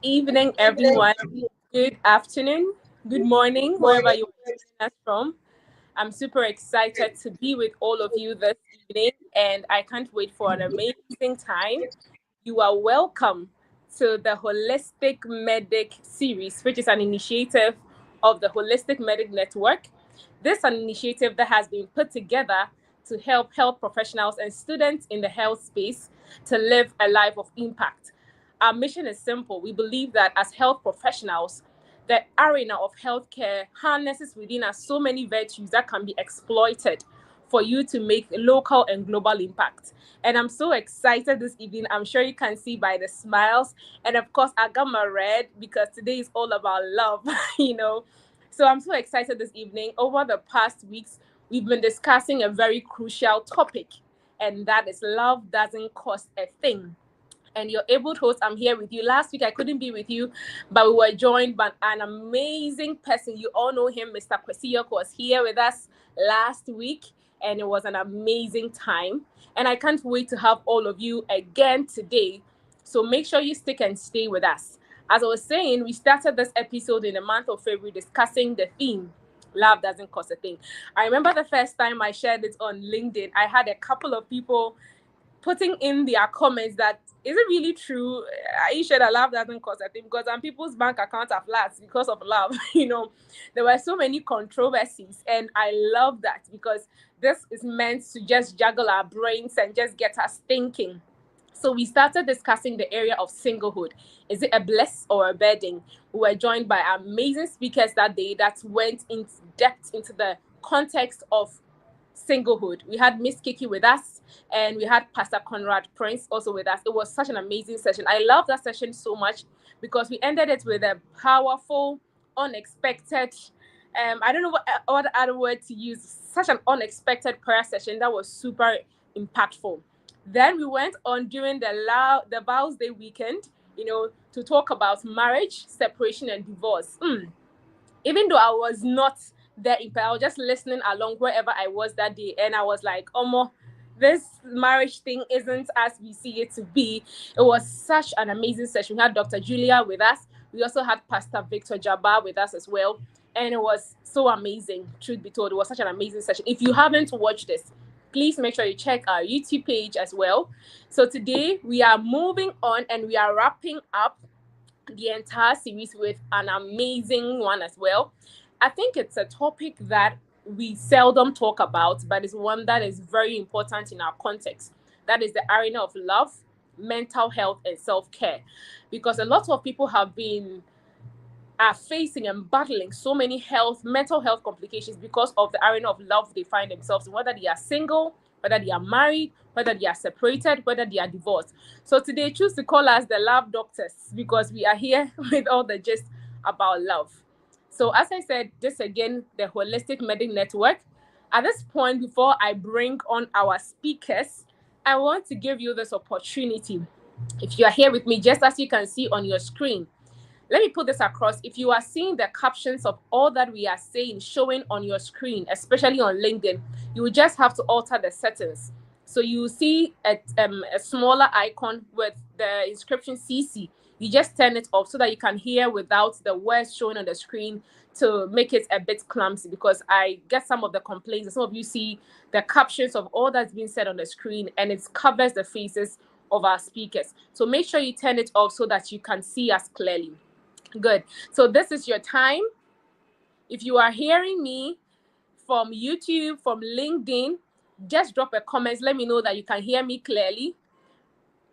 evening, everyone. Good afternoon, good morning, wherever you're joining us from. I'm super excited to be with all of you this evening, and I can't wait for an amazing time. You are welcome to the Holistic Medic series, which is an initiative of the Holistic Medic Network. This is an initiative that has been put together to help health professionals and students in the health space to live a life of impact. Our mission is simple. We believe that as health professionals, the arena of healthcare harnesses within us so many virtues that can be exploited for you to make local and global impact. And I'm so excited this evening. I'm sure you can see by the smiles. And of course, I got my red because today is all about love, you know. So I'm so excited this evening. Over the past weeks, we've been discussing a very crucial topic, and that is love doesn't cost a thing. And your able host, I'm here with you. Last week, I couldn't be with you, but we were joined by an amazing person. You all know him, Mr. Kwesiyok was here with us last week, and it was an amazing time. And I can't wait to have all of you again today. So make sure you stick and stay with us. As I was saying, we started this episode in the month of February discussing the theme, love doesn't cost a thing. I remember the first time I shared it on LinkedIn, I had a couple of people putting in their comments that, is it really true? Are you sure that love doesn't cost a thing? Because some people's bank accounts are flat because of love. There were so many controversies, and I love that because this is meant to just juggle our brains and just get us thinking. So we started discussing the area of singlehood. Is it a bliss or a burden? We were joined by amazing speakers that day that went in depth into the context of singlehood. We had Miss Kiki with us, and we had Pastor Conrad Prince also with us. It was such an amazing session. I love that session so much because we ended it with a powerful, unexpected, I don't know what other word to use, such an unexpected prayer session that was super impactful. Then we went on during the Vows Day weekend, to talk about marriage, separation, and divorce. Even though I was not there I was just listening along wherever I was that day, and I was like, Omo, this marriage thing isn't as we see it to be. It was such an amazing session. We had Dr. Julia with us. We also had Pastor Victor Jabbar with us as well. And it was so amazing, truth be told. It was such an amazing session. If you haven't watched this, please make sure you check our YouTube page as well. So today we are moving on and we are wrapping up the entire series with an amazing one as well. I think it's a topic that we seldom talk about, but it's one that is very important in our context. That is the arena of love, mental health, and self-care. Because a lot of people are facing and battling so many mental health complications because of the arena of love they find themselves in, whether they are single, whether they are married, whether they are separated, whether they are divorced. So today, choose to call us the love doctors because we are here with all the gist about love. So as I said, this again, the Holistic Medic Network. At this point, before I bring on our speakers, I want to give you this opportunity. If you are here with me, just as you can see on your screen, let me put this across. If you are seeing the captions of all that we are saying showing on your screen, especially on LinkedIn, you will just have to alter the settings. So you see a smaller icon with the inscription CC. You just turn it off so that you can hear without the words showing on the screen to make it a bit clumsy, because I get some of the complaints. Some of you see the captions of all that's being said on the screen and it covers the faces of our speakers. So make sure you turn it off so that you can see us clearly. Good. So this is your time. If you are hearing me from YouTube, from LinkedIn, just drop a comment. Let me know that you can hear me clearly.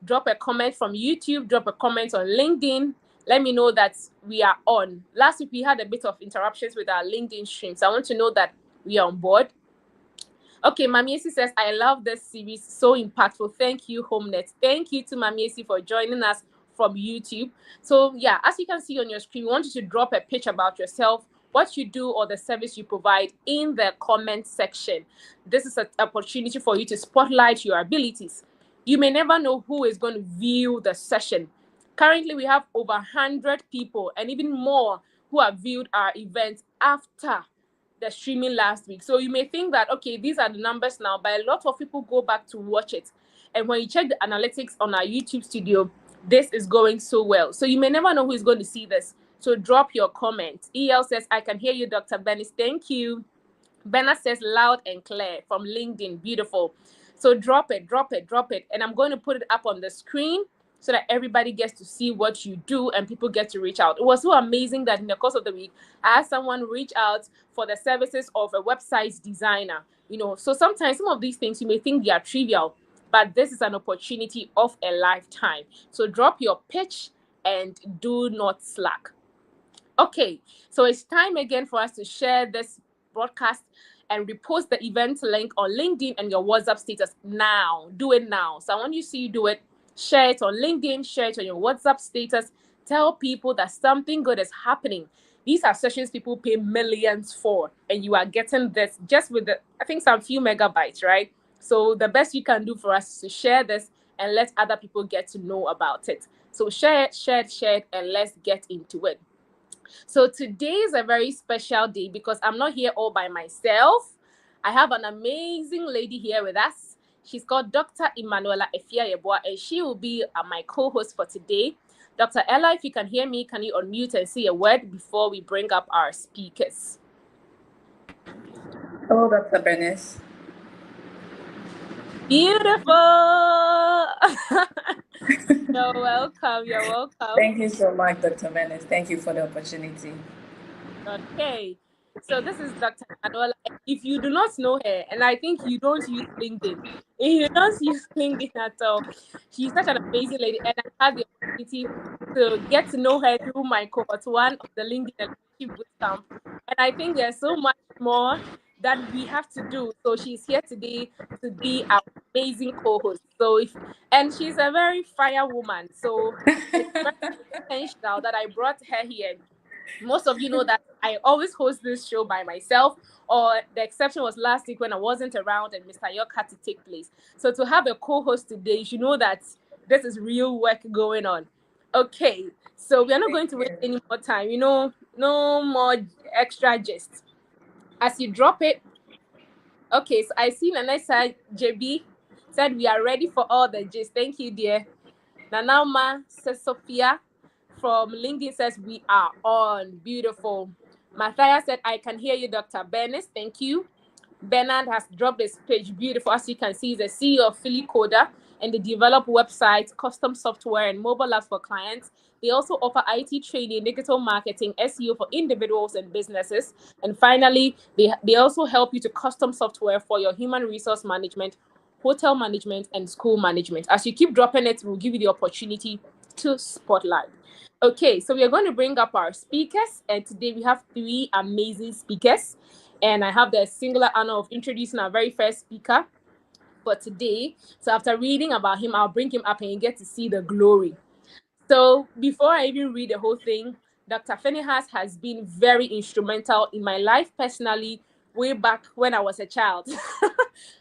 Drop a comment from YouTube. Drop a comment on LinkedIn. Let me know that we are on. Last week, we had a bit of interruptions with our LinkedIn stream. So I want to know that we are on board. Okay, Mamiesi says, I love this series. So impactful. Thank you, HomeNet. Thank you to Mamiesi for joining us from YouTube. So yeah, as you can see on your screen, we want you to drop a pitch about yourself, what you do, or the service you provide in the comment section. This is an opportunity for you to spotlight your abilities. You may never know who is going to view the session. Currently, we have over 100 people and even more who have viewed our event after the streaming last week. So you may think that, okay, these are the numbers now, but a lot of people go back to watch it. And when you check the analytics on our YouTube studio, this is going so well. So you may never know who is going to see this. So drop your comment. EL says, I can hear you, Dr. Bennis. Thank you. Benna says loud and clear from LinkedIn. Beautiful. So drop it, drop it, drop it. And I'm going to put it up on the screen so that everybody gets to see what you do and people get to reach out. It was so amazing that in the course of the week, I had someone reach out for the services of a website designer. You know, so sometimes some of these things you may think they are trivial, but this is an opportunity of a lifetime. So drop your pitch and do not slack. Okay, so it's time again for us to share this broadcast and repost the event link on LinkedIn and your WhatsApp status now. Do it now. So I want you to see you do it. Share it on LinkedIn, share it on your WhatsApp status. Tell people that something good is happening. These are sessions people pay millions for, and you are getting this just with the, I think, some few megabytes, right? So the best you can do for us is to share this and let other people get to know about it. So share it, share it, share it, and let's get into it. So today is a very special day because I'm not here all by myself. I have an amazing lady here with us. She's called Dr. Emanuela Efia-Yeboah, and she will be my co-host for today. Dr. Ella, if you can hear me, can you unmute and say a word before we bring up our speakers? Hello, Dr. Bennis. Beautiful. You're welcome. You're welcome. Thank you so much, Dr. Bennis. Thank you for the opportunity. Okay. So this is Dr. Manuela. If you do not know her, and I think you don't use LinkedIn, if you don't use LinkedIn at all, she's such an amazing lady, and I had the opportunity to get to know her through my cohort one of the LinkedIn and Leadership Bootcamp. And I think there's so much more that we have to do. So she's here today to be our amazing co-host. And she's a very fire woman. So it's very intentional that I brought her here. Most of you know that I always host this show by myself, or the exception was last week when I wasn't around and Mr. York had to take place. So to have a co-host today, you know that this is real work going on. Okay, so we are not going to waste any more time. You know, no more extra gist. As you drop it, okay. So I see Nanessa JB said we are ready for all the gist. Thank you, dear. Nanauma says Sophia from LinkedIn says we are on. Beautiful. Matthias said, I can hear you, Dr. Bernice. Thank you. Bernard has dropped his page. Beautiful. As you can see, he's the CEO of Philly Coder, and they develop websites, custom software, and mobile apps for clients. They also offer IT training, digital marketing, SEO for individuals and businesses. And finally, they also help you to custom software for your human resource management, hotel management, and school management. As you keep dropping it, we'll give you the opportunity to spotlight. Okay, so we are going to bring up our speakers, and today we have three amazing speakers. And I have the singular honor of introducing our very first speaker for today. So after reading about him, I'll bring him up and you get to see the glory. So before I even read the whole thing, Dr. Phinehas has been very instrumental in my life personally, way back when I was a child.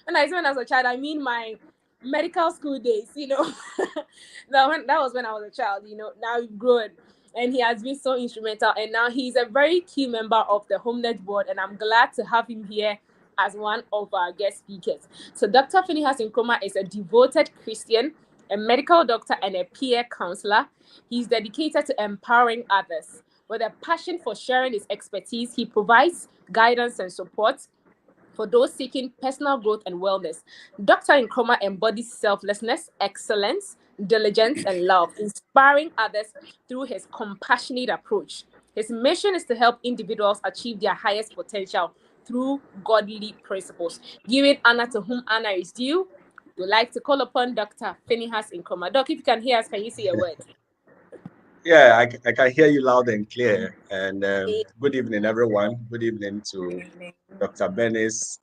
And I say when I was a child, I mean my medical school days, you know. That was when I was a child, you know. Now we've grown. And he has been so instrumental. And now he's a very key member of the HomeNet board. And I'm glad to have him here as one of our guest speakers. So Dr. Phinehas Nkrumah is a devoted Christian, a medical doctor, and a peer counselor. He's dedicated to empowering others. With a passion for sharing his expertise, he provides guidance and support for those seeking personal growth and wellness. Dr. Nkrumah embodies selflessness, excellence, diligence, and love, inspiring others through his compassionate approach. His mission is to help individuals achieve their highest potential through godly principles. Giving honor to whom honor is due, we'd like to call upon Dr. Phinehas Nkrumah. Doc, if you can hear us, can you say a word? Yeah, I can hear you loud and clear. And good evening, everyone. Good evening to Dr. Bennis,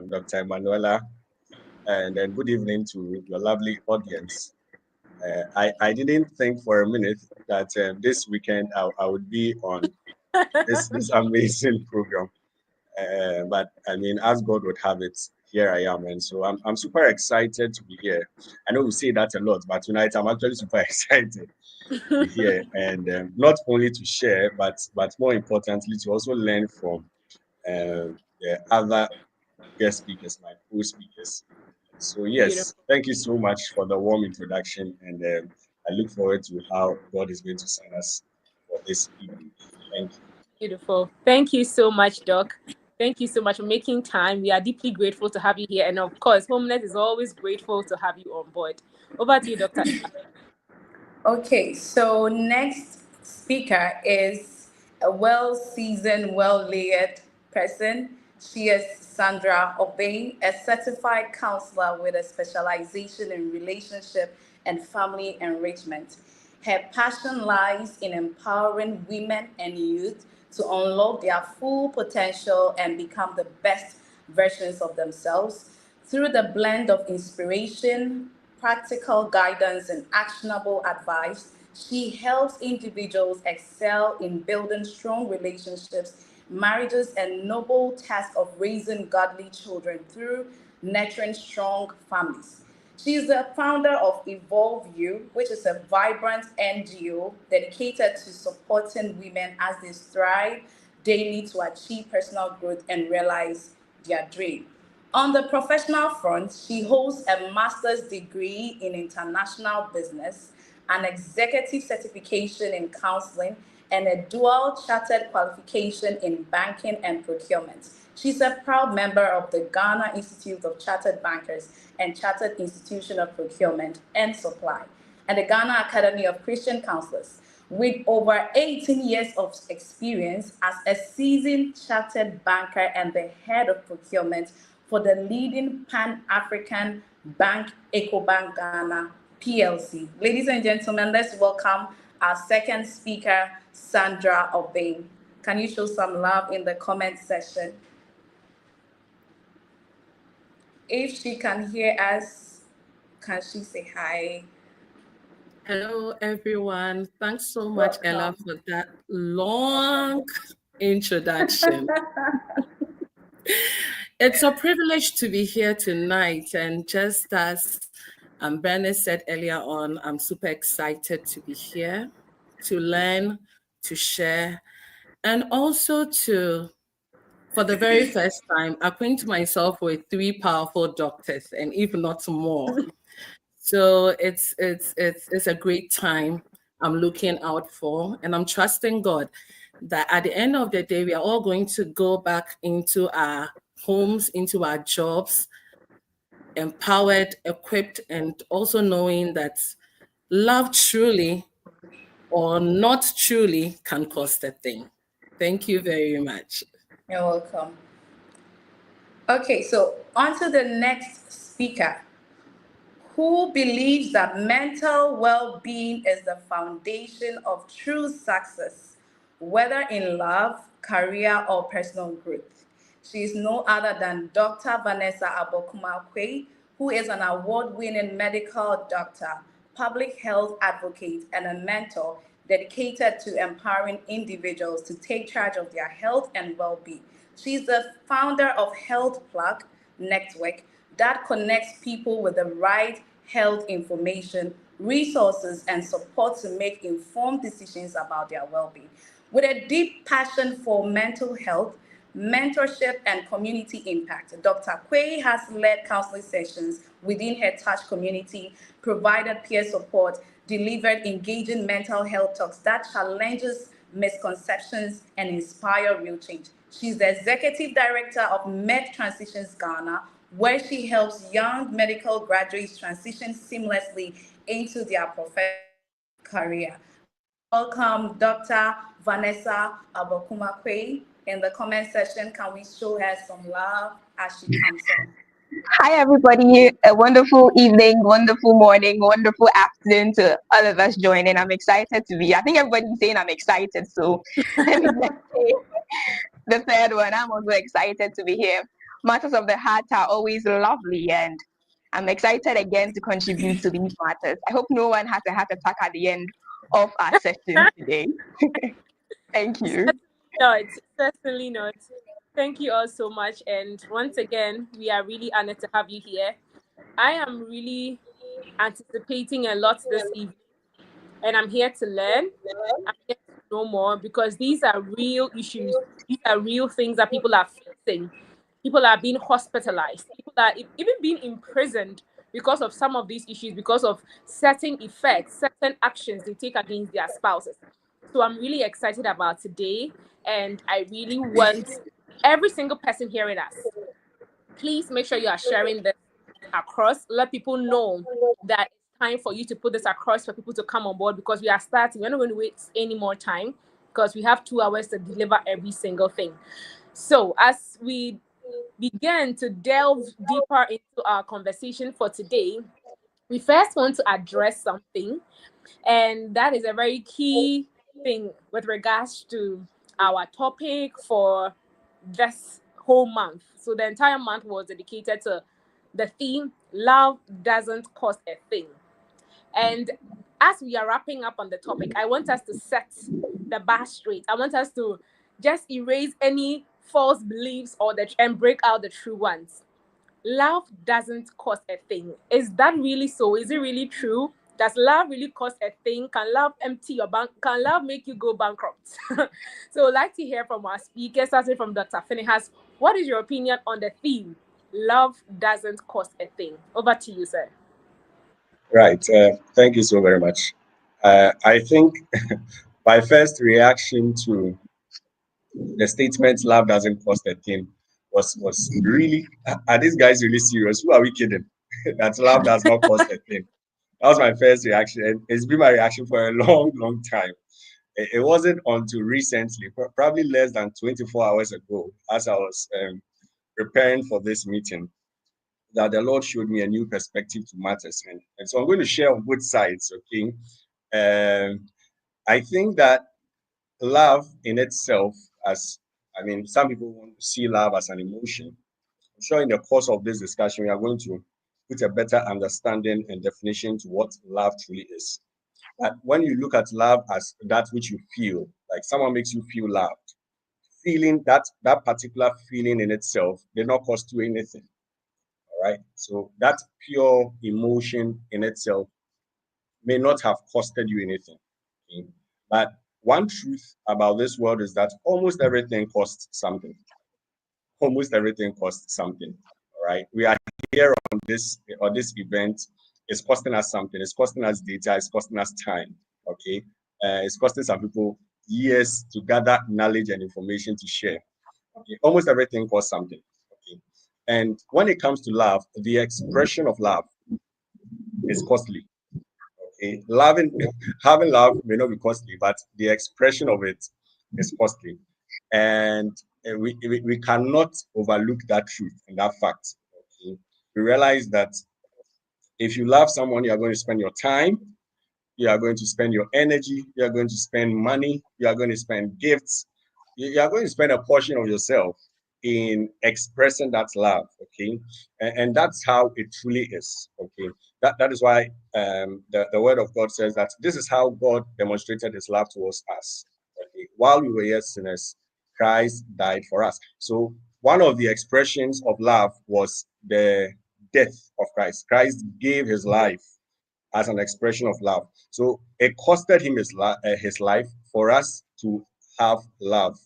Dr. Emanuela, and then good evening to your lovely audience. I didn't think for a minute that this weekend I would be on this amazing program. But I mean, as God would have it, here I am. And so I'm super excited to be here. I know we say that a lot, but tonight I'm actually super excited to be here. And not only to share, but more importantly, to also learn from the other guest speakers, my co-speakers. So yes, thank you so much for the warm introduction. And I look forward to how God is going to send us for this evening. Thank you. Beautiful. Thank you so much, Doc. Thank you so much for making time. We are deeply grateful to have you here. And of course, Homenet is always grateful to have you on board. Over to you, Dr. Okay, so next speaker is a well-seasoned, well-layered person. She is Sandra Obey, a certified counselor with a specialization in relationship and family enrichment. Her passion lies in empowering women and youth to unlock their full potential and become the best versions of themselves through the blend of inspiration, practical guidance, and actionable advice. She helps individuals excel in building strong relationships, marriages, and noble task of raising godly children through nurturing strong families. She is the founder of Evolve You, which is a vibrant NGO dedicated to supporting women as they strive daily to achieve personal growth and realize their dream. On the professional front, she holds a master's degree in international business, an executive certification in counseling, and a dual chartered qualification in banking and procurement. She's a proud member of the Ghana Institute of Chartered Bankers and Chartered Institution of Procurement and Supply, and the Ghana Academy of Christian Counselors. With over 18 years of experience as a seasoned chartered banker and the head of procurement for the leading Pan-African bank, EcoBank Ghana PLC. Ladies and gentlemen, let's welcome our second speaker, Sandra Obey. Can you show some love in the comment section? If she can hear us, can she say hi? Hello, everyone. Thanks so much, Ella, for that long introduction. It's a privilege to be here tonight. And just as Bernice said earlier on, I'm super excited to be here, to learn, to share, and also to, for the very first time, acquaint myself with 3 powerful doctors, and if not more. So it's a great time I'm looking out for, and I'm trusting God that at the end of the day, we are all going to go back into our homes, into our jobs, empowered, equipped, and also knowing that love truly or not truly can cost a thing. Thank you very much. You're welcome. Okay, so on to the next speaker, who believes that mental well-being is the foundation of true success, whether in love, career, or personal growth. She is no other than Dr. Vanessa Abokumakwe, who is an award-winning medical doctor, public health advocate, and a mentor dedicated to empowering individuals to take charge of their health and well-being. She's the founder of Health Plug Network that connects people with the right health information, resources, and support to make informed decisions about their well-being. With a deep passion for mental health, mentorship, and community impact, Dr. Quay has led counseling sessions within her Touch community, provided peer support, delivered engaging mental health talks that challenges misconceptions and inspire real change. She's the executive director of Med Transitions Ghana, where she helps young medical graduates transition seamlessly into their professional career. Welcome, Dr. Vanessa Abokumakwe. In the comment section, can we show her some love as she comes in? Hi, everybody. A wonderful evening, wonderful morning, wonderful afternoon to all of us joining. I'm excited to be here. I think everybody's saying I'm excited, so let me just say the third one. I'm also excited to be here. Matters of the heart are always lovely, and I'm excited again to contribute to these matters. I hope no one has a heart attack at the end of our session today. Thank you. Certainly not. Thank you all so much. And once again, we are really honored to have you here. I am really anticipating a lot this evening, and I'm here to learn. I'm here to know more because these are real issues. These are real things that people are facing. People are being hospitalized. People are even being imprisoned because of some of these issues, because of certain effects, certain actions they take against their spouses. So I'm really excited about today, and I really want every single person hearing us, please make sure you are sharing this across. Let people know that it's time for you to put this across for people to come on board, because we are starting. We're not going to waste any more time, because we have 2 hours to deliver every single thing. So as we begin to delve deeper into our conversation for today, we first want to address something, and that is a very key thing with regards to our topic for this whole month. So the entire month was dedicated to the theme, love doesn't cost a thing. And as we are wrapping up on the topic, I want us to set the bar straight. I want us to just erase any false beliefs and break out the true ones. Love doesn't cost a thing. Is that really so? Is it really true? Does love really cost a thing? Can love empty your bank? Can love make you go bankrupt? So I'd like to hear from our speakers, starting from Dr. Phinehas. What is your opinion on the theme? Love doesn't cost a thing. Over to you, sir. Right. Thank you so very much. I think my first reaction to the statement "love doesn't cost a thing" was really, are these guys really serious? Who are we kidding? That love does not cost a thing. That was my first reaction, and it's been my reaction for a long, long time. It wasn't until recently, probably less than 24 hours ago, as I was preparing for this meeting, that the Lord showed me a new perspective to matters. And so I'm going to share on both sides, okay? I think that love in itself, some people want to see love as an emotion. I'm sure in the course of this discussion, we are going to put a better understanding and definition to what love truly is. But when you look at love as that which you feel, like someone makes you feel loved, feeling that particular feeling in itself did not cost you anything. All right. So that pure emotion in itself may not have costed you anything. Okay? But one truth about this world is that almost everything costs something. Almost everything costs something. All right. We are here on this event. It's costing us something. It's costing us data. It's costing us time. Okay. It's costing some people years to gather knowledge and information to share. Okay. Almost everything costs something. Okay. And when it comes to love, the expression of love is costly. Okay. Having love may not be costly, but the expression of it is costly. And we cannot overlook that truth and that fact. Okay. We realize that if you love someone, you are going to spend your time, you are going to spend your energy, you are going to spend money, you are going to spend gifts, you are going to spend a portion of yourself in expressing that love. Okay. And that's how it truly is. Okay. That is why the word of God says that this is how God demonstrated his love towards us. Okay. While we were yet sinners, Christ died for us. So one of the expressions of love was the death of Christ. Christ gave his life as an expression of love. So it costed him his life for us to have love.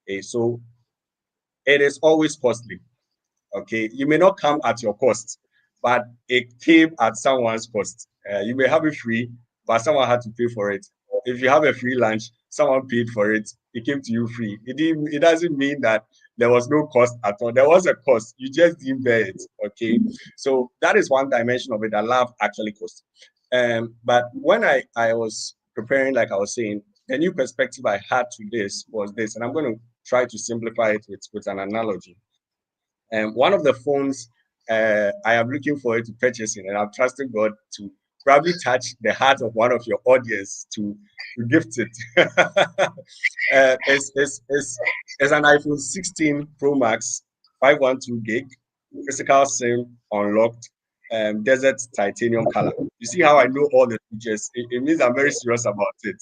Okay, so it is always costly. Okay, you may not come at your cost, but it came at someone's cost. You may have it free, but someone had to pay for it. If you have a free lunch, someone paid for it. It came to you free. It doesn't mean that there was no cost at all. There was a cost. You just didn't bear it. Okay, so that is one dimension of it that love actually costs. But when I was preparing, like I was saying, the new perspective I had to this was this, and I'm going to try to simplify it with an analogy. And one of the phones I am looking forward to purchasing, and I'm trusting God to probably touch the heart of one of your audience to gift it. It's an iPhone 16 Pro Max, 512 gig, physical SIM unlocked, desert titanium color. You see how I know all the features? It means I'm very serious about it.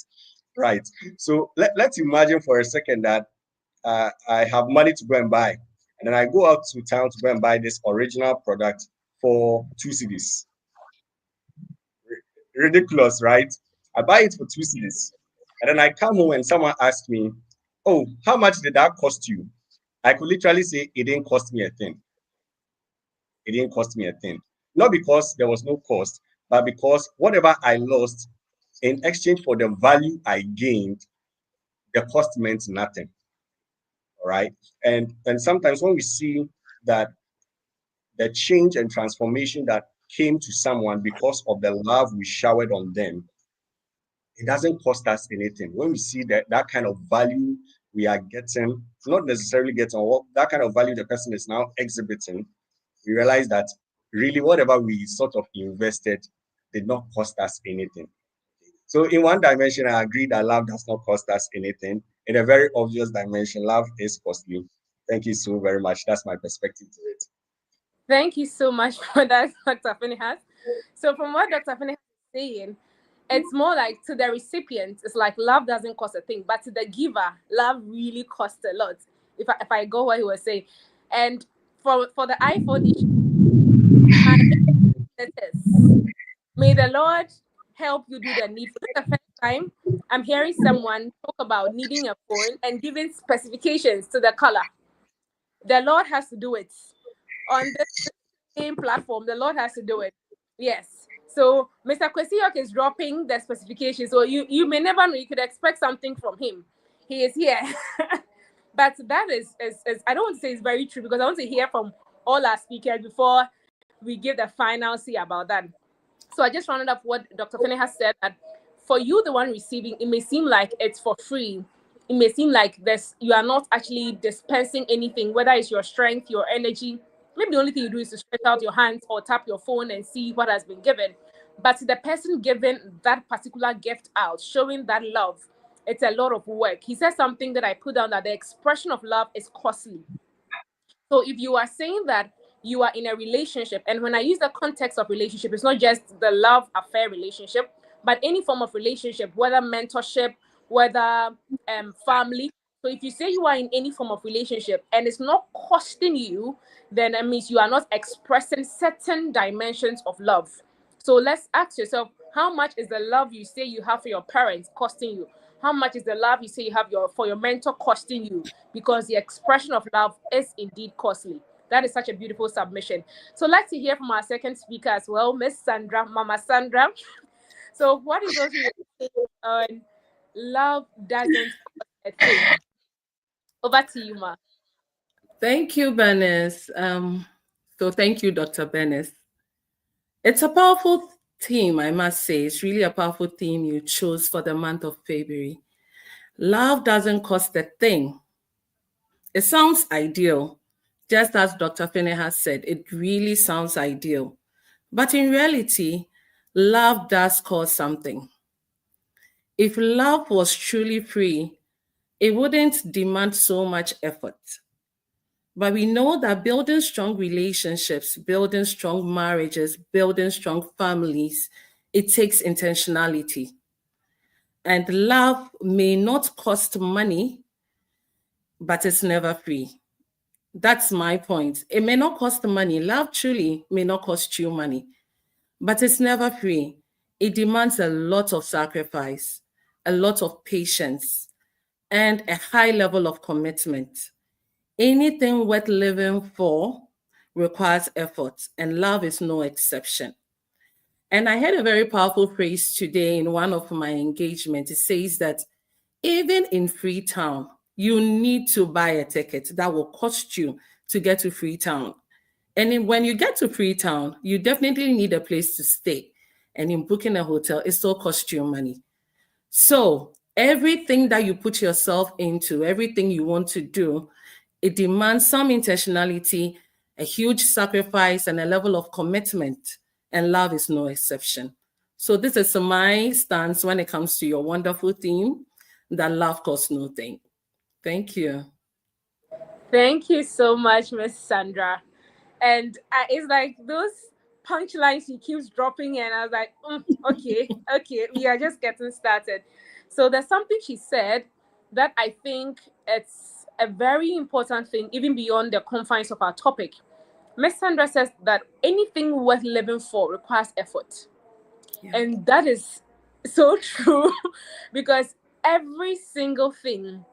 Right. So let's imagine for a second that I have money to go and buy. And then I go out to town to go and buy this original product for 2 cedis. Ridiculous, right? I buy it for 2 cedis. And then I come home and someone asks me, "Oh, how much did that cost you?" I could literally say, it didn't cost me a thing. It didn't cost me a thing. not because there was no cost, but because whatever I lost in exchange for the value I gained, the cost meant nothing. All right. And sometimes when we see that the change and transformation that came to someone because of the love we showered on them, it doesn't cost us anything. When we see that kind of value we are getting, not necessarily getting, or that kind of value the person is now exhibiting, we realize that really whatever we sort of invested did not cost us anything. So in one dimension, I agree that love does not cost us anything. In a very obvious dimension, love is costly. Thank you so very much. That's my perspective to it. Thank you so much for that, Dr. Phinehas. So from what Dr. Phinehas is saying, it's more like to the recipient, it's like love doesn't cost a thing, but to the giver, love really costs a lot. If I go what he was saying. And for the iPhone issue, may the Lord help you do the need. For the first time, I'm hearing someone talk about needing a phone and giving specifications to the color. The Lord has to do it. On this same platform, the Lord has to do it. Yes. So Mr. Kwesi is dropping the specifications. So you may never know. You could expect something from him. He is here. But that is I don't want to say it's very true, because I want to hear from all our speakers before we give the final say about that. So I just rounded up what Dr. Phinehas said, that for you, the one receiving, it may seem like it's for free. It may seem like you are not actually dispensing anything, whether it's your strength, your energy. Maybe the only thing you do is to stretch out your hands or tap your phone and see what has been given. But the person giving that particular gift out, showing that love, it's a lot of work. He said something that I put down, that the expression of love is costly. So if you are saying that you are in a relationship, and when I use the context of relationship, it's not just the love affair relationship, but any form of relationship, whether mentorship, whether family. So if you say you are in any form of relationship and it's not costing you, then that means you are not expressing certain dimensions of love. So let's ask yourself, how much is the love you say you have for your parents costing you? How much is the love you say you have for your mentor costing you? Because the expression of love is indeed costly. That is such a beautiful submission. So let's hear from our second speaker as well, Miss Sandra, Mama Sandra. So what is also your take on love doesn't cost a thing? Over to you, Ma. Thank you, Bernice. So thank you, Dr. Bernice. It's a powerful theme, I must say. It's really a powerful theme you chose for the month of February. Love doesn't cost a thing. It sounds ideal. Just as Dr. Phinehas said, it really sounds ideal. But in reality, love does cost something. If love was truly free, it wouldn't demand so much effort. But we know that building strong relationships, building strong marriages, building strong families, it takes intentionality. And love may not cost money, but it's never free. That's my point. It may not cost money. Love truly may not cost you money, but it's never free. It demands a lot of sacrifice, a lot of patience, and a high level of commitment. Anything worth living for requires effort, and love is no exception. And I heard a very powerful phrase today in one of my engagements. It says that even in Freetown, you need to buy a ticket that will cost you to get to Freetown. And when you get to Freetown, you definitely need a place to stay. And in booking a hotel, it still costs you money. So everything that you put yourself into, everything you want to do, it demands some intentionality, a huge sacrifice, and a level of commitment. And love is no exception. So this is my stance when it comes to your wonderful theme, that love costs no thing. Thank you. Thank you so much, Miss Sandra. And it's like those punchlines he keeps dropping, and I was like, okay, we are just getting started. So there's something she said that I think it's a very important thing, even beyond the confines of our topic. Miss Sandra says that anything worth living for requires effort. Yeah. And that is so true, because every single thing,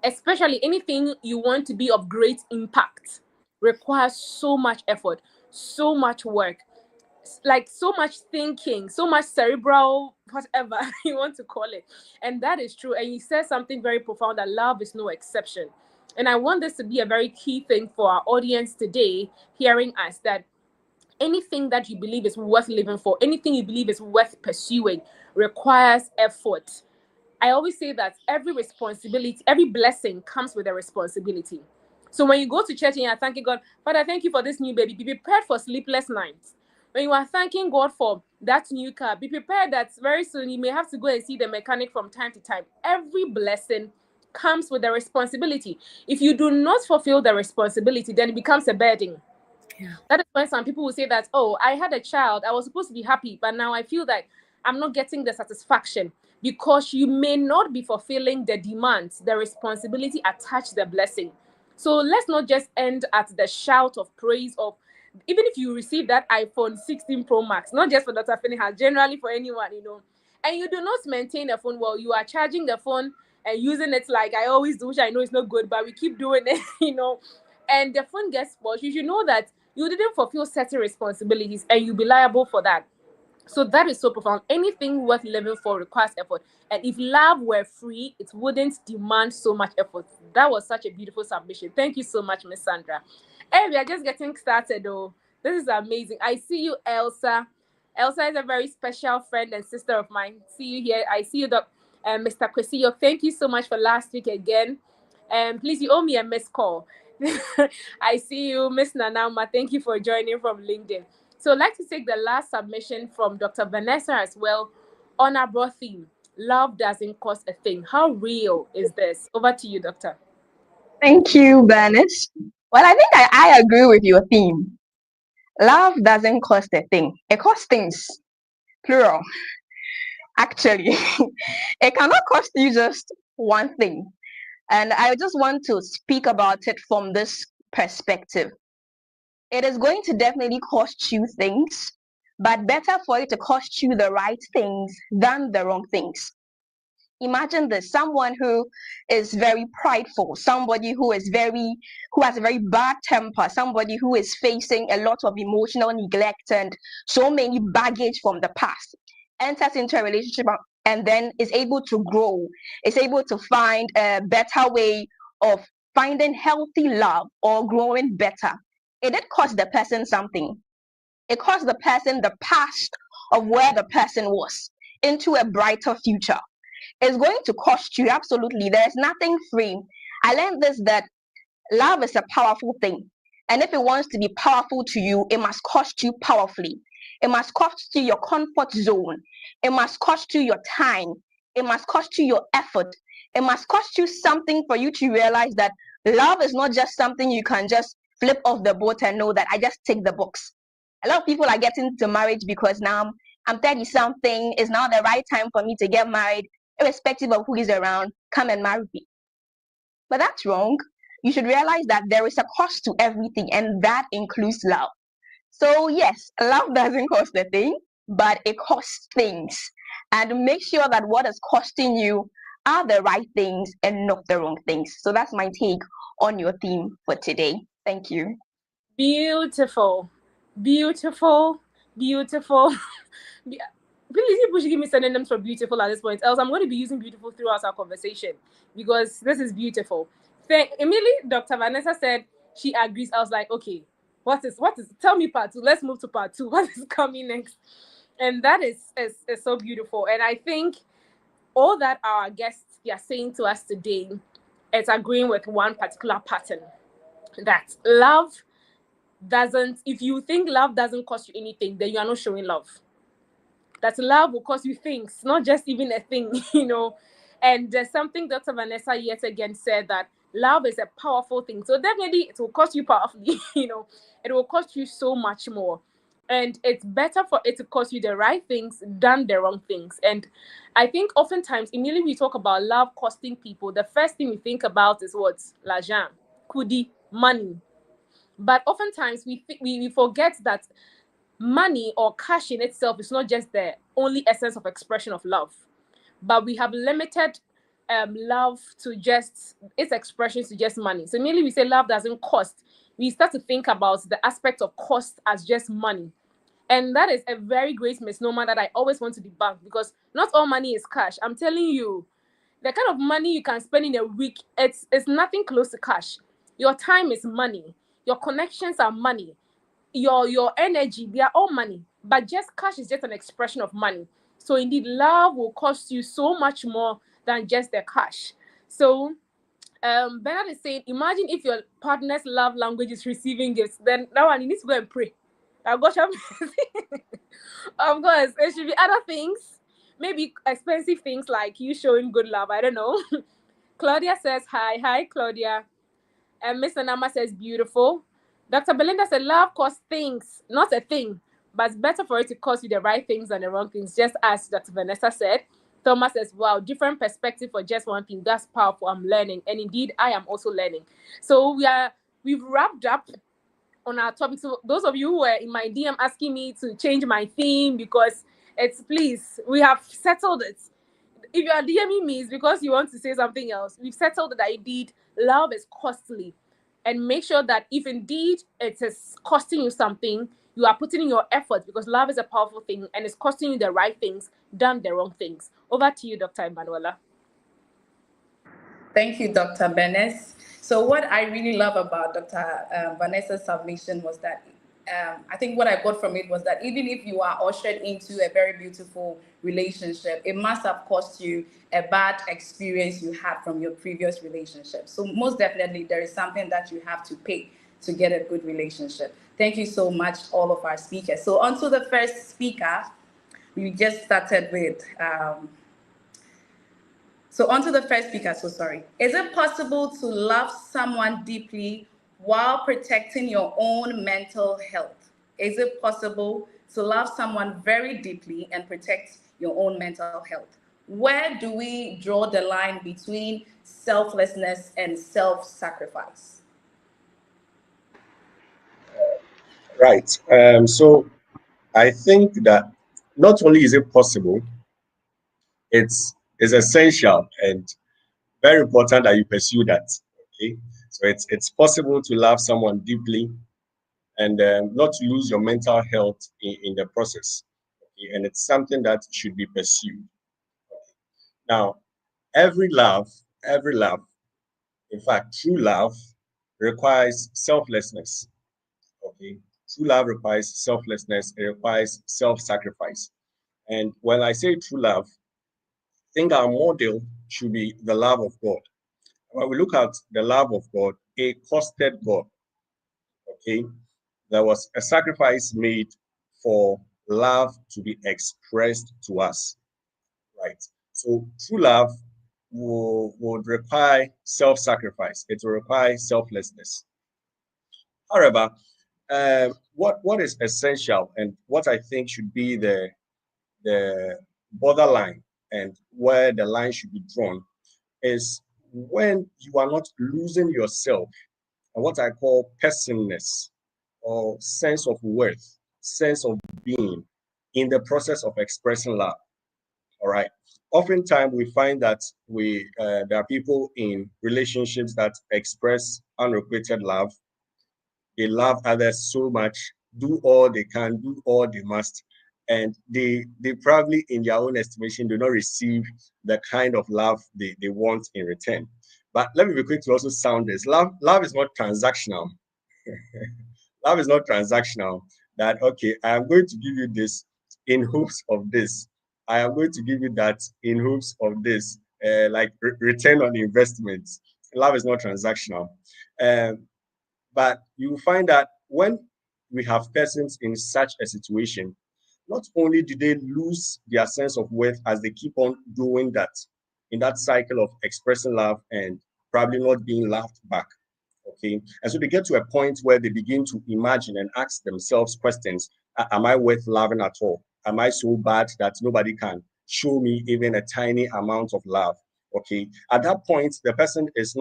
especially anything you want to be of great impact, requires so much effort, so much work. like so much thinking, so much cerebral, whatever you want to call it. And that is true. And he says something very profound, that love is no exception. And I want this to be a very key thing for our audience today, hearing us, that anything that you believe is worth living for, anything you believe is worth pursuing, requires effort. I always say that every responsibility, every blessing comes with a responsibility. So when you go to church and you're thanking God, Father, thank you for this new baby, be prepared for sleepless nights. When you are thanking God for that new car, be prepared that very soon you may have to go and see the mechanic from time to time. Every blessing comes with a responsibility. If you do not fulfill the responsibility, then it becomes a burden. Yeah. That is why some people will say that, oh, I had a child, I was supposed to be happy, but now I feel that I'm not getting the satisfaction, because you may not be fulfilling the demands, the responsibility attached to the blessing. So let's not just end at the shout of praise of, even if you receive that iPhone 16 Pro Max, not just for Dr. Finnehan, generally for anyone, and you do not maintain the phone well, you are charging the phone and using it like I always do, which I know is not good, but we keep doing it, and the phone gets spoiled. You should know that you didn't fulfill certain responsibilities and you'll be liable for that. So that is so profound. Anything worth living for requires effort. And if love were free, it wouldn't demand so much effort. That was such a beautiful submission. Thank you so much, Miss Sandra. Hey, we are just getting started, though. This is amazing. I see you, Elsa. Elsa is a very special friend and sister of mine. See you here. I see you, Mr. Quesillo. Thank you so much for last week again. And please, you owe me a missed call. I see you, Miss Nanauma. Thank you for joining from LinkedIn. So I'd like to take the last submission from Dr. Vanessa as well on our broad theme. Love doesn't cost a thing. How real is this? Over to you, Doctor. Thank you, Bernice. Well, I think I agree with your theme. Love doesn't cost a thing. It costs things, plural. Actually, it cannot cost you just one thing. And I just want to speak about it from this perspective. It is going to definitely cost you things, but better for it to cost you the right things than the wrong things. Imagine this: someone who is very prideful, somebody who has a very bad temper, somebody who is facing a lot of emotional neglect and so many baggage from the past, enters into a relationship and then is able to grow, is able to find a better way of finding healthy love or growing better. It did cost the person something. It cost the person the past of where the person was into a brighter future. It's going to cost you, absolutely. There's nothing free. I learned this, that love is a powerful thing. And if it wants to be powerful to you, it must cost you powerfully. It must cost you your comfort zone. It must cost you your time. It must cost you your effort. It must cost you something for you to realize that love is not just something you can just flip off the boat and know that I just tick the box. A lot of people are getting into marriage because now I'm 30 something. It's now the right time for me to get married. Irrespective of who is around, come and marry me. But that's wrong. You should realize that there is a cost to everything, and that includes love. So yes, love doesn't cost a thing, but it costs things. And make sure that what is costing you are the right things and not the wrong things. So that's my take on your theme for today. Thank you. Beautiful. Beautiful. Beautiful. Please, people should give me synonyms for beautiful at this point, else I'm going to be using beautiful throughout our conversation, because this is beautiful. Immediately, Dr. Vanessa said she agrees. I was like, okay, what is tell me part two. Let's move to part two. What is coming next? And that is so beautiful. And I think all that our guests are saying to us today is agreeing with one particular pattern, that love doesn't, if you think love doesn't cost you anything, then you are not showing love. That love will cost you things, not just even a thing, And there's something Dr. Vanessa yet again said, that love is a powerful thing. So definitely it will cost you powerfully, it will cost you so much more. And it's better for it to cost you the right things than the wrong things. And I think oftentimes, immediately we talk about love costing people, the first thing we think about is what? L'argent, kudi, money. But oftentimes we forget that money or cash in itself is not just the only essence of expression of love, but we have limited love to just its expressions to just money. So immediately we say love doesn't cost, we start to think about the aspect of cost as just money. And that is a very great misnomer that I always want to debunk, because not all money is cash. I'm telling you, the kind of money you can spend in a week, it's nothing close to cash. Your time is money. Your connections are money. Your energy, they are all money. But just cash is just an expression of money. So indeed, love will cost you so much more than just the cash. So Bernard is saying, imagine if your partner's love language is receiving gifts, then that one you need to go and pray. Of course, it should be other things, maybe expensive things like you showing good love. I don't know. Claudia says hi, Claudia. And Miss Anama says beautiful. Dr. Belinda said love costs things, not a thing, but it's better for it to cost you the right things than the wrong things, just as Dr. Vanessa said. Thomas says, wow, different perspective for just one thing. That's powerful. I'm learning. And indeed, I am also learning. So we've wrapped up on our topic. So those of you who were in my DM asking me to change my theme, because please, we have settled it. If you are DMing me, it's because you want to say something else. We've settled that indeed love is costly. And make sure that if indeed it is costing you something, you are putting in your effort, because love is a powerful thing and it's costing you the right things than the wrong things. Over to you, Dr. Emanuela. Thank you, Dr. Benes. So what I really love about Dr. Vanessa's submission was that I think what I got from it was that even if you are ushered into a very beautiful relationship, it must have cost you a bad experience you had from your previous relationship. So most definitely there is something that you have to pay to get a good relationship. Thank you so much, all of our speakers. So on to the first speaker. We just started with So on to the first speaker, Is it possible to love someone deeply while protecting your own mental health? Is it possible to love someone very deeply and protect your own mental health? Where do we draw the line between selflessness and self-sacrifice? Right. So I think that not only is it possible, it's essential and very important that you pursue that. Okay. So it's possible to love someone deeply and not to lose your mental health in the process. Okay? And it's something that should be pursued. Okay. Now, every love, in fact, true love requires selflessness. Okay. True love requires selflessness, it requires self-sacrifice. And when I say true love, I think our model should be the love of God. When we look at the love of God, it costed God. Okay. There was a sacrifice made for love to be expressed to us. Right. So true love would require self-sacrifice. It will require selflessness. However, what is essential and what I think should be the borderline and where the line should be drawn is when you are not losing yourself and what I call personness or sense of worth, sense of being in the process of expressing love. All right. Oftentimes we find that there are people in relationships that express unrequited love. They love others so much, do all they can, do all they must, and they probably in their own estimation do not receive the kind of love they want in return. But let me be quick to also sound this. Love is not transactional. Love is not transactional. That okay, I am going to give you this in hopes of this. I am going to give you that in hopes of this, like return on investments. Love is not transactional. But you find that when we have persons in such a situation, not only do they lose their sense of worth as they keep on doing that in that cycle of expressing love and probably not being laughed back. Okay. And so they get to a point where they begin to imagine and ask themselves questions. Am I worth loving at all? Am I so bad that nobody can show me even a tiny amount of love? Okay. At that point, the person is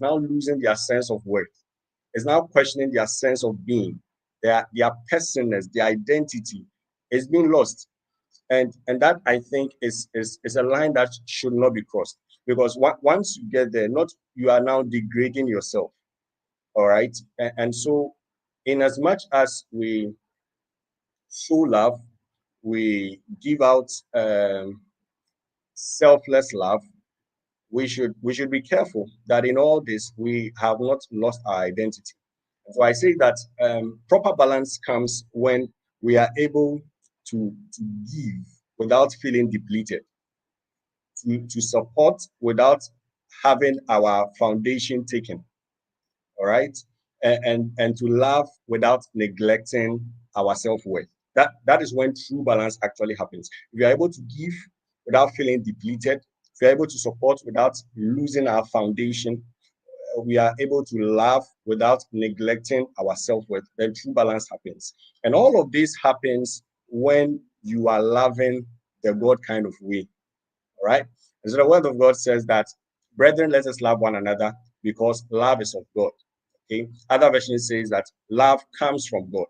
now losing their sense of worth. Is now questioning their sense of being, their personness, their identity is being lost. And that I think is a line that should not be crossed, because once you get there, you are now degrading yourself. All right. And so in as much as we show love, we give out selfless love, we should be careful that in all this we have not lost our identity. So I say that proper balance comes when we are able to give without feeling depleted, to support without having our foundation taken, all right, and to love without neglecting our self-worth. That is when true balance actually happens. If you are able to give without feeling depleted, if you're able to support without losing our foundation, we are able to love without neglecting our self-worth, then true balance happens. And all of this happens when you are loving the God kind of way. All right. And so the word of God says that, brethren, let us love one another because love is of God. Okay. Other version says that love comes from God.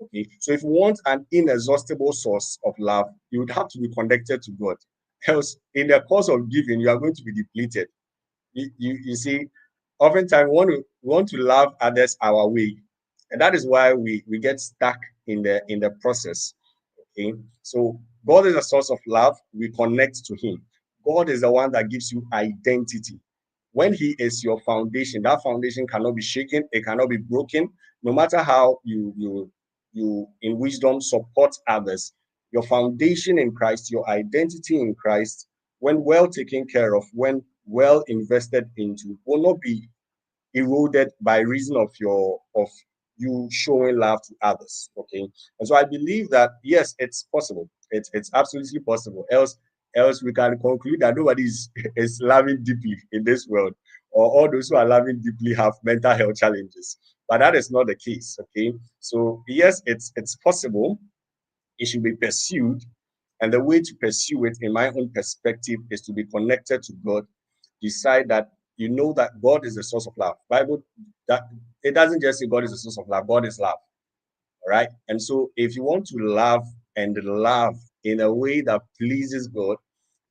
Okay. So if you want an inexhaustible source of love, you would have to be connected to God. Else, in the course of giving, you are going to be depleted. You see, oftentimes we want to love others our way, and that is why we get stuck in the process. Okay, so God is a source of love. We connect to Him. God is the one that gives you identity. When He is your foundation, that foundation cannot be shaken. It cannot be broken. No matter how you in wisdom support others, your foundation in Christ, your identity in Christ, when well taken care of, when well invested into, will not be eroded by reason of you showing love to others. Okay, and so I believe that yes, it's possible. It's absolutely possible. Else we can conclude that nobody is loving deeply in this world, or all those who are loving deeply have mental health challenges. But that is not the case. Okay, so yes, it's possible. It should be pursued, and the way to pursue it, in my own perspective, is to be connected to God. Decide that you know that God is the source of love. Bible, that it doesn't just say God is the source of love. God is love. All right. And so if you want to love and love in a way that pleases God,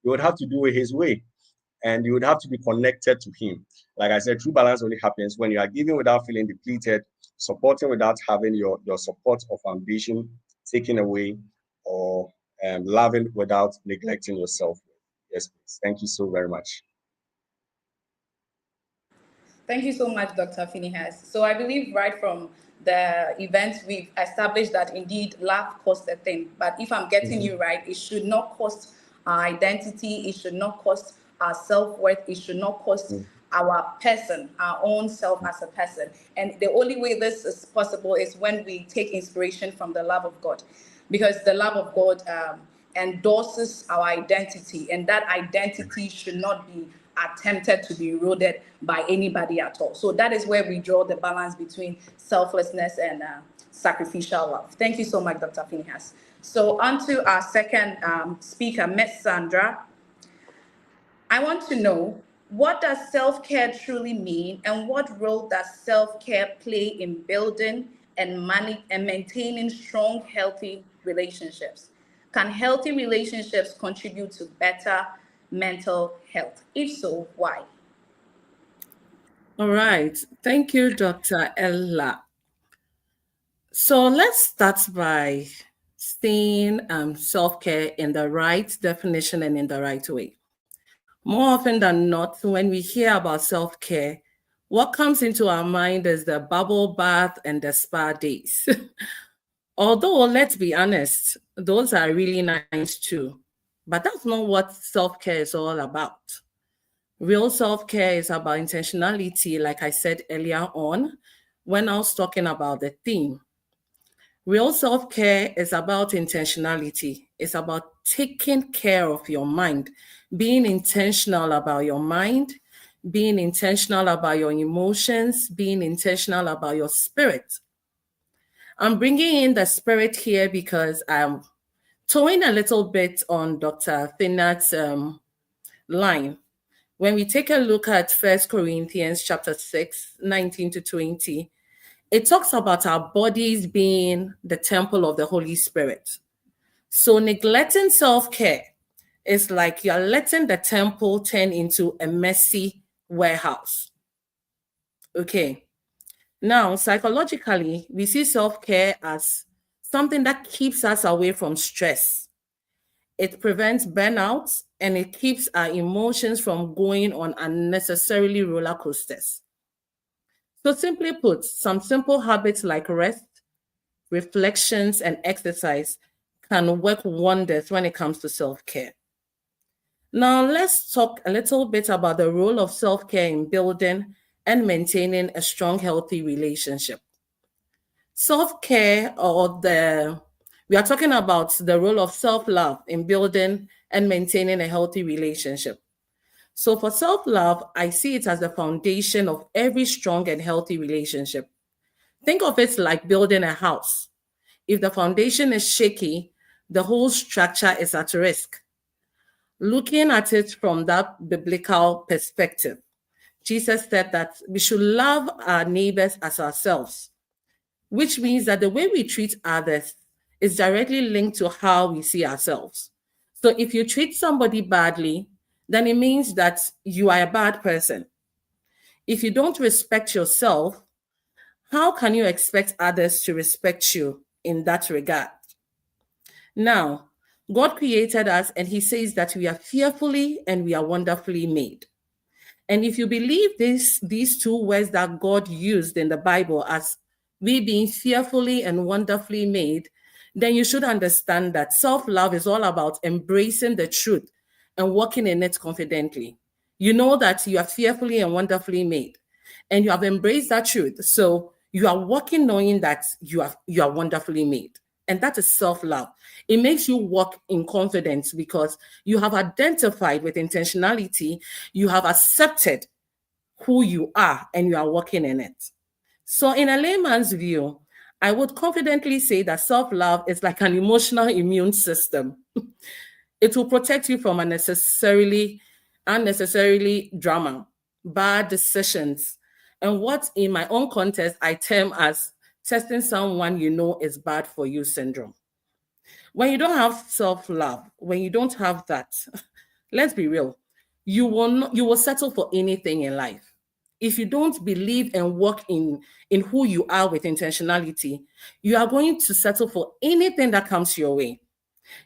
you would have to do it His way. And you would have to be connected to Him. Like I said, true balance only happens when you are giving without feeling depleted, supporting without having your support or foundation taken away, or loving without neglecting yourself. Yes, please. Thank you so very much. Thank you so much, Dr. Phinehas. So I believe right from the event, we've established that indeed love costs a thing. But if I'm getting you right, it should not cost our identity. It should not cost our self-worth. It should not cost our person, our own self as a person. And the only way this is possible is when we take inspiration from the love of God, because the love of God endorses our identity, and that identity should not be attempted to be eroded by anybody at all. So that is where we draw the balance between selflessness and sacrificial love. Thank you so much, Dr. Phinehas. So on to our second speaker, Ms. Sandra. I want to know, what does self-care truly mean, and what role does self-care play in building and maintaining strong, healthy relationships? Can healthy relationships contribute to better mental health? If so, why? All right. Thank you, Dr. Ella. So let's start by seeing self-care in the right definition and in the right way. More often than not, when we hear about self-care, what comes into our mind is the bubble bath and the spa days. Although, let's be honest, those are really nice too. But that's not what self-care is all about. Real self-care is about intentionality, like I said earlier on, when I was talking about the theme. Real self-care is about intentionality. It's about taking care of your mind, being intentional about your mind, being intentional about your emotions, being intentional about your spirit. I'm bringing in the spirit here because I'm towing a little bit on Dr. Thinat's line. When we take a look at 1 Corinthians chapter 6, 19 to 20, it talks about our bodies being the temple of the Holy Spirit. So neglecting self-care is like you're letting the temple turn into a messy warehouse. Okay. Now, psychologically, we see self-care as something that keeps us away from stress. It prevents burnout, and it keeps our emotions from going on unnecessarily roller coasters. So simply put, some simple habits like rest, reflections, and exercise can work wonders when it comes to self-care. Now, let's talk a little bit about the role of self-care in building and maintaining a strong, healthy relationship. Self-care, we are talking about the role of self-love in building and maintaining a healthy relationship. So for self-love, I see it as the foundation of every strong and healthy relationship. Think of it like building a house. If the foundation is shaky, the whole structure is at risk. Looking at it from that biblical perspective, Jesus said that we should love our neighbors as ourselves, which means that the way we treat others is directly linked to how we see ourselves. So if you treat somebody badly, then it means that you are a bad person. If you don't respect yourself, how can you expect others to respect you in that regard? Now, God created us, and he says that we are fearfully and we are wonderfully made. And if you believe these two words that God used in the Bible as we being fearfully and wonderfully made, then you should understand that self-love is all about embracing the truth and walking in it confidently. You know that you are fearfully and wonderfully made, and you have embraced that truth. So you are walking knowing that you are wonderfully made. And that is self-love. It makes you walk in confidence because you have identified with intentionality, you have accepted who you are, and you are walking in it. So in a layman's view, I would confidently say that self-love is like an emotional immune system. It will protect you from unnecessarily drama, bad decisions, and what in my own context I term as testing someone you know is bad for you syndrome. When you don't have self-love, when you don't have that, let's be real, you will settle for anything in life. If you don't believe and work in who you are with intentionality, you are going to settle for anything that comes your way.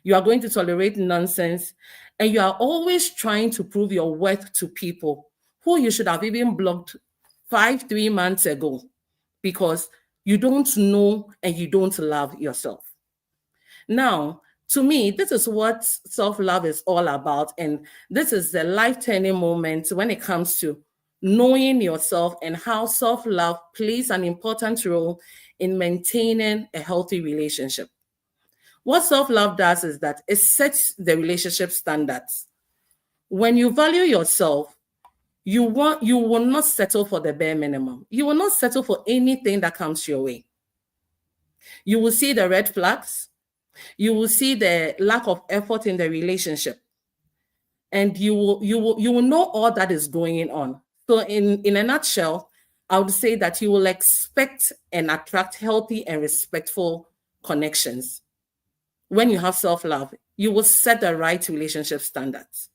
You are going to tolerate nonsense, and you are always trying to prove your worth to people who you should have even blocked 3 months ago because you don't know and you don't love yourself. Now, to me, this is what self-love is all about. And this is the life-turning moment when it comes to knowing yourself and how self-love plays an important role in maintaining a healthy relationship. What self-love does is that it sets the relationship standards. When you value yourself, you will not settle for the bare minimum. You will not settle for anything that comes your way. You will see the red flags. You will see the lack of effort in the relationship. And you will know all that is going on. So in a nutshell, I would say that you will expect and attract healthy and respectful connections. When you have self-love, you will set the right relationship standards.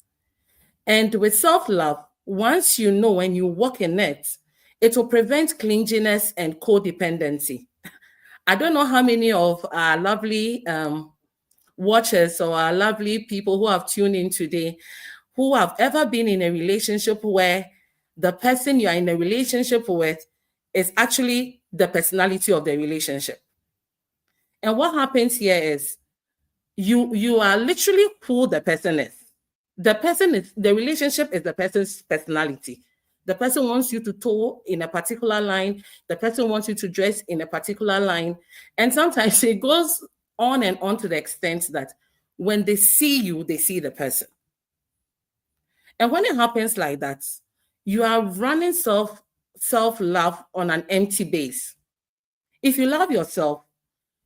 And with self-love, once you know and you walk in it, it will prevent clinginess and codependency. I don't know how many of our lovely watchers or our lovely people who have tuned in today who have ever been in a relationship where the person you are in a relationship with is actually the personality of the relationship. And what happens here is you are literally who the person is. The relationship is the person's personality. The person wants you to toe in a particular line. The person wants you to dress in a particular line. And sometimes it goes on and on to the extent that when they see you, they see the person. And when it happens like that, you are running self-love on an empty base. If you love yourself,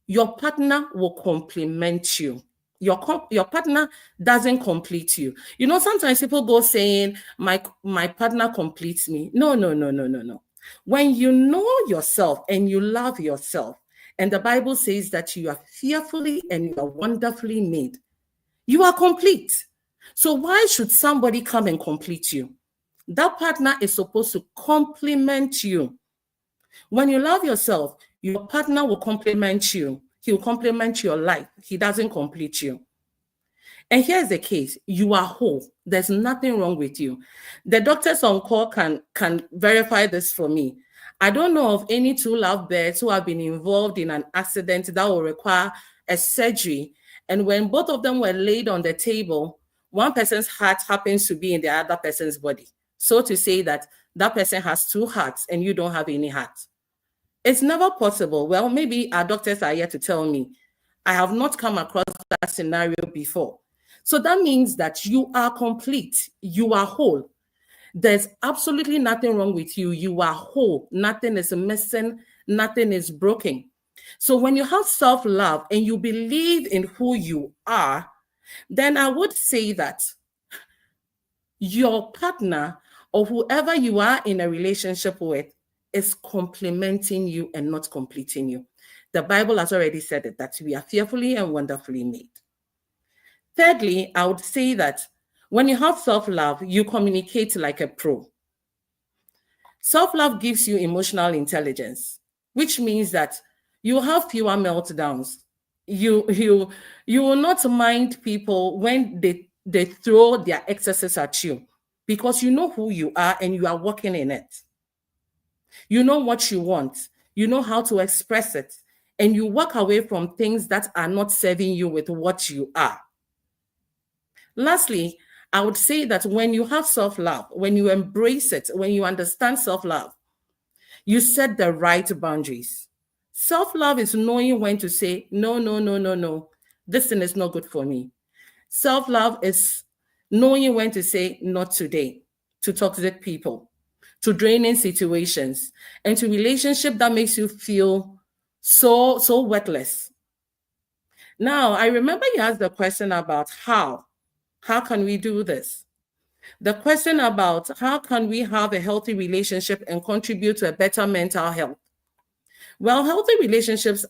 your partner will complement you. Your partner doesn't complete you. You know, sometimes people go saying, my partner completes me. No. When you know yourself and you love yourself, and the Bible says that you are fearfully and you are wonderfully made, you are complete. So why should somebody come and complete you? That partner is supposed to complement you. When you love yourself, your partner will complement you. He'll complement your life. He doesn't complete you. And here's the case. You are whole. There's nothing wrong with you. The doctors on call can verify this for me. I don't know of any two lovebirds who have been involved in an accident that will require a surgery. And when both of them were laid on the table, one person's heart happens to be in the other person's body. So to say that that person has two hearts and you don't have any heart. It's never possible. Well, maybe our doctors are here to tell me. I have not come across that scenario before. So that means that you are complete. You are whole. There's absolutely nothing wrong with you. You are whole. Nothing is missing. Nothing is broken. So when you have self-love and you believe in who you are, then I would say that your partner or whoever you are in a relationship with is complementing you and not completing you. The Bible has already said it, that we are fearfully and wonderfully made. Thirdly, I would say that when you have self-love, you communicate like a pro. Self-love gives you emotional intelligence, which means that you have fewer meltdowns. You will not mind people when they throw their excesses at you, because you know who you are and you are working in it. You know what you want. You know how to express it. And you walk away from things that are not serving you with what you are. Lastly, I would say that when you have self-love, when you embrace it, when you understand self-love, you set the right boundaries. Self-love is knowing when to say, no, no, no, no, no. This thing is not good for me. Self-love is knowing when to say, not today, to toxic people, to draining situations, and to relationship that makes you feel so worthless. Now, I remember you asked the question about how can we do this? The question about how can we have a healthy relationship and contribute to a better mental health? Well, healthy relationships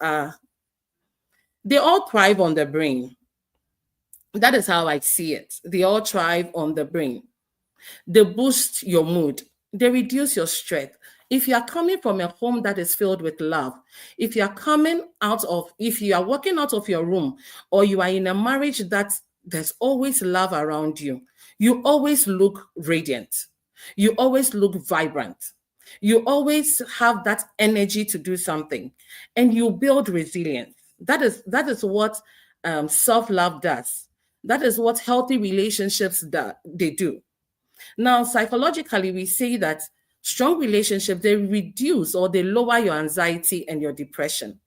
they all thrive on the brain. That is how I see it. They all thrive on the brain. They boost your mood. They reduce your stress. If you are coming from a home that is filled with love, if you are walking out of your room, or you are in a marriage that there's always love around you, you always look radiant. You always look vibrant. You always have that energy to do something, and you build resilience. That is what self-love does. That is what healthy relationships they do. Now, psychologically, we say that strong relationships, they reduce or they lower your anxiety and your depression.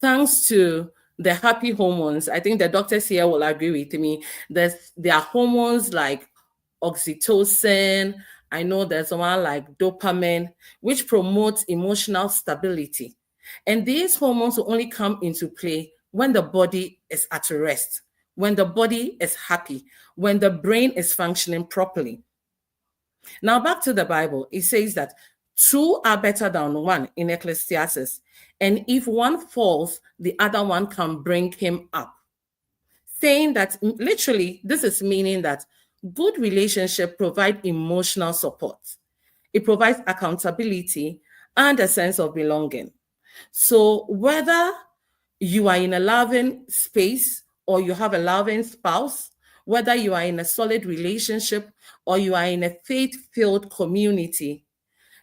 Thanks to the happy hormones, I think the doctors here will agree with me. There are hormones like oxytocin. I know there's one like dopamine, which promotes emotional stability. And these hormones will only come into play when the body is at rest, when the body is happy, when the brain is functioning properly. Now, back to the Bible, it says that two are better than one in Ecclesiastes. And if one falls, the other one can bring him up. Saying that literally, this is meaning that good relationships provide emotional support. It provides accountability and a sense of belonging. So whether you are in a loving space or you have a loving spouse, whether you are in a solid relationship or you are in a faith-filled community,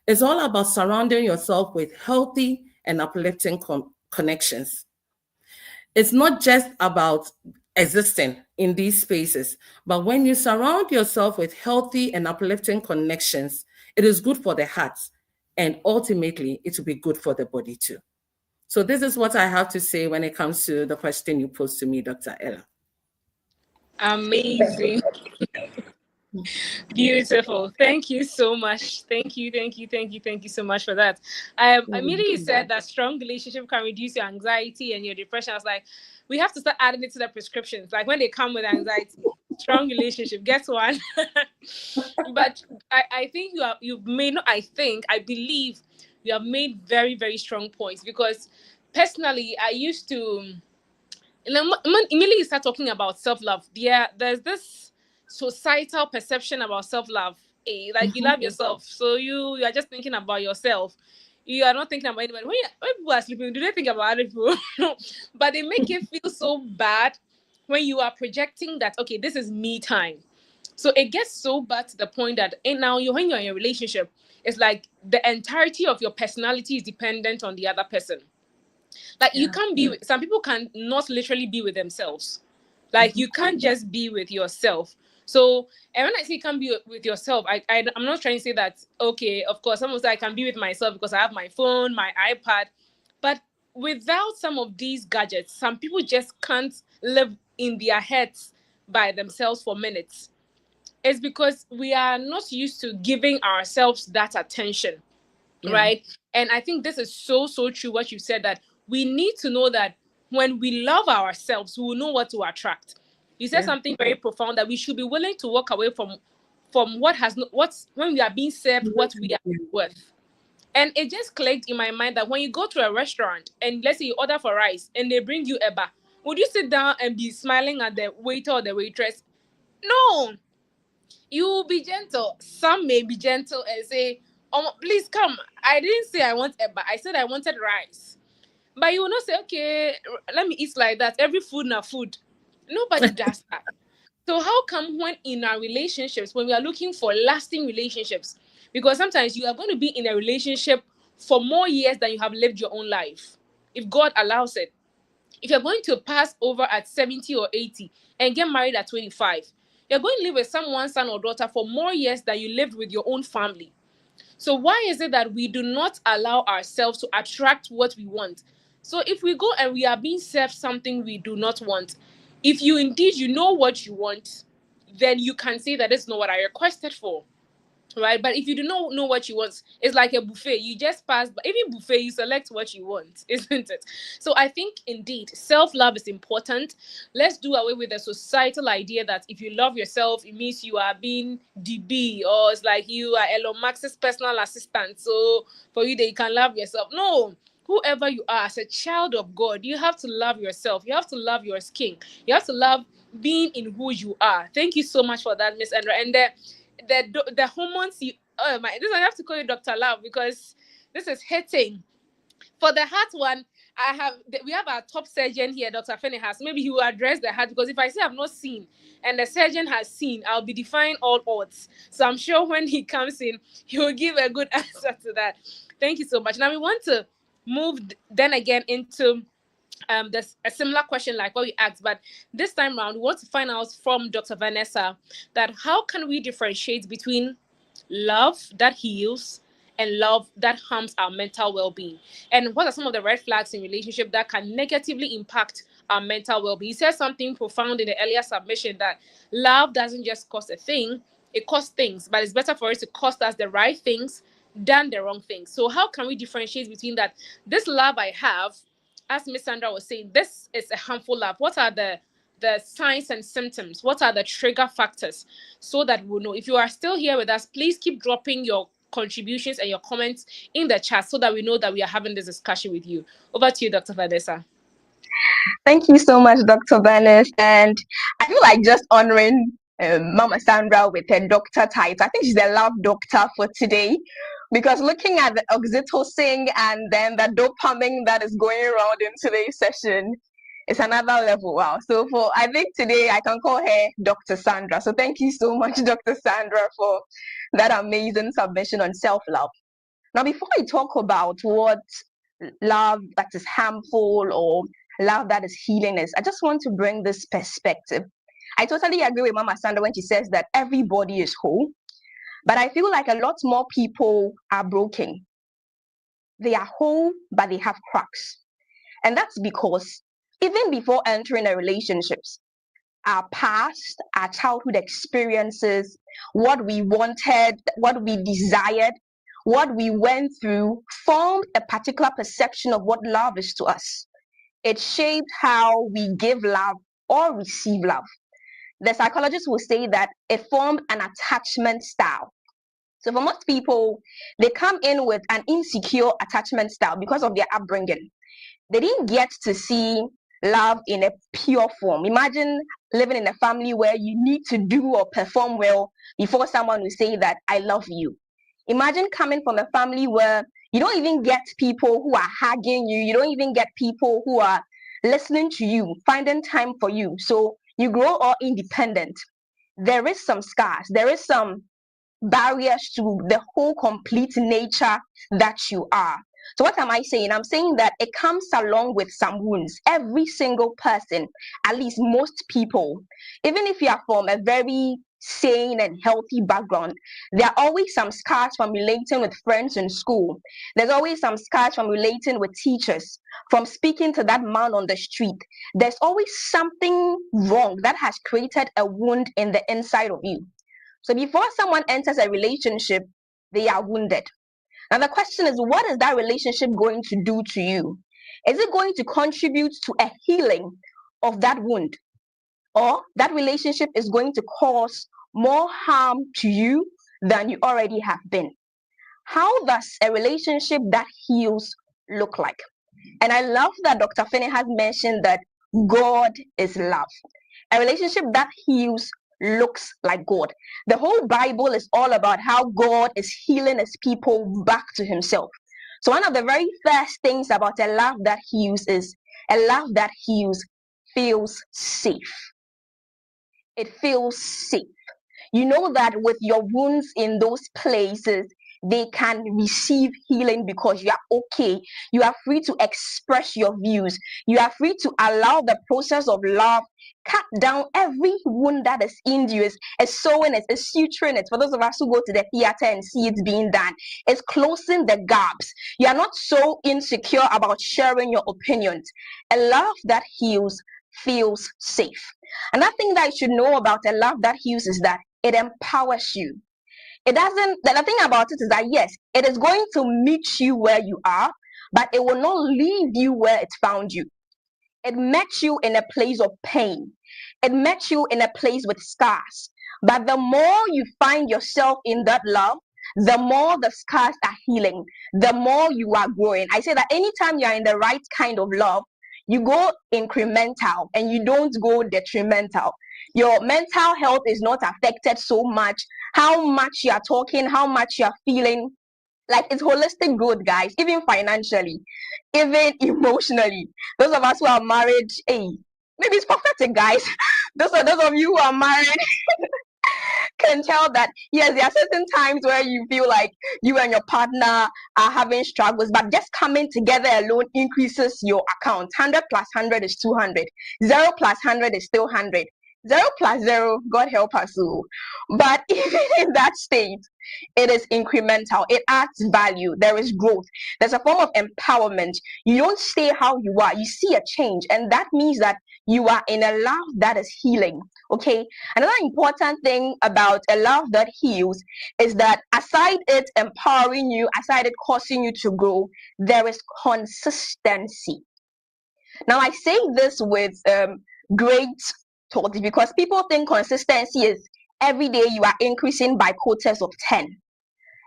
it's all about surrounding yourself with healthy and uplifting connections. It's not just about existing in these spaces, but when you surround yourself with healthy and uplifting connections, it is good for the heart, and ultimately it will be good for the body too. So this is what I have to say when it comes to the question you posed to me, Dr. Ella. Amazing. Beautiful. Thank you so much. Thank you so much for that. Immediately you said that strong relationship can reduce your anxiety and your depression. I was like, we have to start adding it to the prescriptions. Like when they come with anxiety, strong relationship, guess what? But I think I believe you have made very, very strong points, because personally, I used to, immediately you start talking about self-love. There's this societal perception about self-love. Like you love yourself, so you are just thinking about yourself. you are not thinking about anybody. When people are sleeping, do they think about other people? But they make it feel so bad when you are projecting that, okay, this is me time. So it gets so bad to the point that now when you're in a relationship, it's like the entirety of your personality is dependent on the other person. Like you can't be with, some people can not literally be with themselves. Like you can't just be with yourself. So, and when I say you can't be with yourself, I'm not trying to say that, okay, of course, some of I can be with myself because I have my phone, my iPad, but without some of these gadgets, some people just can't live in their heads by themselves for minutes. It's because we are not used to giving ourselves that attention, right? And I think this is so true what you said, that we need to know that when we love ourselves, we will know what to attract. You said something very profound, that we should be willing to walk away from what has no, what's when we are being served what we are worth. And it just clicked in my mind that when you go to a restaurant and let's say you order for rice and they bring you eba, would you sit down and be smiling at the waiter or the waitress? No. You will be gentle. Some may be gentle and say, oh, please come. I didn't say I want eba. I said I wanted rice. But you will not say, okay, let me eat like that. Every food na food. Nobody does that. So how come when in our relationships, when we are looking for lasting relationships, because sometimes you are going to be in a relationship for more years than you have lived your own life, if God allows it. If you're going to pass over at 70 or 80 and get married at 25, you're going to live with someone's son or daughter for more years than you lived with your own family. So why is it that we do not allow ourselves to attract what we want? So if we go and we are being served something we do not want, if you indeed you know what you want, then you can say that it's not what I requested for. Right? But if you do not know what you want, it's like a buffet. You just pass, but even buffet, you select what you want, isn't it? So I think indeed self-love is important. Let's do away with the societal idea that if you love yourself, it means you are being DB, or it's like you are Elon Musk's personal assistant. So for you, they can love yourself. No. Whoever you are as a child of God, you have to love yourself. You have to love your skin. You have to love being in who you are. Thank you so much for that, Miss Andra. And the hormones you, oh my, this I have to call you Dr. Love because this is hitting. For the heart one, we have our top surgeon here, Dr. Finehas. Maybe he will address the heart, because if I say I've not seen and the surgeon has seen, I'll be defying all odds. So I'm sure when he comes in, he will give a good answer to that. Thank you so much. Now we want to move then again into there's a similar question like what we asked, but this time around we want to find out from Dr. Vanessa that how can we differentiate between love that heals and love that harms our mental well-being, and what are some of the red flags in relationship that can negatively impact our mental well-being. He said something profound in the earlier submission, that love doesn't just cost a thing, it costs things, but it's better for it to cost us the right things than the wrong things. So how can we differentiate between that? This love I have, as Miss Sandra was saying, this is a harmful love. What are the signs and symptoms? What are the trigger factors? So that we'll know. If you are still here with us, please keep dropping your contributions and your comments in the chat so that we know that we are having this discussion with you. Over to you, Dr. Vanessa. Thank you so much, Dr. Bernice. And I feel like just honoring Mama Sandra with her doctor title. I think she's a love doctor for today, because looking at the oxytocin and then the dopamine that is going around in today's session, it's another level. Wow. So I think today I can call her Dr. Sandra. So thank you so much, Dr. Sandra, for that amazing submission on self-love. Now, before I talk about what love that is harmful or love that is healing is, I just want to bring this perspective. I totally agree with Mama Sandra when she says that everybody is whole, but I feel like a lot more people are broken. They are whole, but they have cracks. And that's because even before entering a relationship, our past, our childhood experiences, what we wanted, what we desired, what we went through formed a particular perception of what love is to us. It shaped how we give love or receive love. The psychologists will say that it formed an attachment style. So for most people, they come in with an insecure attachment style because of their upbringing. They didn't get to see love in a pure form. Imagine living in a family where you need to do or perform well before someone will say that I love you. Imagine coming from a family where You don't even get people who are hugging you. You don't even get people who are listening to you, finding time for you. So you grow all independent. There is some scars. There is some barriers to the whole complete nature that you are. So what am I saying? I'm saying that it comes along with some wounds. Every single person, at least most people, even if you are from a very sane and healthy background, there are always some scars from relating with friends in school. There's always some scars from relating with teachers, from speaking to that man on the street. There's always something wrong that has created a wound in the inside of you. So before someone enters a relationship, they are wounded. Now the question is, what is that relationship going to do to you? Is it going to contribute to a healing of that wound? Or that relationship is going to cause more harm to you than you already have been? How does a relationship that heals look like? And I love that Dr. Finney has mentioned that God is love. A relationship that heals looks like God. The whole Bible is all about how God is healing his people back to himself. So one of the very first things about a love that heals is a love that heals feels safe. It feels safe. You know that with your wounds in those places, they can receive healing because you are okay. You are free to express your views. You are free to allow the process of love cut down every wound that is in you. It's sewing it, it's suturing it. For those of us who go to the theater and see it being done, it's closing the gaps. You are not so insecure about sharing your opinions. A love that heals feels safe. Another thing that you should know about a love that heals is that it empowers you. It doesn't, the thing about it is that yes, it is going to meet you where you are, but it will not leave you where it found you. It met you in a place of pain. It met you in a place with scars. But the more you find yourself in that love, the more the scars are healing, the more you are growing. I say that anytime you are in the right kind of love, you go incremental and you don't go detrimental. Your mental health is not affected so much. How much you are talking, how much you are feeling, like it's holistic growth, guys, even financially, even emotionally. Those of us who are married, hey, maybe it's prophetic, guys. those of you who are married can tell that yes, there are certain times where you feel like you and your partner are having struggles, but just coming together alone increases your account. 100 plus 100 is 200. 0 plus 100 is still 100. 0 plus 0, God help us all. But even in that state, it is incremental. It adds value. There is growth. There's a form of empowerment. You don't stay how you are. You see a change, and that means that you are in a love that is healing. Okay. Another important thing about a love that heals is that aside it empowering you, aside it causing you to grow, there is consistency. Now, I say this with great thought because people think consistency is every day you are increasing by quotas of 10.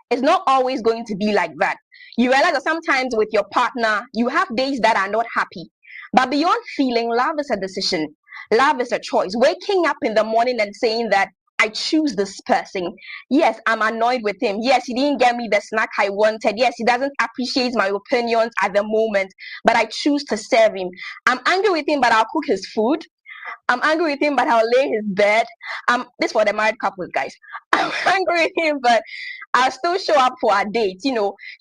It's not always going to be like that. You realize that sometimes with your partner, you have days that are not happy. But beyond feeling, love is a decision. Love is a choice. Waking up in the morning and saying that I choose this person. Yes, I'm annoyed with him. Yes, he didn't get me the snack I wanted. Yes, he doesn't appreciate my opinions at the moment, but I choose to serve him. I'm angry with him, but I'll cook his food. I'm angry with him, but I'll lay his bed. This for the married couples, guys. I'm angry with him, but I'll still show up for our date.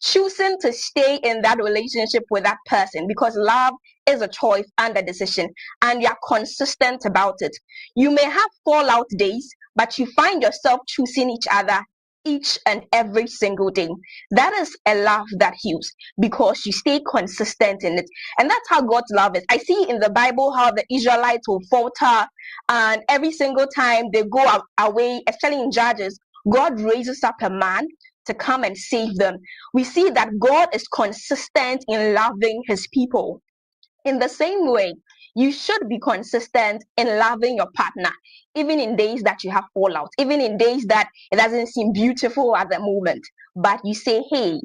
Choosing to stay in that relationship with that person because love is a choice and a decision, and you're consistent about it. You may have fallout days, but you find yourself choosing each other each and every single day. That is a love that heals because you stay consistent in it. And that's how God's love is. I see in the Bible how the Israelites will falter, and every single time they go away, especially in Judges, God raises up a man to come and save them. We see that God is consistent in loving his people. In the same way, you should be consistent in loving your partner, even in days that you have fallout, even in days that it doesn't seem beautiful at the moment. But you say, hey,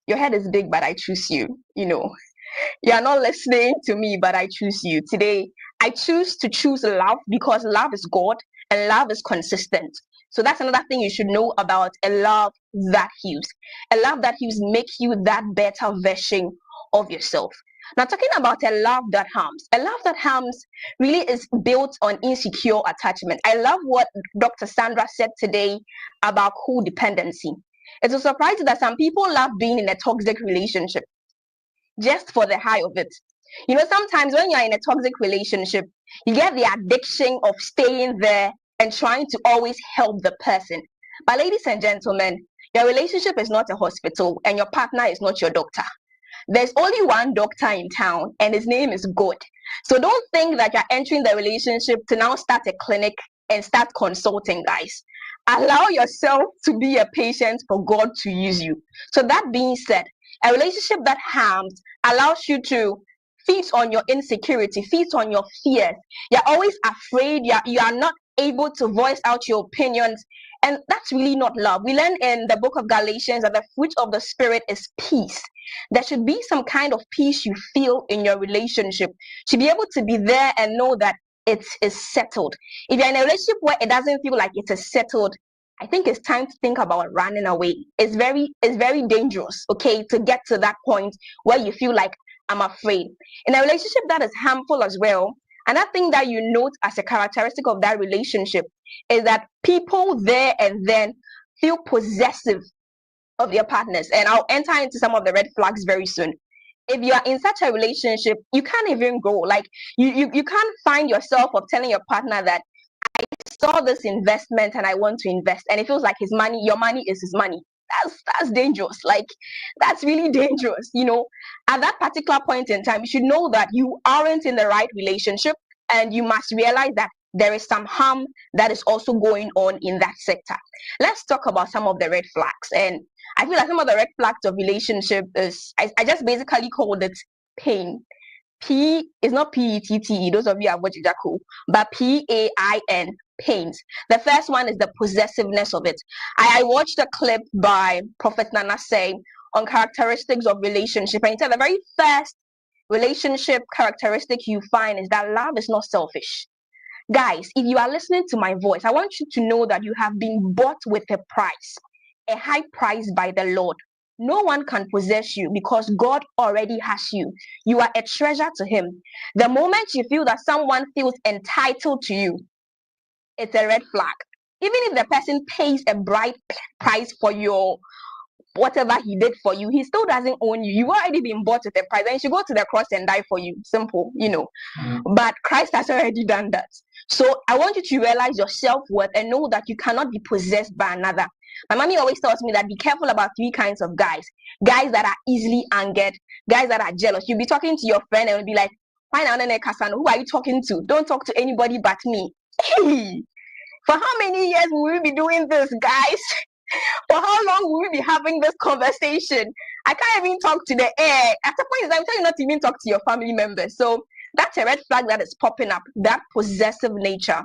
your head is big, but I choose you. You're not listening to me, but I choose you. Today, I choose to choose love because love is God and love is consistent. So that's another thing you should know about a love that heals. A love that heals makes you that better version of yourself. Now, talking about a love that harms really is built on insecure attachment. I love what Dr. Sandra said today about codependency. It's a surprise that some people love being in a toxic relationship just for the high of it. You know, sometimes when you're in a toxic relationship, you get the addiction of staying there and trying to always help the person. But ladies and gentlemen, your relationship is not a hospital and your partner is not your doctor. There's only one doctor in town and his name is God. So don't think that you're entering the relationship to now start a clinic and start consulting, guys. Allow yourself to be a patient for God to use you. So that being said, a relationship that harms allows you to feed on your insecurity, feed on your fears. You're always afraid, you are not able to voice out your opinions. And that's really not love. We learn in the book of Galatians that the fruit of the Spirit is peace. There should be some kind of peace you feel in your relationship to be able to be there and know that it is settled. If you're in a relationship where it doesn't feel like it is settled, I think it's time to think about running away. It's very dangerous, okay, to get to that point where you feel like, I'm afraid. In a relationship that is harmful as well, another thing that you note as a characteristic of that relationship is that people there and then feel possessive of their partners. And I'll enter into some of the red flags very soon. If you are in such a relationship, you can't even grow. Like you can't find yourself of telling your partner that I saw this investment and I want to invest, and it feels like his money, your money is his money. That's dangerous. Like that's really dangerous. You know, at that particular point in time, you should know that you aren't in the right relationship, and you must realize that there is some harm that is also going on in that sector. Let's talk about some of the red flags. And I feel like some of the red flags of relationship is, I just basically called it pain. P is not P-E-T-T-E, those of you have watched Jaco, but P-A-I-N, pains. The first one is the possessiveness of it. I watched a clip by Prophet Nana say on characteristics of relationship, and he said the very first relationship characteristic you find is that love is not selfish. Guys, if you are listening to my voice, I want you to know that you have been bought with a price, a high price by the Lord. No one can possess you because God already has you. You are a treasure to Him. The moment you feel that someone feels entitled to you, it's a red flag. Even if the person pays a bright price for your whatever he did for you, he still doesn't own you. You've already been bought with a price, and he should go to the cross and die for you. Simple, you know. But Christ has already done that. So I want you to realize your self-worth and know that you cannot be possessed by another. My mommy always tells me that be careful about three kinds of guys. Guys that are easily angered, guys that are jealous. You'll be talking to your friend and will be like, who are you talking to? Don't talk to anybody but me. Hey, for how many years will we be doing this, guys? For how long will we be having this conversation? I can't even talk to the air. At a point in time, I'm telling you not to even talk to your family members. So that's a red flag that is popping up, that possessive nature.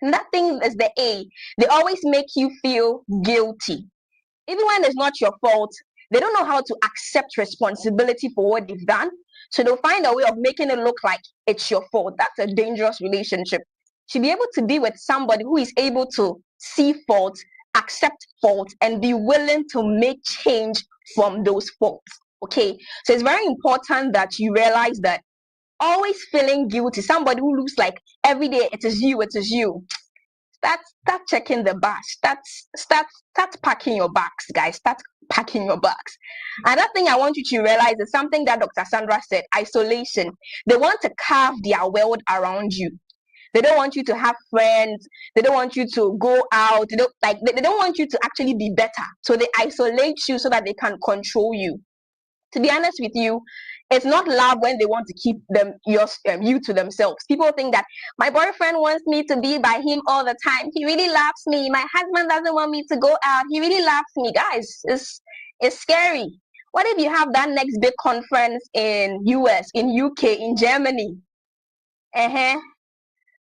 And that thing is the A. They always make you feel guilty. Even when it's not your fault, they don't know how to accept responsibility for what they've done. So they'll find a way of making it look like it's your fault. That's a dangerous relationship. To be able to be with somebody who is able to see fault, accept fault, and be willing to make change from those faults. Okay, so it's very important that you realize that always feeling guilty, somebody who looks like every day it is you, start checking the bags. Start packing your bags, guys. Start packing your bags. Another thing I want you to realize is something that Dr. Sandra said: isolation. They want to carve their world around you. They don't want you to have friends. They don't want you to go out. They don't want you to actually be better. So they isolate you so that they can control you. To be honest with you, it's not love when they want to keep you to themselves. People think that my boyfriend wants me to be by him all the time. He really loves me. My husband doesn't want me to go out. He really loves me. Guys, it's scary. What if you have that next big conference in US, in UK, in Germany?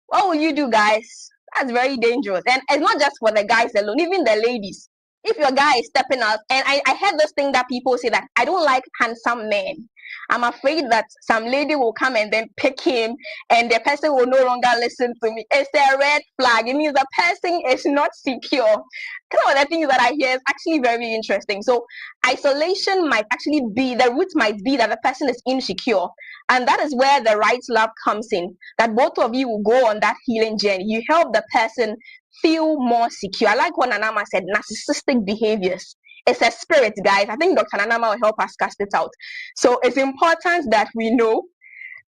What will you do, guys? That's very dangerous. And it's not just for the guys alone, even the ladies. If your guy is stepping out, and I heard this thing that people say that I don't like handsome men. I'm afraid that some lady will come and then pick him and the person will no longer listen to me. It's a red flag. It means the person is not secure. Kind of the things that I hear is actually very interesting. So isolation might actually be, the root might be that the person is insecure. And that is where the right love comes in. That both of you will go on that healing journey. You help the person feel more secure. I like what Nanama said, narcissistic behaviors. It's a spirit, guys. I think Dr. Nanama will help us cast it out. So it's important that we know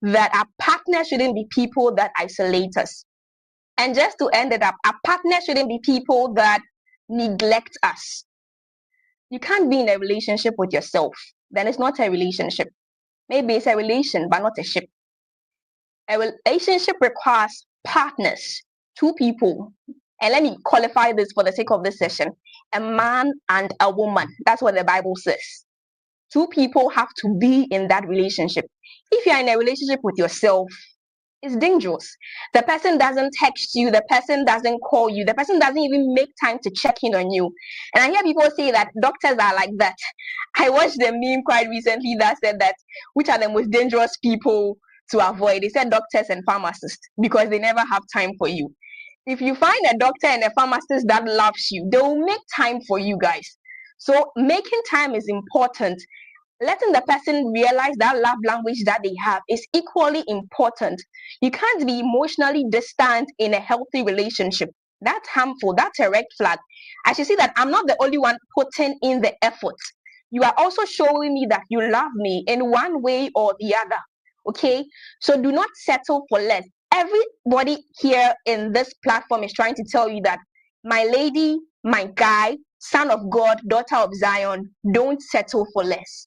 that our partner shouldn't be people that isolate us. And just to end it up, our partner shouldn't be people that neglect us. You can't be in a relationship with yourself. Then it's not a relationship. Maybe it's a relation, but not a ship. A relationship requires partners, two people. And let me qualify this for the sake of this session. A man and a woman. That's what the Bible says. Two people have to be in that relationship. If you're in a relationship with yourself, it's dangerous. The person doesn't text you. The person doesn't call you. The person doesn't even make time to check in on you. And I hear people say that doctors are like that. I watched the meme quite recently that said that which are the most dangerous people to avoid. They said doctors and pharmacists because they never have time for you. If you find a doctor and a pharmacist that loves you, they will make time for you guys. So making time is important. Letting the person realize that love language that they have is equally important. You can't be emotionally distant in a healthy relationship. That's harmful. That's a red flag. I should see that I'm not the only one putting in the effort. You are also showing me that you love me in one way or the other. Okay? So do not settle for less. Everybody here in this platform is trying to tell you that my lady, my guy, son of God, daughter of Zion, don't settle for less.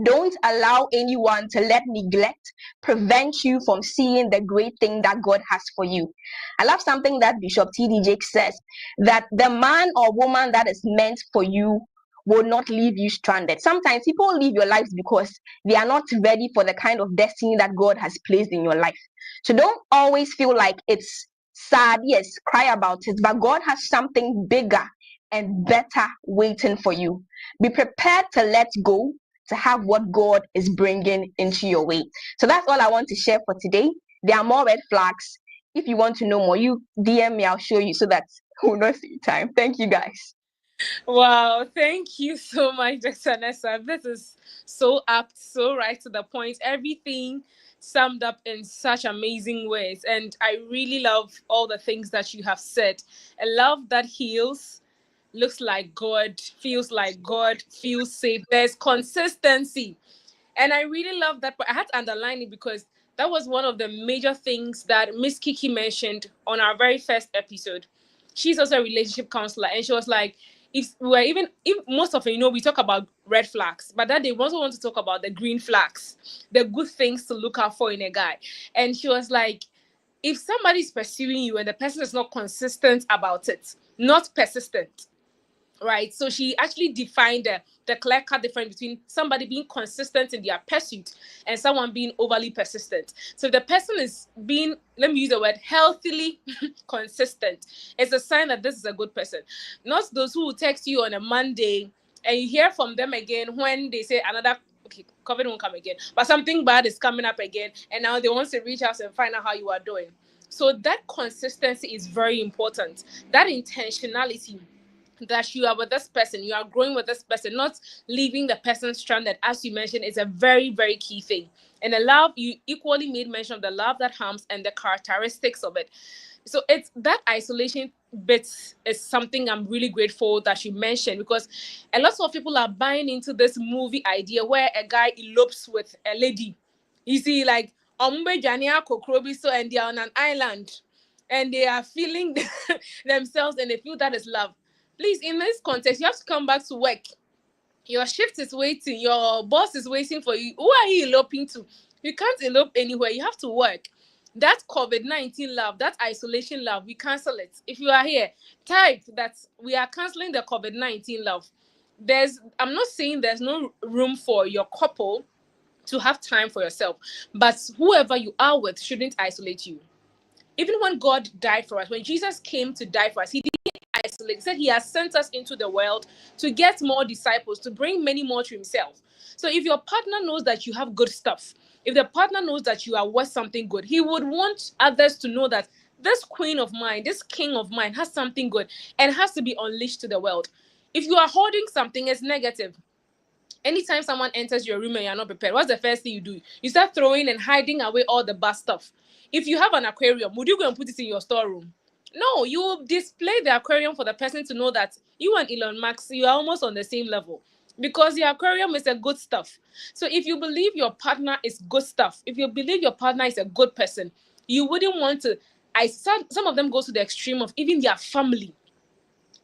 Don't allow anyone to let neglect prevent you from seeing the great thing that God has for you. I love something that Bishop T.D. Jakes says, that the man or woman that is meant for you will not leave you stranded. Sometimes people leave your lives because they are not ready for the kind of destiny that God has placed in your life. So don't always feel like it's sad. Yes, cry about it, but God has something bigger and better waiting for you. Be prepared to let go, to have what God is bringing into your way. So that's all I want to share for today. There are more red flags. If you want to know more, you DM me, I'll show you so that we'll not see time. Thank you, guys. Wow, thank you so much, Dr. Nessa. This is so apt, so right to the point. Everything summed up in such amazing ways. And I really love all the things that you have said. A love that heals, looks like God, feels like God, feels safe. There's consistency. And I really love that. But I had to underline it because that was one of the major things that Miss Kiki mentioned on our very first episode. She's also a relationship counselor. And she was like, if most of it, we talk about red flags, but that they also want to talk about the green flags, the good things to look out for in a guy. And she was like, if somebody's pursuing you and the person is not consistent about it, not persistent, right? So she actually defined the clear-cut difference between somebody being consistent in their pursuit and someone being overly persistent. So if the person is being, let me use the word, healthily consistent, it's a sign that this is a good person. Not those who will text you on a Monday and you hear from them again when they say another, okay, COVID won't come again, but something bad is coming up again, and now they want to reach out and find out how you are doing. So that consistency is very important. That intentionality, that you are with this person, you are growing with this person, not leaving the person stranded, as you mentioned, is a very, very key thing. And the love, you equally made mention of the love that harms and the characteristics of it. So it's that isolation bit is something I'm really grateful that you mentioned, because a lot of people are buying into this movie idea where a guy elopes with a lady. You see, like, and they are on an island and they are feeling themselves and they feel that is love. Please, in this context, you have to come back to work. Your shift is waiting. Your boss is waiting for you. Who are you eloping to? You can't elope anywhere. You have to work. That COVID-19 love, that isolation love, we cancel it. If you are here, type that we are canceling the COVID-19 love. I'm not saying there's no room for your couple to have time for yourself, but whoever you are with shouldn't isolate you. Even when God died for us, when Jesus came to die for us, he didn't isolate He said he has sent us into the world to get more disciples, to bring many more to himself. So if your partner knows that you have good stuff, if the partner knows that you are worth something good, he would want others to know that this queen of mine, this king of mine has something good and has to be unleashed to the world. If you are holding something, it's negative. Anytime someone enters your room and you're not prepared, what's the first thing you do? You start throwing and hiding away all the bad stuff. If you have an aquarium, would you go and put it in your storeroom? No, you will display the aquarium for the person to know that you and Elon Musk, you are almost on the same level, because the aquarium is a good stuff. So if you believe your partner is good stuff, if you believe your partner is a good person, you wouldn't want to. Some of them go to the extreme of even their family.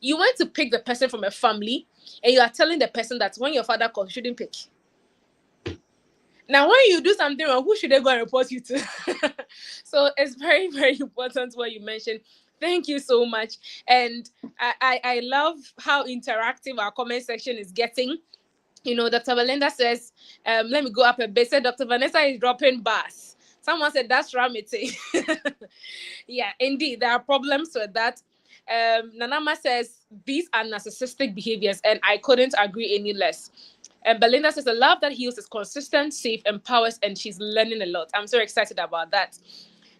You want to pick the person from a family, and you are telling the person that when your father calls, you shouldn't pick. Now, when you do something wrong, who should they go and report you to? So it's very, very important what you mentioned. Thank you so much. And I love how interactive our comment section is getting. You know, Dr. Belinda says, let me go up a bit. Said Dr. Vanessa is dropping bars. Someone said that's Ramity. Yeah, indeed, there are problems with that. Nanama says these are narcissistic behaviors, and I couldn't agree any less. And Belinda says the love that heals is consistent, safe, empowers, and she's learning a lot. I'm so excited about that.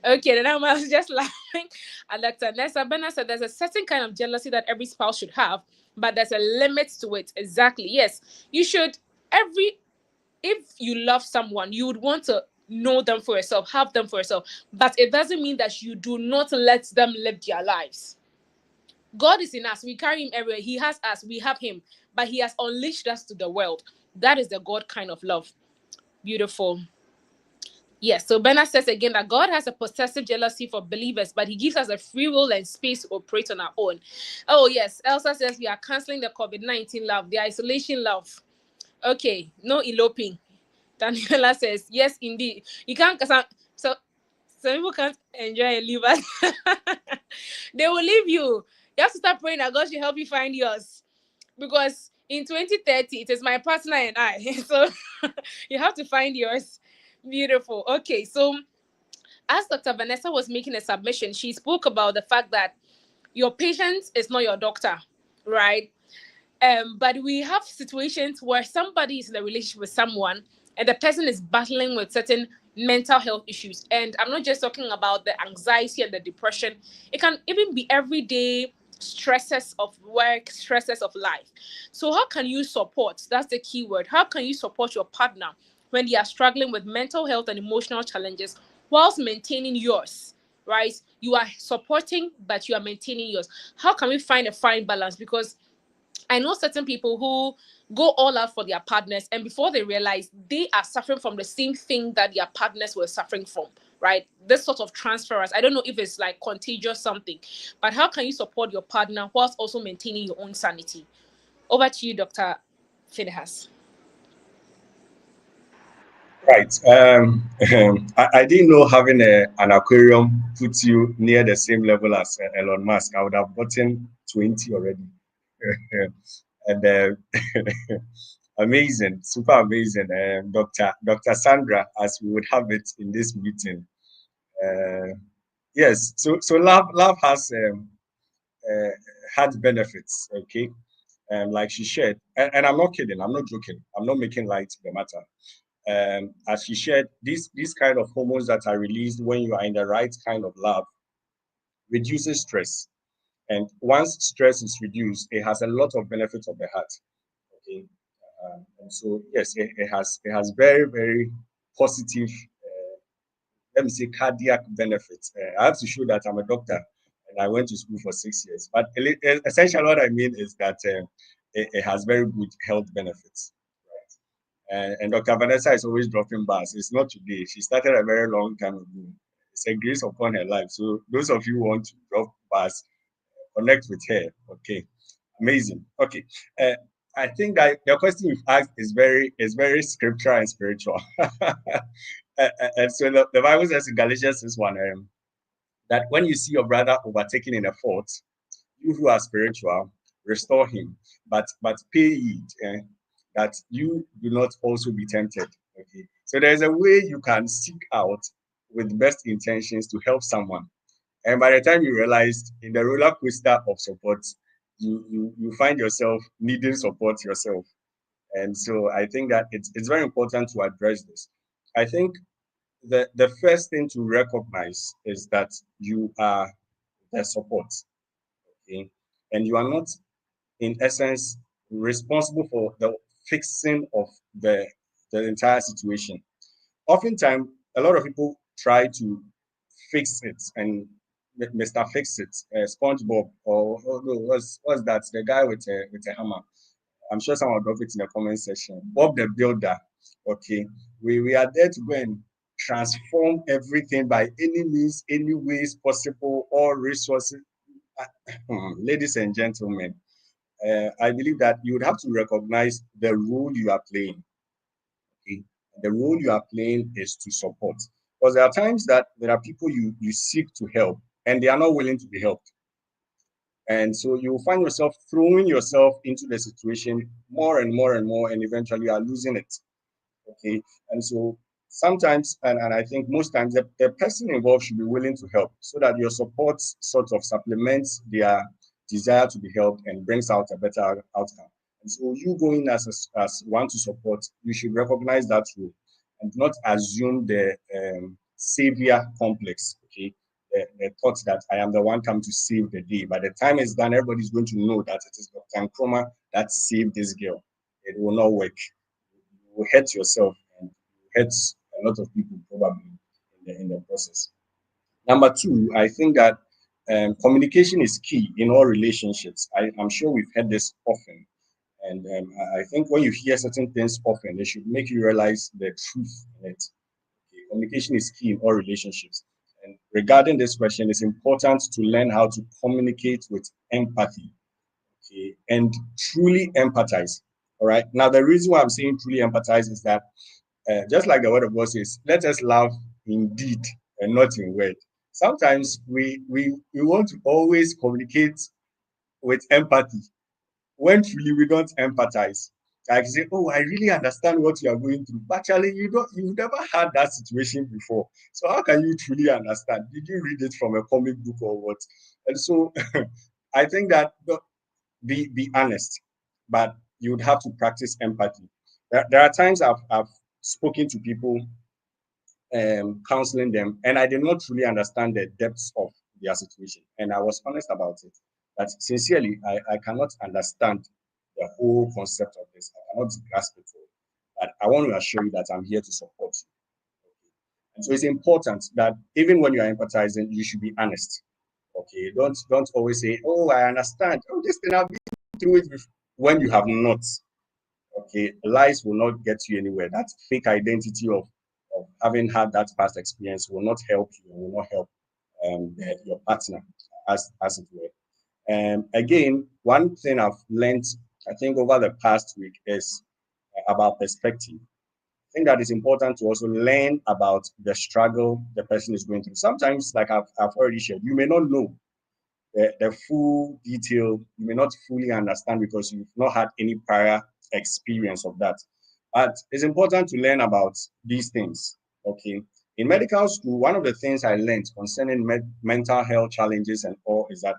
Okay, then I was just laughing. And Dr. Nessa Bena said there's a certain kind of jealousy that every spouse should have, but there's a limit to it. Exactly. Yes, you should. If you love someone, you would want to know them for yourself, have them for yourself. But it doesn't mean that you do not let them live their lives. God is in us. We carry him everywhere. He has us. We have him. But he has unleashed us to the world. That is the God kind of love. Beautiful. Yes, so Bernard says again that God has a possessive jealousy for believers, but he gives us a free will and space to operate on our own. Oh, yes. Elsa says we are canceling the COVID-19 love, the isolation love. Okay, no eloping. Daniela says, yes, indeed. You can't, so people can't enjoy and leave us. They will leave you. You have to start praying that God should help you find yours. Because in 2030, it is my partner and I. So you have to find yours. Beautiful. Okay, so as Dr. Vanessa was making a submission, she spoke about the fact that your patient is not your doctor, right? But we have situations where somebody is in a relationship with someone and the person is battling with certain mental health issues. And I'm not just talking about the anxiety and the depression. It can even be everyday stresses of work, stresses of life. So how can you support? That's the key word. How can you support your partner when they are struggling with mental health and emotional challenges whilst maintaining yours, right? You are supporting, but you are maintaining yours. How can we find a fine balance? Because I know certain people who go all out for their partners, and before they realize they are suffering from the same thing that their partners were suffering from, right? This sort of transference. I don't know if it's like contagious something, but how can you support your partner whilst also maintaining your own sanity? Over to you, Dr. Phinehas. Right. I didn't know having an aquarium puts you near the same level as Elon Musk. I would have gotten 20 already. And amazing, super amazing. Dr. Sandra, as we would have it in this meeting. Yes, so love has had benefits, okay? Like she shared, and I'm not kidding, I'm not joking, I'm not making light of the matter. As she shared, these kind of hormones that are released when you are in the right kind of love reduces stress. And once stress is reduced, it has a lot of benefits of the heart. Okay, and so yes, it has very, very positive, let me say, cardiac benefits. I have to show that I'm a doctor and I went to school for 6 years. But essentially, what I mean is that it has very good health benefits. Right? And Dr. Vanessa is always dropping bars. It's not today. She started a very long time ago. It's a grace upon her life. So those of you who want to drop bars, connect with her. Okay, amazing. Okay, I think that the question you've asked is very scriptural and spiritual. And so the Bible says in Galatians 6:1 that when you see your brother overtaken in a fault, you who are spiritual, restore him, but pay heed that you do not also be tempted. Okay, so there's a way you can seek out with best intentions to help someone. And by the time you realize in the roller coaster of support, you find yourself needing support yourself. And so I think that it's very important to address this. I think the first thing to recognize is that you are the support, okay? And you are not, in essence, responsible for the fixing of the entire situation. Oftentimes, a lot of people try to fix it, and Mr. Fix It, SpongeBob, or oh no, what's that? The guy with a hammer. I'm sure someone will drop it in the comment section. Bob the Builder. Okay, we are there to go and transform everything by any means, any ways possible, all resources. Ladies and gentlemen, I believe that you would have to recognize the role you are playing. Okay, the role you are playing is to support, because there are times that there are people you seek to help and they are not willing to be helped. And so you find yourself throwing yourself into the situation more and more and more, and eventually you are losing it. Okay. And so sometimes, and I think most times, the person involved should be willing to help so that your support sort of supplements their desire to be helped and brings out a better outcome. And so you going as one to support, you should recognize that role and not assume the savior complex. Okay. The thought that I am the one come to save the day. By the time it's done, everybody's going to know that it is Dr. Nkrumah that saved this girl. It will not work. You will hurt yourself and you hurt a lot of people probably in the process. Number two, I think that communication is key in all relationships. I'm sure we've heard this often. And I think when you hear certain things often, they should make you realize the truth in it. Okay, communication is key in all relationships. And regarding this question, it's important to learn how to communicate with empathy, okay, and truly empathize. All right. Now, the reason why I'm saying truly empathize is that just like the word of God says, let us love in deed and not in word. Sometimes we want to always communicate with empathy when truly we don't empathize. Like say, oh, I really understand what you are going through. But actually, you've never had that situation before. So how can you truly understand? Did you read it from a comic book or what? And so I think that be honest, but you would have to practice empathy. There are times I've spoken to people, counseling them, and I did not truly understand the depths of their situation. And I was honest about it. That sincerely, I cannot understand the whole concept of this. I cannot grasp it all. But I want to assure you that I'm here to support you. And so it's important that even when you are empathizing, you should be honest. Okay, don't always say, "Oh, I understand. Oh, this thing I've been through it before," when you have not. Okay, lies will not get you anywhere. That fake identity of having had that past experience will not help you and will not help your partner, as it were. Again, one thing I've learned, I think, over the past week is about perspective. I think that it's important to also learn about the struggle the person is going through. Sometimes, like I've already shared, you may not know the full detail, you may not fully understand because you've not had any prior experience of that. But it's important to learn about these things. Okay. In medical school, one of the things I learned concerning mental health challenges and all is that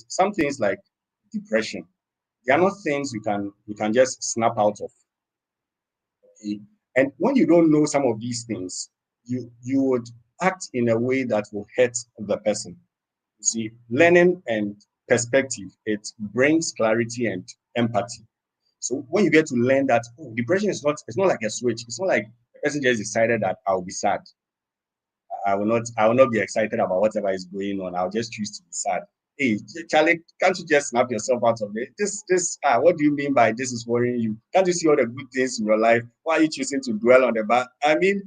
some things like depression, they are not things you can just snap out of. Okay. And when you don't know some of these things, you would act in a way that will hurt the person. You see, learning and perspective, it brings clarity and empathy. So when you get to learn that, oh, depression is not, it's not like a switch. It's not like the person just decided that I'll be sad. I will not be excited about whatever is going on. I'll just choose to be sad. Hey, Charlie, can't you just snap yourself out of it? What do you mean by this is worrying you? Can't you see all the good things in your life? Why are you choosing to dwell on the bad? I mean,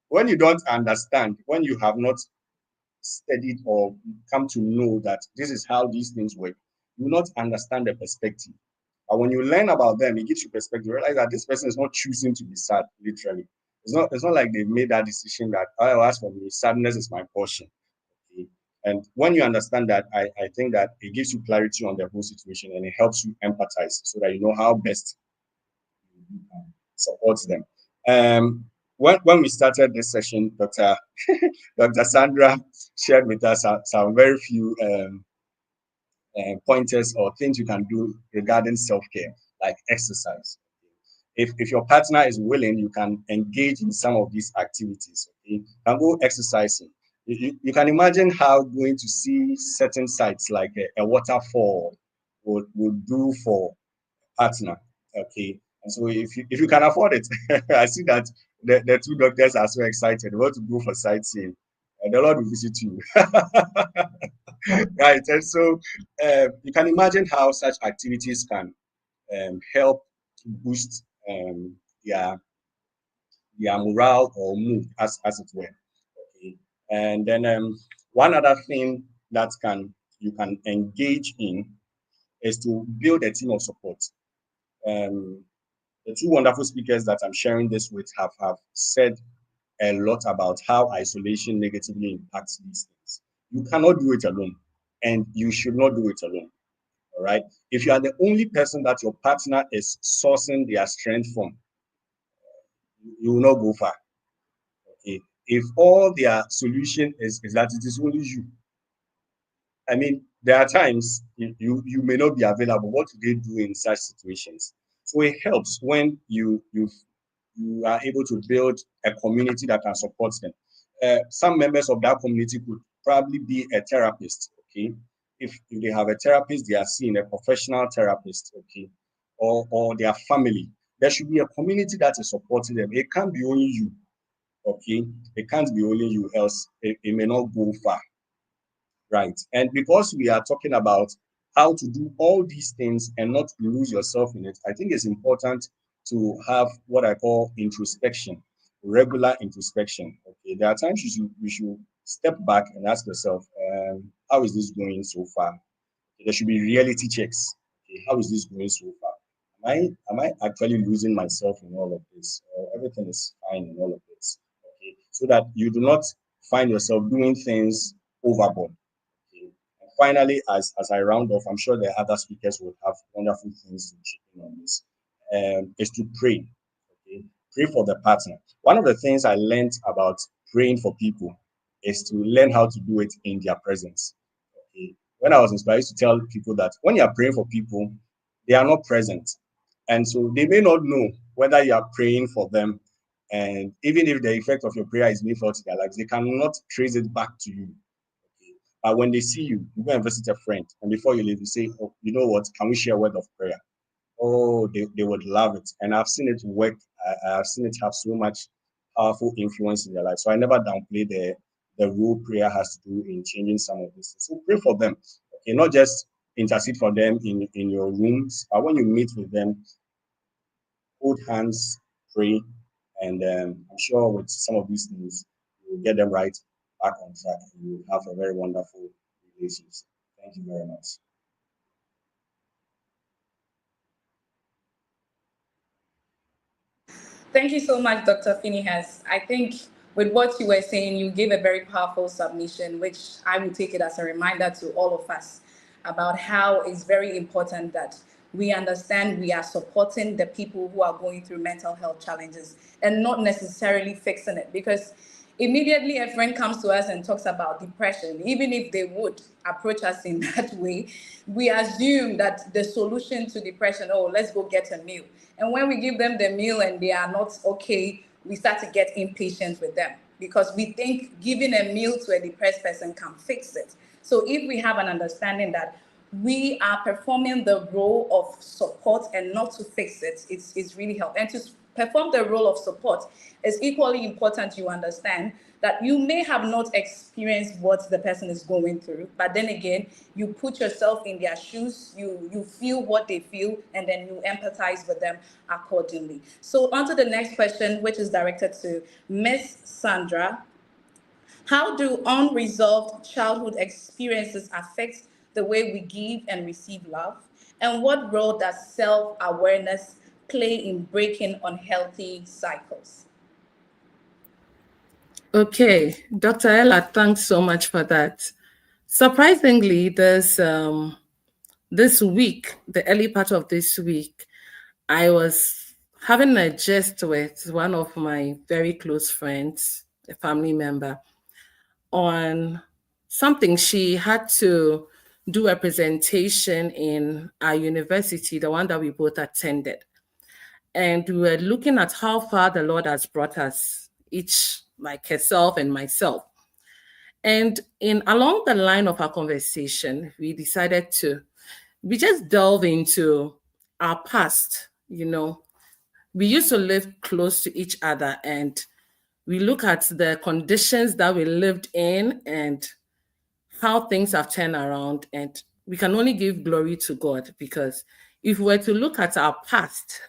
when you don't understand, when you have not studied or come to know that this is how these things work, you will not understand the perspective. But when you learn about them, it gives you perspective. You realize that this person is not choosing to be sad, literally. It's not like they've made that decision that, oh, as for me, sadness is my portion. Okay? And when you understand that, I think that it gives you clarity on the whole situation and it helps you empathize so that you know how best you can support them. When we started this session, Dr. Sandra shared with us some very few pointers or things you can do regarding self-care, like exercise. If your partner is willing, you can engage in some of these activities. Okay? You can go exercising. You can imagine how going to see certain sites like a waterfall would do for partner. Okay. And so if you can afford it, I see that the two doctors are so excited. They want to go for sightseeing. And the Lord will visit you. Right. And so you can imagine how such activities can help to boost their morale or mood, as it were. Okay. And then one other thing that you can engage in is to build a team of support. The two wonderful speakers that I'm sharing this with have said a lot about how isolation negatively impacts these things. You cannot do it alone, and you should not do it alone. All right. If you are the only person that your partner is sourcing their strength from, you will not go far. Okay. If all their solution is that it is only you, I mean, there are times you may not be available. What do they do in such situations? So it helps when you are able to build a community that can support them. Some members of that community could probably be a therapist. Okay, if they have a therapist, they are seeing a professional therapist. Okay, or their family. There should be a community that is supporting them. It can't be only you. Okay, it can't be only you, else it may not go far. Right. And because we are talking about how to do all these things and not lose yourself in it, I think it's important to have what I call introspection, regular introspection. Okay. There are times you should step back and ask yourself, how is this going so far? There should be reality checks. Okay. How is this going so far? Am I actually losing myself in all of this? Or everything is fine in all of this? Okay. So that you do not find yourself doing things overboard. Finally, as I round off, I'm sure the other speakers will have wonderful things to chip in on this, is to pray. Okay? Pray for the partner. One of the things I learned about praying for people is to learn how to do it in their presence. Okay? When I was inspired, I used to tell people that when you are praying for people, they are not present. And so they may not know whether you are praying for them. And even if the effect of your prayer is being felt in their lives, they cannot trace it back to you. But when they see you, you go and visit a friend, and before you leave, you say, "Oh, you know what? Can we share a word of prayer?" Oh, they would love it, and I've seen it work. I've seen it have so much powerful influence in their life. So I never downplay the role prayer has to do in changing some of this. So pray for them, okay? Not just intercede for them in your rooms, but when you meet with them, hold hands, pray, and I'm sure with some of these things, you will get them right back on track, and you will have a very wonderful relationship. Thank you very much. Thank you so much, Dr. Phinehas. I think with what you were saying, you gave a very powerful submission, which I will take it as a reminder to all of us about how it's very important that we understand we are supporting the people who are going through mental health challenges and not necessarily fixing it. Because immediately a friend comes to us and talks about depression, even if they would approach us in that way, we assume that the solution to depression, oh, let's go get a meal. And when we give them the meal and they are not okay, we start to get impatient with them because we think giving a meal to a depressed person can fix it. So if we have an understanding that we are performing the role of support and not to fix it, it's really helpful. And to perform the role of support, it's equally important you understand that you may have not experienced what the person is going through, but then again, you put yourself in their shoes, you feel what they feel, and then you empathize with them accordingly. So on to the next question, which is directed to Miss Sandra. How do unresolved childhood experiences affect the way we give and receive love? And what role does self-awareness play in breaking unhealthy cycles? Okay, Dr. Ella, thanks so much for that. Surprisingly, there's this week, the early part of this week, I was having a gist with one of my very close friends, a family member, on something she had to do a presentation in our university, the one that we both attended. And we were looking at how far the Lord has brought us, each, like herself and myself. And along the line of our conversation, we decided we just delve into our past. You know, we used to live close to each other, and we look at the conditions that we lived in and how things have turned around. And we can only give glory to God, because if we were to look at our past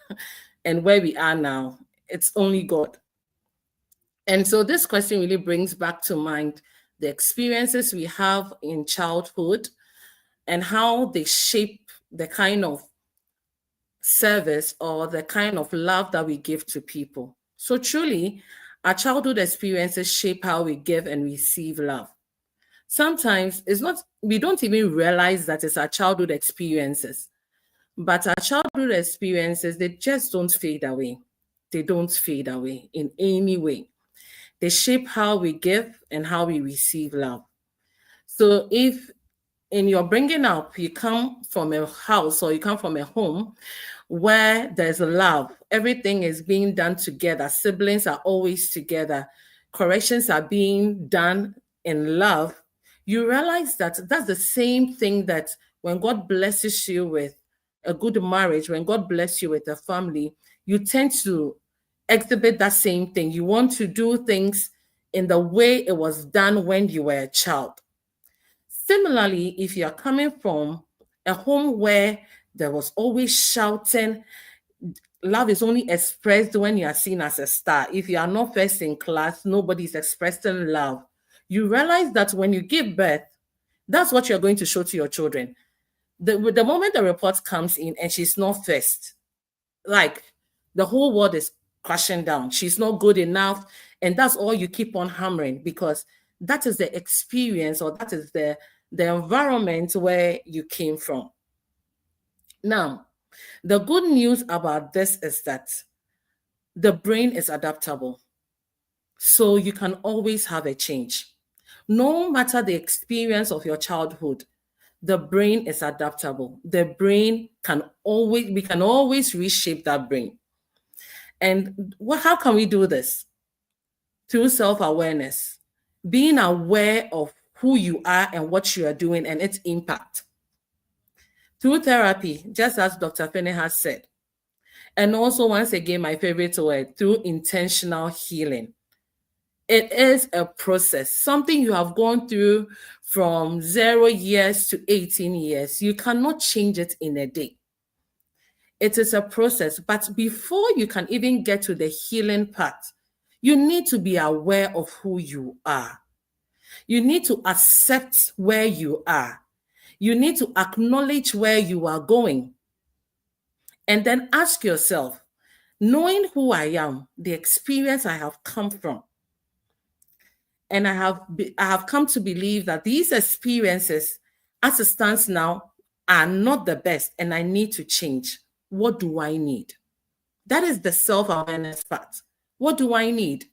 and where we are now, it's only God. And so this question really brings back to mind the experiences we have in childhood and how they shape the kind of service or the kind of love that we give to people. So truly, our childhood experiences shape how we give and receive love. Sometimes we don't even realize that it's our childhood experiences, but our childhood experiences, they just don't fade away. They don't fade away in any way. They shape how we give and how we receive love. So if in your bringing up, you come from a house or you come from a home where there's love, everything is being done together, siblings are always together, corrections are being done in love, you realize that that's the same thing that when God blesses you with a good marriage, when God blesses you with a family, you tend to exhibit that same thing. You want to do things in the way it was done when you were a child. Similarly, if you are coming from a home where there was always shouting, love is only expressed when you are seen as a star. If you are not first in class, nobody's expressing love. You realize that when you give birth, that's what you're going to show to your children. The moment the report comes in and she's not first, like the whole world is crashing down. She's not good enough. And that's all you keep on hammering, because that is the experience, or that is the environment where you came from. Now, the good news about this is that the brain is adaptable. So you can always have a change. No matter the experience of your childhood, the brain is adaptable. The brain we can always reshape that brain. And how can we do this? Through self-awareness, being aware of who you are and what you are doing and its impact. Through therapy, just as Dr. Finney has said. And also, once again, my favorite word, through intentional healing. It is a process, something you have gone through from 0 years to 18 years. You cannot change it in a day. It is a process, but before you can even get to the healing part, you need to be aware of who you are. You need to accept where you are. You need to acknowledge where you are going. And then ask yourself, knowing who I am, the experience I have come from, and I have come to believe that these experiences, as it stands now, are not the best, and I need to change. What do I need? That is the self-awareness part. What do I need?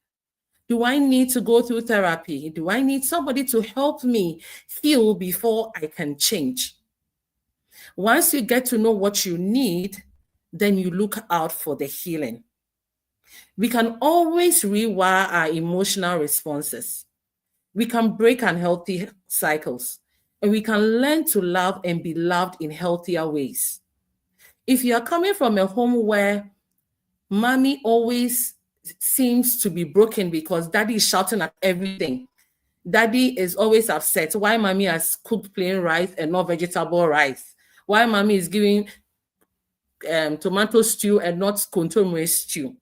Do I need to go through therapy? Do I need somebody to help me heal before I can change? Once you get to know what you need, then you look out for the healing. We can always rewire our emotional responses. We can break unhealthy cycles, and we can learn to love and be loved in healthier ways. If you are coming from a home where mommy always seems to be broken because daddy is shouting at everything, daddy is always upset why mommy has cooked plain rice and not vegetable rice, why mommy is giving tomato stew and not contomere stew.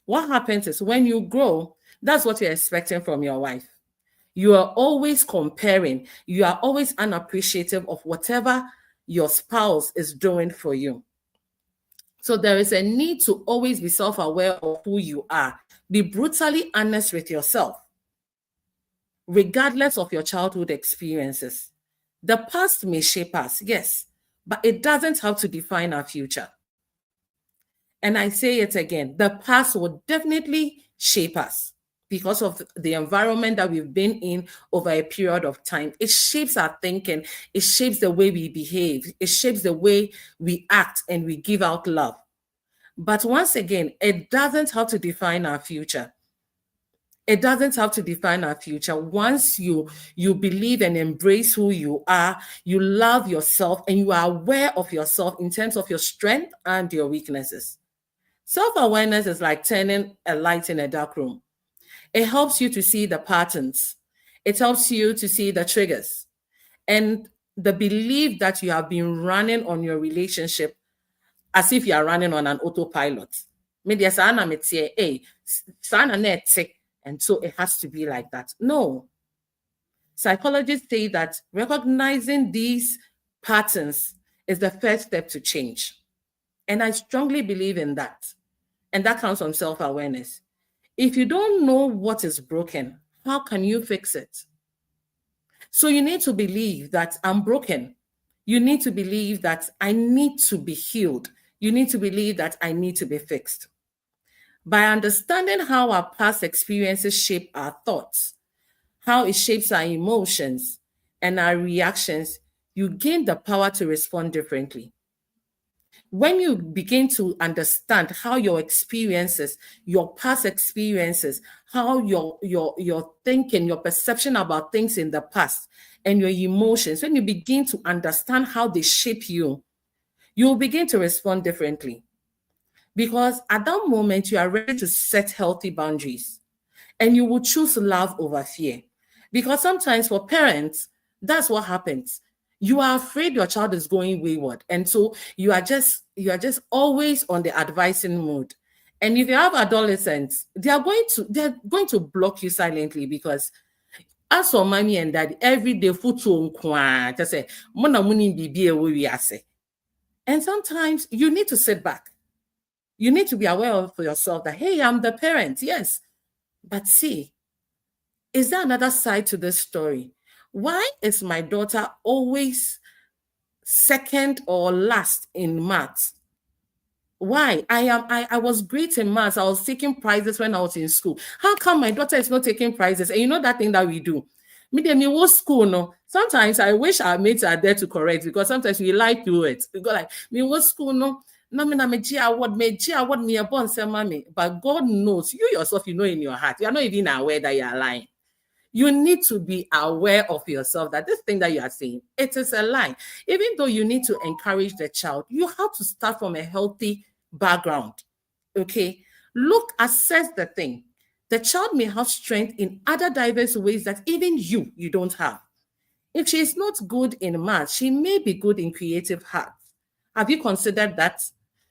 What happens is when you grow, that's what you're expecting from your wife. You are always comparing. You are always unappreciative of whatever your spouse is doing for you. So there is a need to always be self-aware of who you are. Be brutally honest with yourself, regardless of your childhood experiences. The past may shape us, yes, but it doesn't have to define our future. And I say it again, the past will definitely shape us. because of the environment that we've been in over a period of time. It shapes our thinking. It shapes the way we behave. It shapes the way we act and we give out love. But once again, it doesn't have to define our future. It doesn't have to define our future. Once you believe and embrace who you are, you love yourself, and you are aware of yourself in terms of your strength and your weaknesses. Self-awareness is like turning a light in a dark room. It helps you to see the patterns. It helps you to see the triggers. And the belief that you have been running on your relationship as if you are running on an autopilot. And so it has to be like that. No. Psychologists say that recognizing these patterns is the first step to change. And I strongly believe in that. And that comes from self-awareness. If you don't know what is broken, how can you fix it? So you need to believe that I'm broken. You need to believe that I need to be healed. You need to believe that I need to be fixed. By understanding how our past experiences shape our thoughts, how it shapes our emotions and our reactions, you gain the power to respond differently. When you begin to understand how your experiences, your past experiences, how your thinking, your perception about things in the past and your emotions, when you begin to understand how they shape you, you'll begin to respond differently. Because at that moment, you are ready to set healthy boundaries and you will choose love over fear. Because sometimes for parents, that's what happens. You are afraid your child is going wayward. And so you are just always on the advising mode. And if you have adolescents, they're going to block you silently because as for mommy and daddy, every day just say, and sometimes you need to sit back. You need to be aware of for yourself that, hey, I'm the parent, yes. But see, is there another side to this story? Why is my daughter always second or last in maths? Why? I was great in maths. I was taking prizes when I was in school. How come my daughter is not taking prizes? And you know that thing that we do? School, no. Sometimes I wish our mates are there to correct because sometimes we lie through it. We go like, school, no. But God knows, you yourself, you know in your heart, you're not even aware that you're lying. You need to be aware of yourself that this thing that you are saying, it is a lie. Even though you need to encourage the child, you have to start from a healthy background. Okay? Look, assess the thing. The child may have strength in other diverse ways that even you don't have. If she is not good in math, she may be good in creative arts. Have you considered that?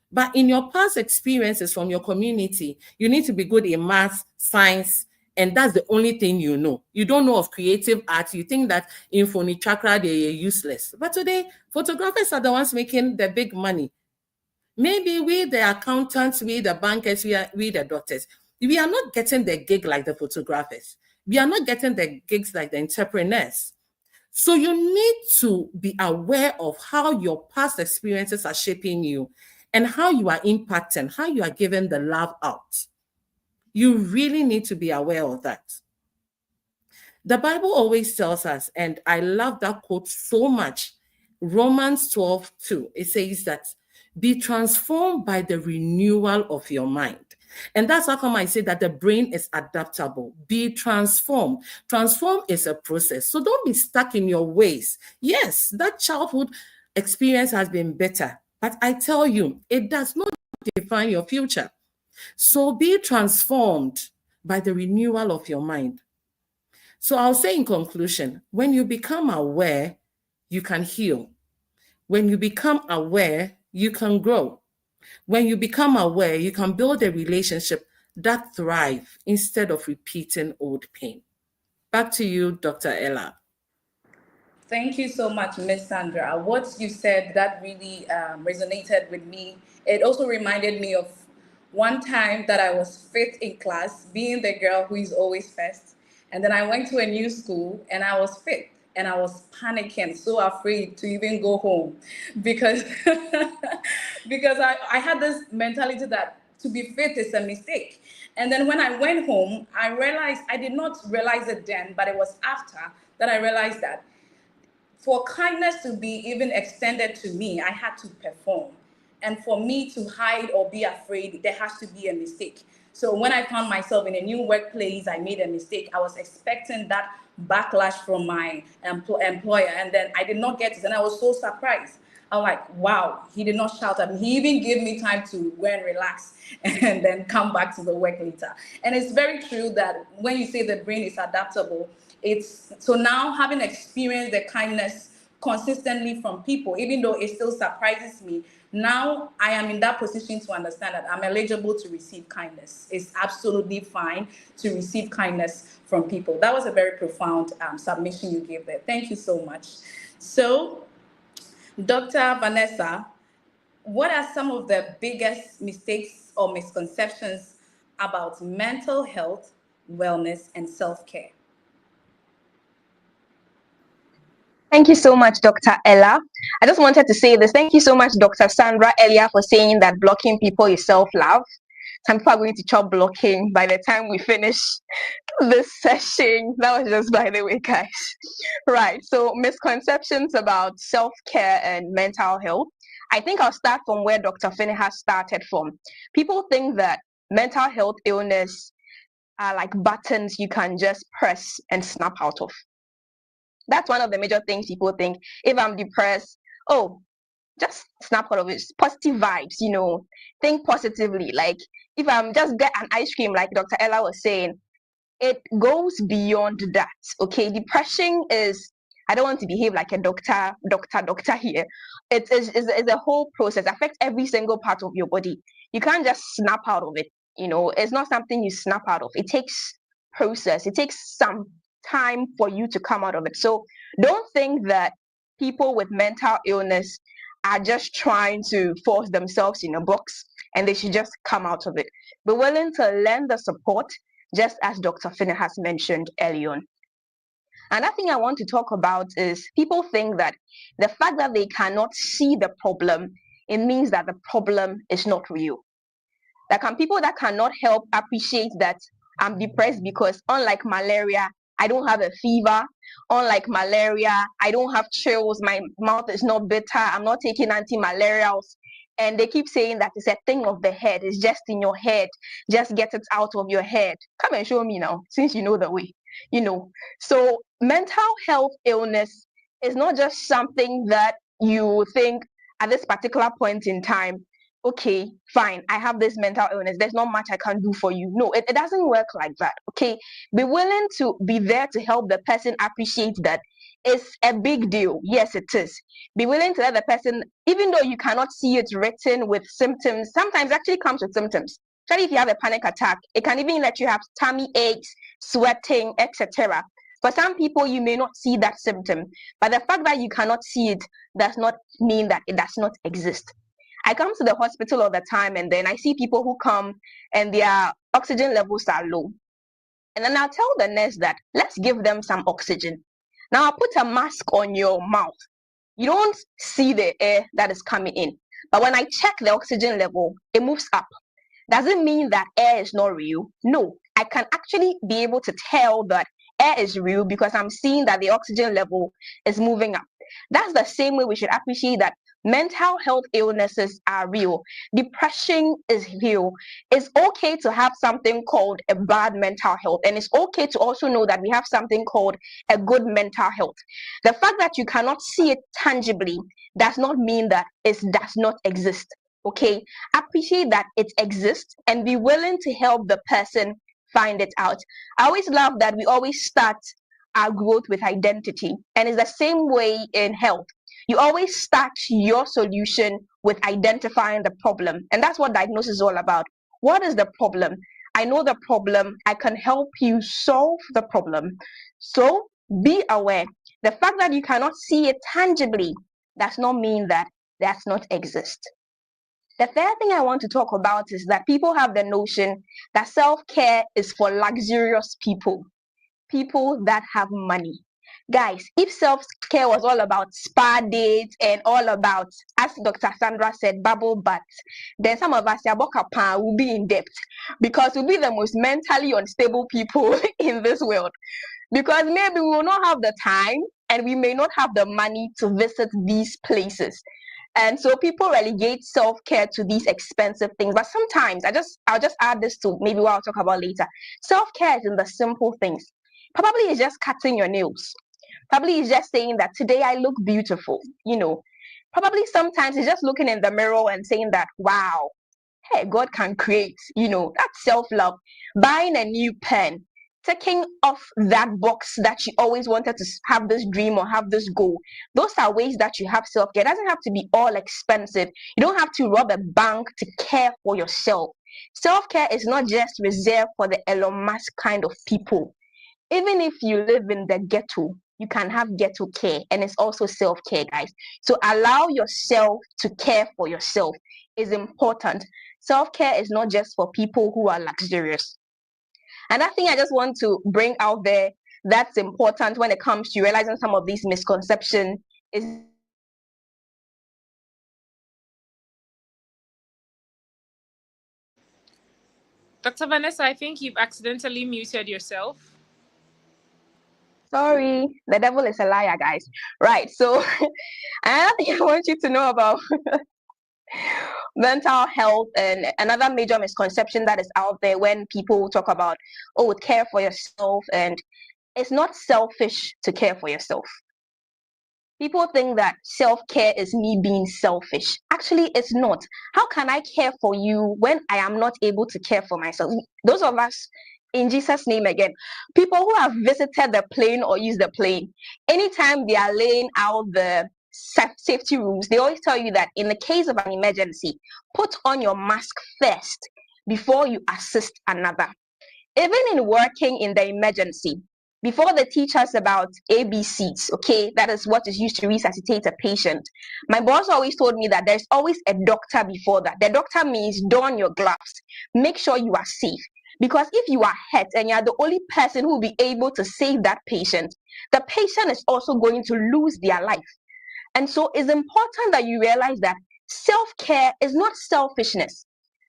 But in your past experiences from your community, you need to be good in math, science, and that's the only thing you know. You don't know of creative arts. You think that in Phony Chakra, they are useless. But today, photographers are the ones making the big money. Maybe we, the accountants, we, the bankers, we the doctors, we are not getting the gig like the photographers. We are not getting the gigs like the entrepreneurs. So you need to be aware of how your past experiences are shaping you and how you are impacting, how you are giving the love out. You really need to be aware of that. The Bible always tells us, and I love that quote so much, Romans 12:2, it says that, be transformed by the renewal of your mind. And that's how come I say that the brain is adaptable. Be transformed. Transform is a process. So don't be stuck in your ways. Yes, that childhood experience has been better, but I tell you, it does not define your future. So be transformed by the renewal of your mind. So I'll say in conclusion, when you become aware, you can heal. When you become aware, you can grow. When you become aware, you can build a relationship that thrives instead of repeating old pain. Back to you, Dr. Ella. Thank you so much, Miss Sandra. What you said, that really resonated with me. It also reminded me of one time that I was fifth in class, being the girl who is always first. And then I went to a new school and I was fifth. And I was panicking, so afraid to even go home because I had this mentality that to be fit is a mistake. And then when I went home, I realized, I did not realize it then, but it was after that I realized that for kindness to be even extended to me, I had to perform. And for me to hide or be afraid, there has to be a mistake. So when I found myself in a new workplace, I made a mistake. I was expecting that backlash from my employer, and then I did not get it. And I was so surprised. I'm like, wow, he did not shout at me. He even gave me time to go and relax and then come back to the work later. And it's very true that when you say the brain is adaptable, it's so now having experienced the kindness consistently from people, even though it still surprises me, now I am in that position to understand that I'm eligible to receive kindness. It's absolutely fine to receive kindness from people. That was a very profound submission you gave there. Thank you so much. So, Dr. Vanessa, what are some of the biggest mistakes or misconceptions about mental health, wellness, and self-care? Thank you so much, Dr. Ella. I just wanted to say this. Thank you so much, Dr. Sandra, earlier for saying that blocking people is self-love. Some people are going to chop blocking by the time we finish this session. That was just by the way, guys. Right, so misconceptions about self-care and mental health. I think I'll start from where Dr. Finney has started from. People think that mental health illness are like buttons you can just press and snap out of. That's one of the major things people think. If I'm depressed, oh, just snap out of it. Positive vibes, you know, think positively. Like if I'm just get an ice cream, like Dr. Ella was saying, it goes beyond that. Okay, depression is, I don't want to behave like a doctor here. It is a whole process, affects every single part of your body. You can't just snap out of it. You know, it's not something you snap out of. It takes process. It takes some time for you to come out of it. So don't think that people with mental illness are just trying to force themselves in a box and they should just come out of it. Be willing to lend the support, just as Dr. Finney has mentioned earlier on. Another thing I want to talk about is people think that the fact that they cannot see the problem, it means that the problem is not real. There can people that cannot help appreciate that I'm depressed because unlike malaria, I don't have a fever. Unlike malaria, I don't have chills. My mouth is not bitter. I'm not taking anti-malarials. And they keep saying that it's a thing of the head. It's just in your head. Just get it out of your head. Come and show me now, since you know the way. You know. So mental health illness is not just something that you think at this particular point in time, okay, fine, I have this mental illness. There's not much I can do for you. No, it doesn't work like that. Okay, be willing to be there to help the person appreciate that it's a big deal. Yes, it is. Be willing to let the person, even though you cannot see it written with symptoms, sometimes actually comes with symptoms. Especially if you have a panic attack, it can even let you have tummy aches, sweating, etc. For some people, you may not see that symptom, but the fact that you cannot see it does not mean that it does not exist. I come to the hospital all the time, and then I see people who come and their oxygen levels are low. And then I'll tell the nurse that let's give them some oxygen. Now I'll put a mask on your mouth. You don't see the air that is coming in. But when I check the oxygen level, it moves up. Does it mean that air is not real? No, I can actually be able to tell that air is real because I'm seeing that the oxygen level is moving up. That's the same way we should appreciate that mental health illnesses are real. Depression is real. It's okay to have something called a bad mental health, and it's okay to also know that we have something called a good mental health. The fact that you cannot see it tangibly does not mean that it does not exist. Okay, appreciate that it exists and be willing to help the person find it out. I always love that we always start our growth with identity, and it's the same way in health. You always start your solution with identifying the problem, and that's what diagnosis is all about. What is the problem? I know the problem. I can help you solve the problem. So be aware. The fact that you cannot see it tangibly does not mean that does not exist. The third thing I want to talk about is that people have the notion that self-care is for luxurious people, people that have money. Guys, if self-care was all about spa dates and all about, as Dr. Sandra said, bubble baths, then some of us will be in debt, because we'll be the most mentally unstable people in this world, because maybe we will not have the time and we may not have the money to visit these places. And so people relegate self-care to these expensive things. But sometimes I'll just add this to maybe what I'll talk about later. Self-care is in the simple things. Probably it's just cutting your nails. Probably it's just saying that today I look beautiful. Probably sometimes it's just looking in the mirror and saying that, wow, hey, God can create. That's self-love. Buying a new pen, taking off that box that you always wanted to have this dream or have this goal. Those are ways that you have self-care. It doesn't have to be all expensive. You don't have to rob a bank to care for yourself. Self-care is not just reserved for the Elon Musk kind of people. Even if you live in the ghetto, you can have ghetto care, and it's also self-care, guys. So allow yourself to care for yourself is important. Self-care is not just for people who are luxurious. And I think I just want to bring out there that's important when it comes to realizing some of these misconceptions is Dr. Vanessa, I think you've accidentally muted yourself. sorry, the devil is a liar, guys. Right. So another thing I want you to know about mental health, and another major misconception that is out there when people talk about, oh, care for yourself, and it's not selfish to care for yourself. People think that self-care is me being selfish. Actually, it's not. How can I care for you when I am not able to care for myself? Those of us, in Jesus' name again, people who have visited the plane or used the plane, anytime they are laying out the safety rules, they always tell you that in the case of an emergency, put on your mask first before you assist another. Even in working in the emergency, before they teach us about ABCs, okay, that is what is used to resuscitate a patient. My boss always told me that there's always a doctor before that. The doctor means don your gloves, make sure you are safe. Because if you are hurt and you are the only person who will be able to save that patient, the patient is also going to lose their life. And so it's important that you realize that self-care is not selfishness.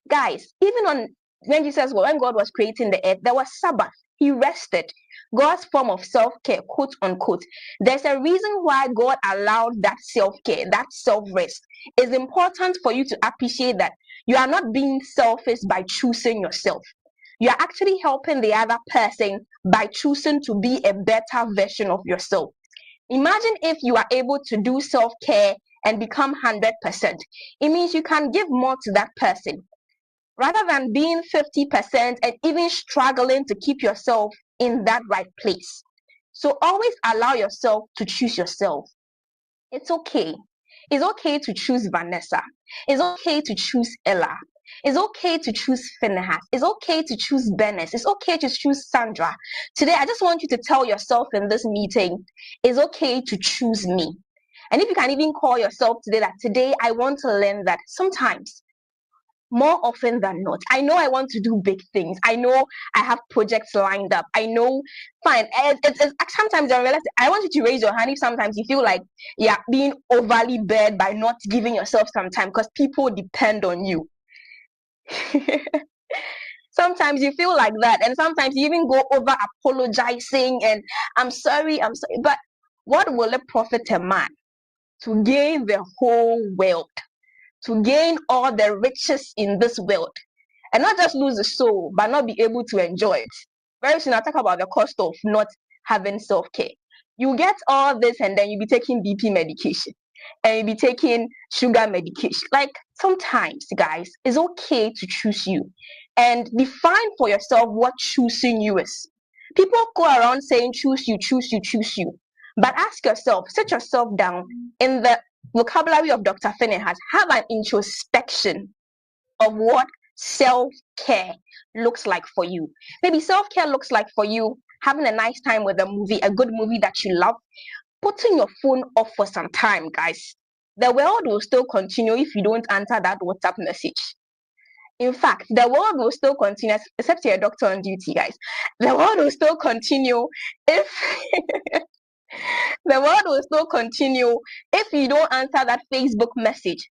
Guys, even when Jesus, when God was creating the earth, there was Sabbath. He rested. God's form of self-care, quote unquote. There's a reason why God allowed that self-care, that self-rest. It's important for you to appreciate that you are not being selfish by choosing yourself. You are actually helping the other person by choosing to be a better version of yourself. Imagine if you are able to do self-care and become 100%. It means you can give more to that person rather than being 50% and even struggling to keep yourself in that right place. So always allow yourself to choose yourself. It's okay. It's okay to choose Vanessa. It's okay to choose Ella. It's okay to choose Finnehat. It's okay to choose Benes. It's okay to choose Sandra. Today, I just want you to tell yourself in this meeting, it's okay to choose me. And if you can even call yourself today that today I want to learn that sometimes, more often than not, I know I want to do big things. I know I have projects lined up. I know, fine. It's sometimes I realize I want you to raise your hand if sometimes you feel like being overly bad by not giving yourself some time because people depend on you. Sometimes you feel like that, and sometimes you even go over apologizing and I'm sorry. But what will it profit a man to gain the whole world, to gain all the riches in this world, and not just lose the soul, but not be able to enjoy it? Very soon I'll talk about the cost of not having self-care. You get all this and then you be taking BP medication and you be taking sugar medication. Like, sometimes, guys, it's okay to choose you and define for yourself what choosing you is. People go around saying choose you, choose you, choose you. But ask yourself, sit yourself down in the vocabulary of Dr. Finnehat, have an introspection of what self-care looks like for you. Maybe self-care looks like for you having a nice time with a movie, a good movie that you love, putting your phone off for some time, guys. The world will still continue if you don't answer that WhatsApp message. In fact, the world will still continue, except you're a doctor on duty, guys. The world will still continue if The world will still continue if you don't answer that Facebook message.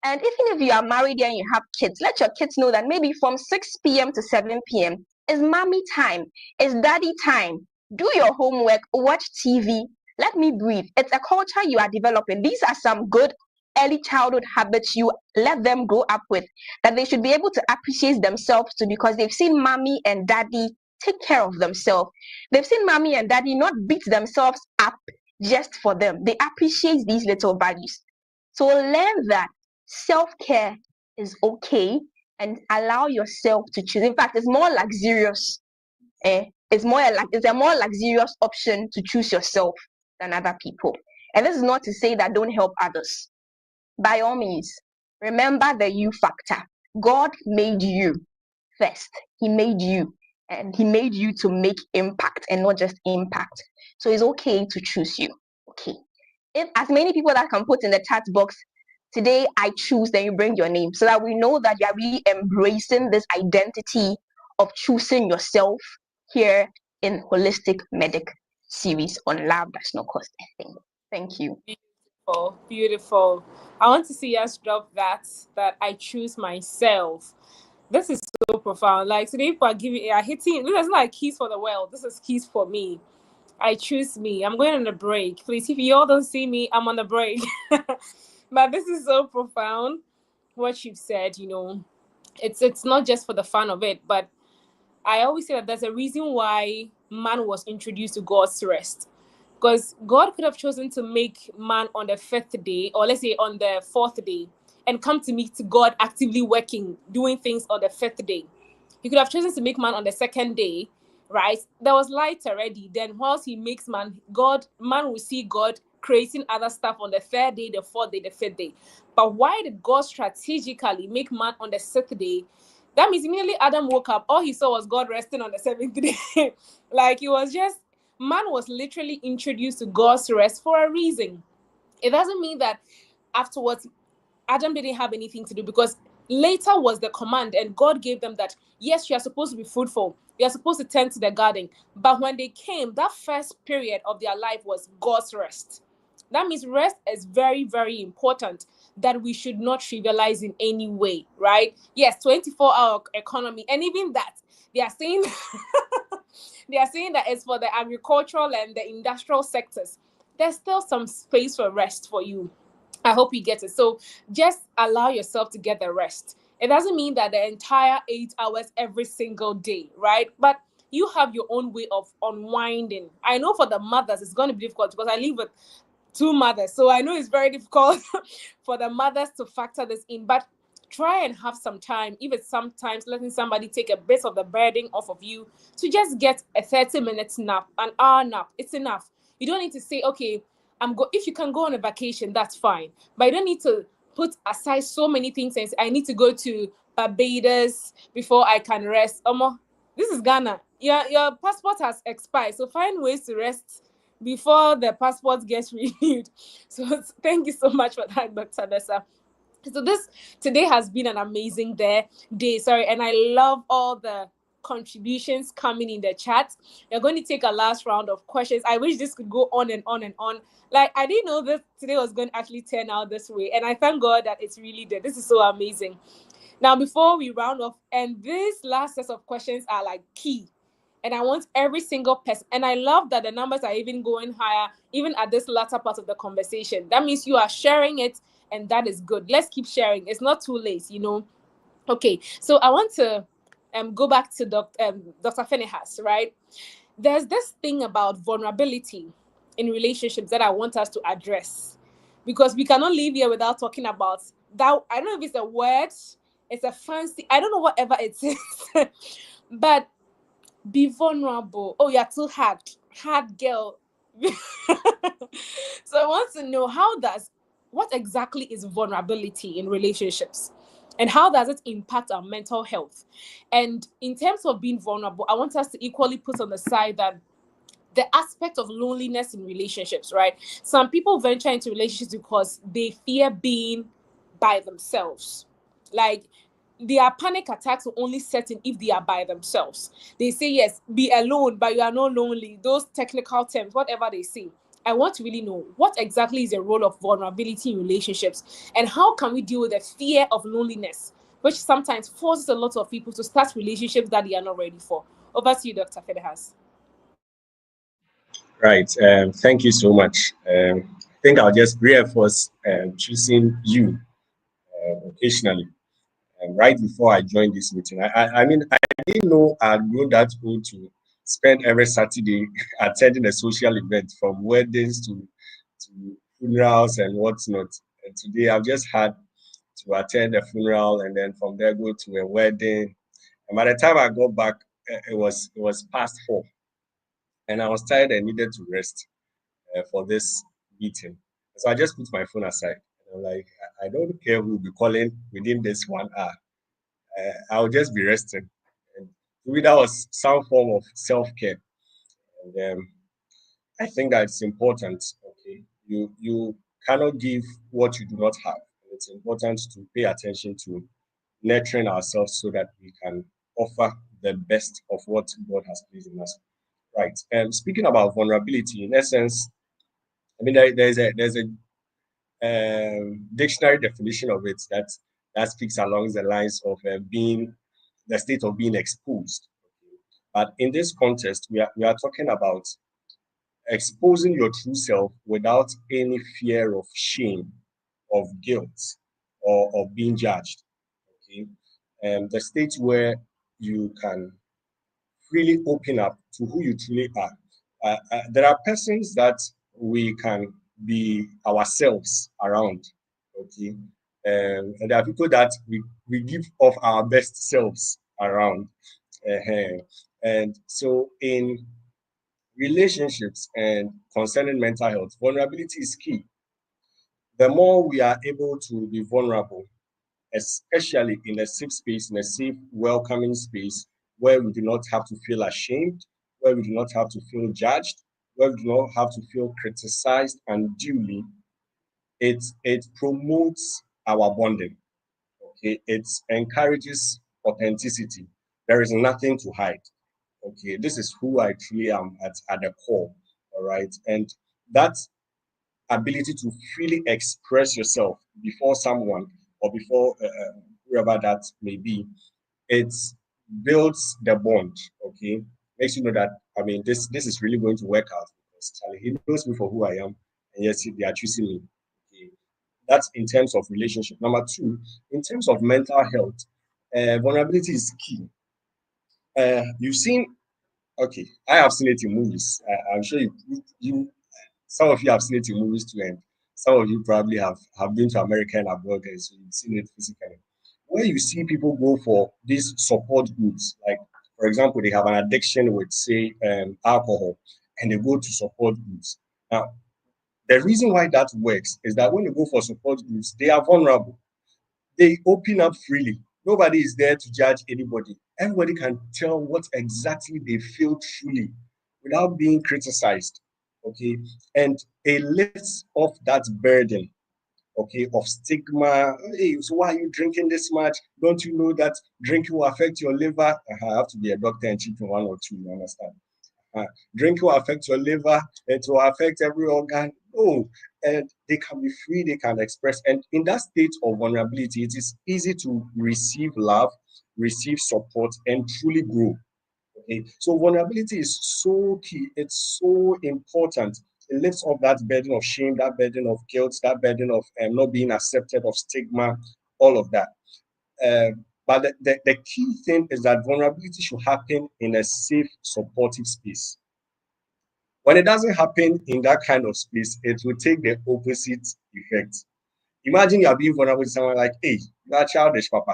And even if you are married and you have kids, let your kids know that maybe from 6 p.m. to 7 p.m. is mommy time, is daddy time. Do your homework, watch TV, let me breathe. It's a culture you are developing. These are some good early childhood habits you let them grow up with, that they should be able to appreciate themselves too, because they've seen mommy and daddy take care of themselves. They've seen mommy and daddy not beat themselves up just for them. They appreciate these little values. So learn that self-care is okay, and allow yourself to choose. In fact, it's more luxurious. It's a more luxurious option to choose yourself than other people. And this is not to say that don't help others. By all means, remember the you factor. God made you first. He made you, and he made you to make impact and not just impact. So it's okay to choose you. Okay. If as many people that can put in the chat box, today I choose, then you bring your name, so that we know that you are really embracing this identity of choosing yourself here in Holistic Medic series on Love Does Not Cost a Thing. Thank you. Beautiful, beautiful. I want to see us drop that I choose myself. This is so profound. Like today, people are hitting. This is not like keys for the world. This is keys for me. I choose me. I'm going on a break. Please, if you all don't see me, I'm on a break. But this is so profound. What you've said, it's not just for the fun of it, but I always say that there's a reason why man was introduced to God's rest. Because God could have chosen to make man on the 5th day, or let's say on the 4th day, and come to meet God actively working, doing things on the 5th day. He could have chosen to make man on the 2nd day, right? There was light already. Then whilst he makes man will see God creating other stuff on the 3rd day, the 4th day, the 5th day. But why did God strategically make man on the 6th day? That means immediately Adam woke up, all he saw was God resting on the 7th day. Like man was literally introduced to God's rest for a reason. It doesn't mean that afterwards Adam didn't have anything to do, because later was the command, and God gave them that, yes, you are supposed to be fruitful, you are supposed to tend to the garden. But when they came, that first period of their life was God's rest. That means rest is very, very important, that we should not trivialize in any way, right? Yes, 24-hour economy, and even that, they are saying that it's for the agricultural and the industrial sectors. There's still some space for rest for you. I hope you get it. So just allow yourself to get the rest. It doesn't mean that the entire 8 hours every single day, right? But you have your own way of unwinding. I know for the mothers, it's going to be difficult, because I live with 2 mothers. So I know it's very difficult for the mothers to factor this in. But try and have some time, even sometimes letting somebody take a bit of the burden off of you, to just get a 30-minute nap, an hour nap. It's enough. You don't need to say, okay, if you can go on a vacation, that's fine. But you don't need to put aside so many things and say, I need to go to Barbados before I can rest. This is Ghana. Your passport has expired. So find ways to rest before the passport gets renewed. So thank you so much for that, Dr. Dessa. So this today has been an amazing day. And I love all the contributions coming in the chat. We're going to take a last round of questions. I wish this could go on and on and on. Like, I didn't know that today was going to actually turn out this way, and I thank God that it's really did. This is so amazing. Now, before we round off, and this last set of questions are like key, and I want every single person, and I love that the numbers are even going higher, even at this latter part of the conversation. That means you are sharing it, and that is good. Let's keep sharing. It's not too late, Okay, so I want to go back to Dr. Phinehas, right? There's this thing about vulnerability in relationships that I want us to address, because we cannot leave here without talking about that. I don't know if it's a word, it's a fancy, I don't know, whatever it is, but be vulnerable. Oh, you're too hard girl. So I want to know, what exactly is vulnerability in relationships, and how does it impact our mental health? And in terms of being vulnerable, I want us to equally put on the side that the aspect of loneliness in relationships, right? Some people venture into relationships because they fear being by themselves. Like, their panic attacks will only set in if they are by themselves. They say, yes, be alone, but you are not lonely. Those technical terms, whatever they say. I want to really know what exactly is the role of vulnerability in relationships, and how can we deal with the fear of loneliness, which sometimes forces a lot of people to start relationships that they are not ready for. Over to you, Dr. Fedehas. Right. Thank you so much. I think I'll just reinforce choosing you occasionally. Right before I joined this meeting, I mean, I didn't know I'd grown that old to spend every Saturday attending a social event, from weddings to funerals and whatnot. And today I've just had to attend a funeral, and then from there go to a wedding. And by the time I got back, it was past 4, and I was tired and needed to rest for this meeting. So I just put my phone aside. And I'm like, I don't care who will be calling within this 1 hour. I'll just be resting. And to me, that was some form of self-care. And I think that it's important. Okay, you cannot give what you do not have. And it's important to pay attention to nurturing ourselves so that we can offer the best of what God has placed in us. Right. Speaking about vulnerability, in essence, I mean, there's a dictionary definition of it that speaks along the lines of being the state of being exposed. But in this context, we are talking about exposing your true self without any fear of shame, of guilt, or of being judged. Okay, the state where you can really open up to who you truly are. There are persons that we can be ourselves around, okay? And there are people that we give off our best selves around. And so in relationships and concerning mental health, vulnerability is key. The more we are able to be vulnerable, especially in a safe space, in a safe, welcoming space where we do not have to feel ashamed, where we do not have to feel judged, where we do not have to feel criticized unduly, it promotes our bonding. Okay, it encourages authenticity. There is nothing to hide. Okay, this is who I truly am at the core. All right, and that ability to freely express yourself before someone or before whoever that may be, it builds the bond. Okay, makes you know that I mean this is really going to work out because Charlie, he knows me for who I am, and yes, they are choosing me. Okay, that's in terms of relationship. Number two, in terms of mental health, vulnerability is key. You've seen, okay, I have seen it in movies. I'm sure you some of you have seen it in movies too, and some of you probably have been to America and abroad, and so you've seen it physically. Where you see people go for these support groups, like for example, they have an addiction with say alcohol, and they go to support groups. Now, the reason why that works is that when they go for support groups, they are vulnerable. They open up freely. Nobody is there to judge anybody. Everybody can tell what exactly they feel truly without being criticized. Okay. And it lifts off that burden, okay, of stigma. Hey, so why are you drinking this much? Don't you know that drinking will affect your liver? I have to be a doctor and cheat in one or two, you understand? Drink will affect your liver, it will affect every organ. No, and they can be free, they can express. And in that state of vulnerability, it is easy to receive love, receive support, and truly grow. Okay, so vulnerability is so key, it's so important. It lifts off that burden of shame, that burden of guilt, that burden of not being accepted, of stigma, all of that. But the key thing is that vulnerability should happen in a safe, supportive space. When it doesn't happen in that kind of space, it will take the opposite effect. Imagine you are being vulnerable to someone like, hey, you are childish, Papa.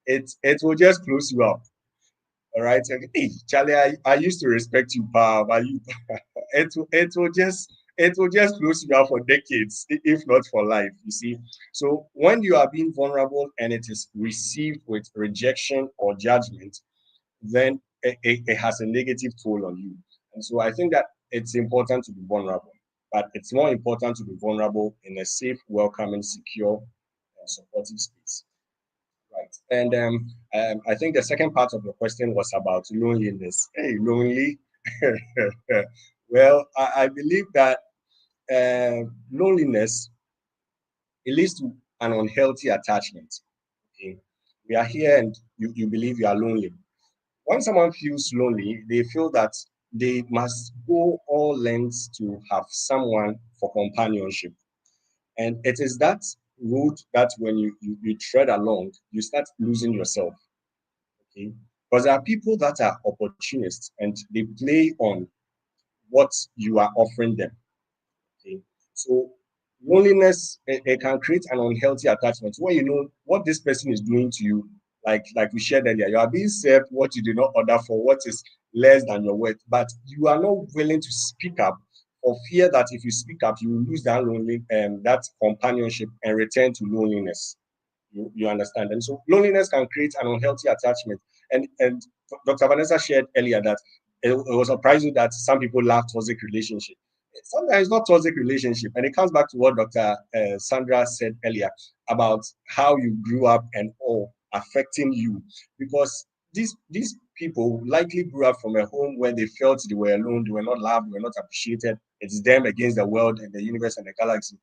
It will just close you up. All right. Like, hey, Charlie, I used to respect you, but you it will just close you out for decades, if not for life, you see. So when you are being vulnerable and it is received with rejection or judgment, then it has a negative toll on you. And so I think that it's important to be vulnerable, but it's more important to be vulnerable in a safe, welcoming, secure, and supportive space. And I think the second part of the question was about loneliness. Hey, lonely. Well, I believe that loneliness, it leads to an unhealthy attachment. Okay? We are here and you believe you are lonely. When someone feels lonely, they feel that they must go all lengths to have someone for companionship. And it is that road that when you tread along, you start losing yourself. Okay. Because there are people that are opportunists and they play on what you are offering them. Okay. So loneliness, it can create an unhealthy attachment where you know what this person is doing to you. Like we shared earlier, you are being served what you did not order for, what is less than your worth, but you are not willing to speak up for fear that if you speak up, you will lose that companionship and return to loneliness. You understand? And so loneliness can create an unhealthy attachment. And Dr. Vanessa shared earlier that it was surprising that some people lack toxic relationship. Sometimes it's not toxic relationship, and it comes back to what Dr. Sandra said earlier about how you grew up and all affecting you, because these people likely grew up from a home where they felt they were alone, they were not loved, they were not appreciated. It's them against the world and the universe and the galaxy,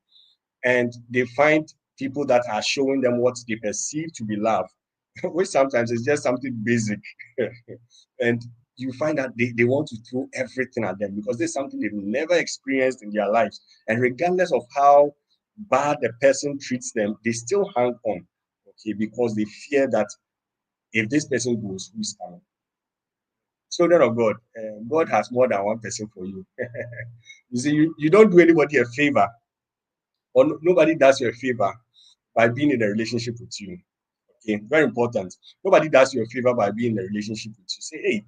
and they find people that are showing them what they perceive to be love, which sometimes is just something basic. And you find that they want to throw everything at them because there's something they've never experienced in their lives. And regardless of how bad the person treats them, they still hang on, okay, because they fear that if this person goes, who's coming? Children of God, God has more than one person for you. You see, you don't do anybody a favor, or nobody does you a favor by being in a relationship with you. Okay, very important. Nobody does you a favor by being in a relationship with you. Say, hey,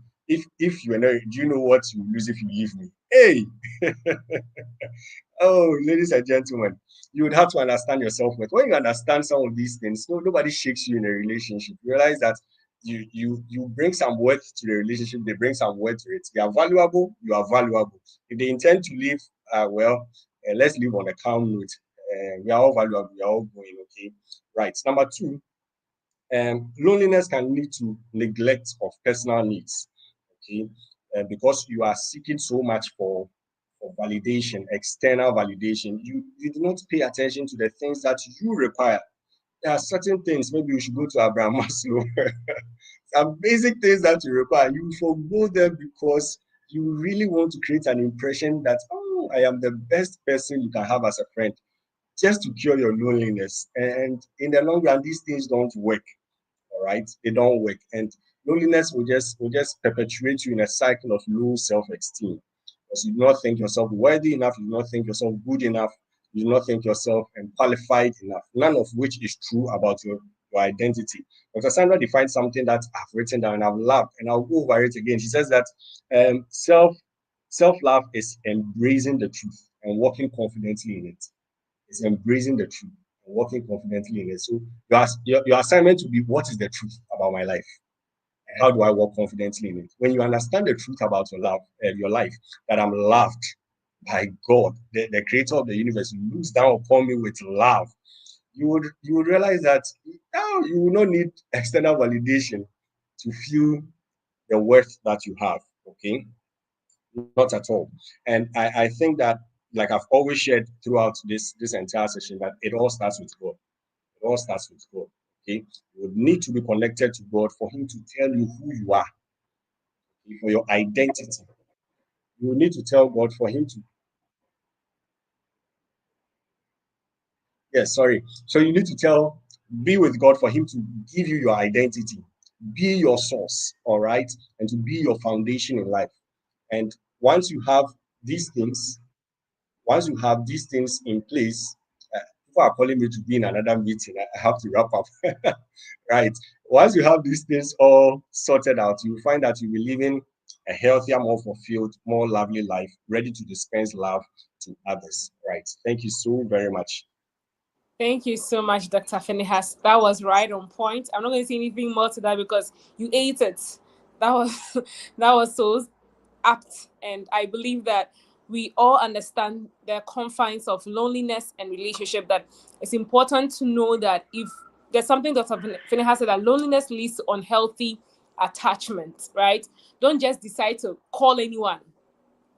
if you are not, do you know what you lose if you leave me? Hey, oh, ladies and gentlemen, you would have to understand yourself. But when you understand some of these things, nobody shakes you in a relationship. You realize that you bring some worth to the relationship. They bring some worth to it. They are valuable. You are valuable. If they intend to leave, let's live on a calm note. We are all valuable. We are all going okay. Right. Number two, loneliness can lead to neglect of personal needs, okay? Because you are seeking so much for validation, external validation. You do not pay attention to the things that you require. There are certain things, maybe you should go to Abraham Maslow. Some basic things that you require, you forgo them because you really want to create an impression that, oh, I am the best person you can have as a friend, just to cure your loneliness. And in the long run, these things don't work. All right, they don't work, and loneliness will just perpetuate you in a cycle of low self-esteem because you do not think yourself worthy enough, you do not think yourself good enough, you do not think yourself qualified enough, none of which is true about your identity. Dr. Sandra defined something that I've written down and I've loved, and I'll go over it again. She says that self-love is embracing the truth and walking confidently in it. It's embracing the truth and walking confidently in it. So your assignment will be, what is the truth about my life? And how do I walk confidently in it? When you understand the truth about your life, that I'm loved by God, the creator of the universe, who looks down upon me with love, you would realize that now you will not need external validation to feel the worth that you have. Okay. Not at all. And I think that, like I've always shared throughout this entire session, that it all starts with God. It all starts with God. Okay. You would need to be connected to God for Him to tell you who you are, okay, for your identity. You will need to tell God for Him to, yes, sorry. So you need to be with God for Him to give you your identity, be your source, all right, and to be your foundation in life. And once you have these things, once you have these things in place, people are calling me to be in another meeting. I have to wrap up. Right. Once you have these things all sorted out, you find that you'll be living a healthier, more fulfilled, more lovely life, ready to dispense love to others. Right. Thank you so very much. Thank you so much, Dr. Phinehas. That was right on point. I'm not going to say anything more to that because you ate it. That was that was so apt, and I believe that we all understand the confines of loneliness and relationship, that it's important to know that if there's something Dr. Finneha said, that loneliness leads to unhealthy attachment, right? Don't just decide to call anyone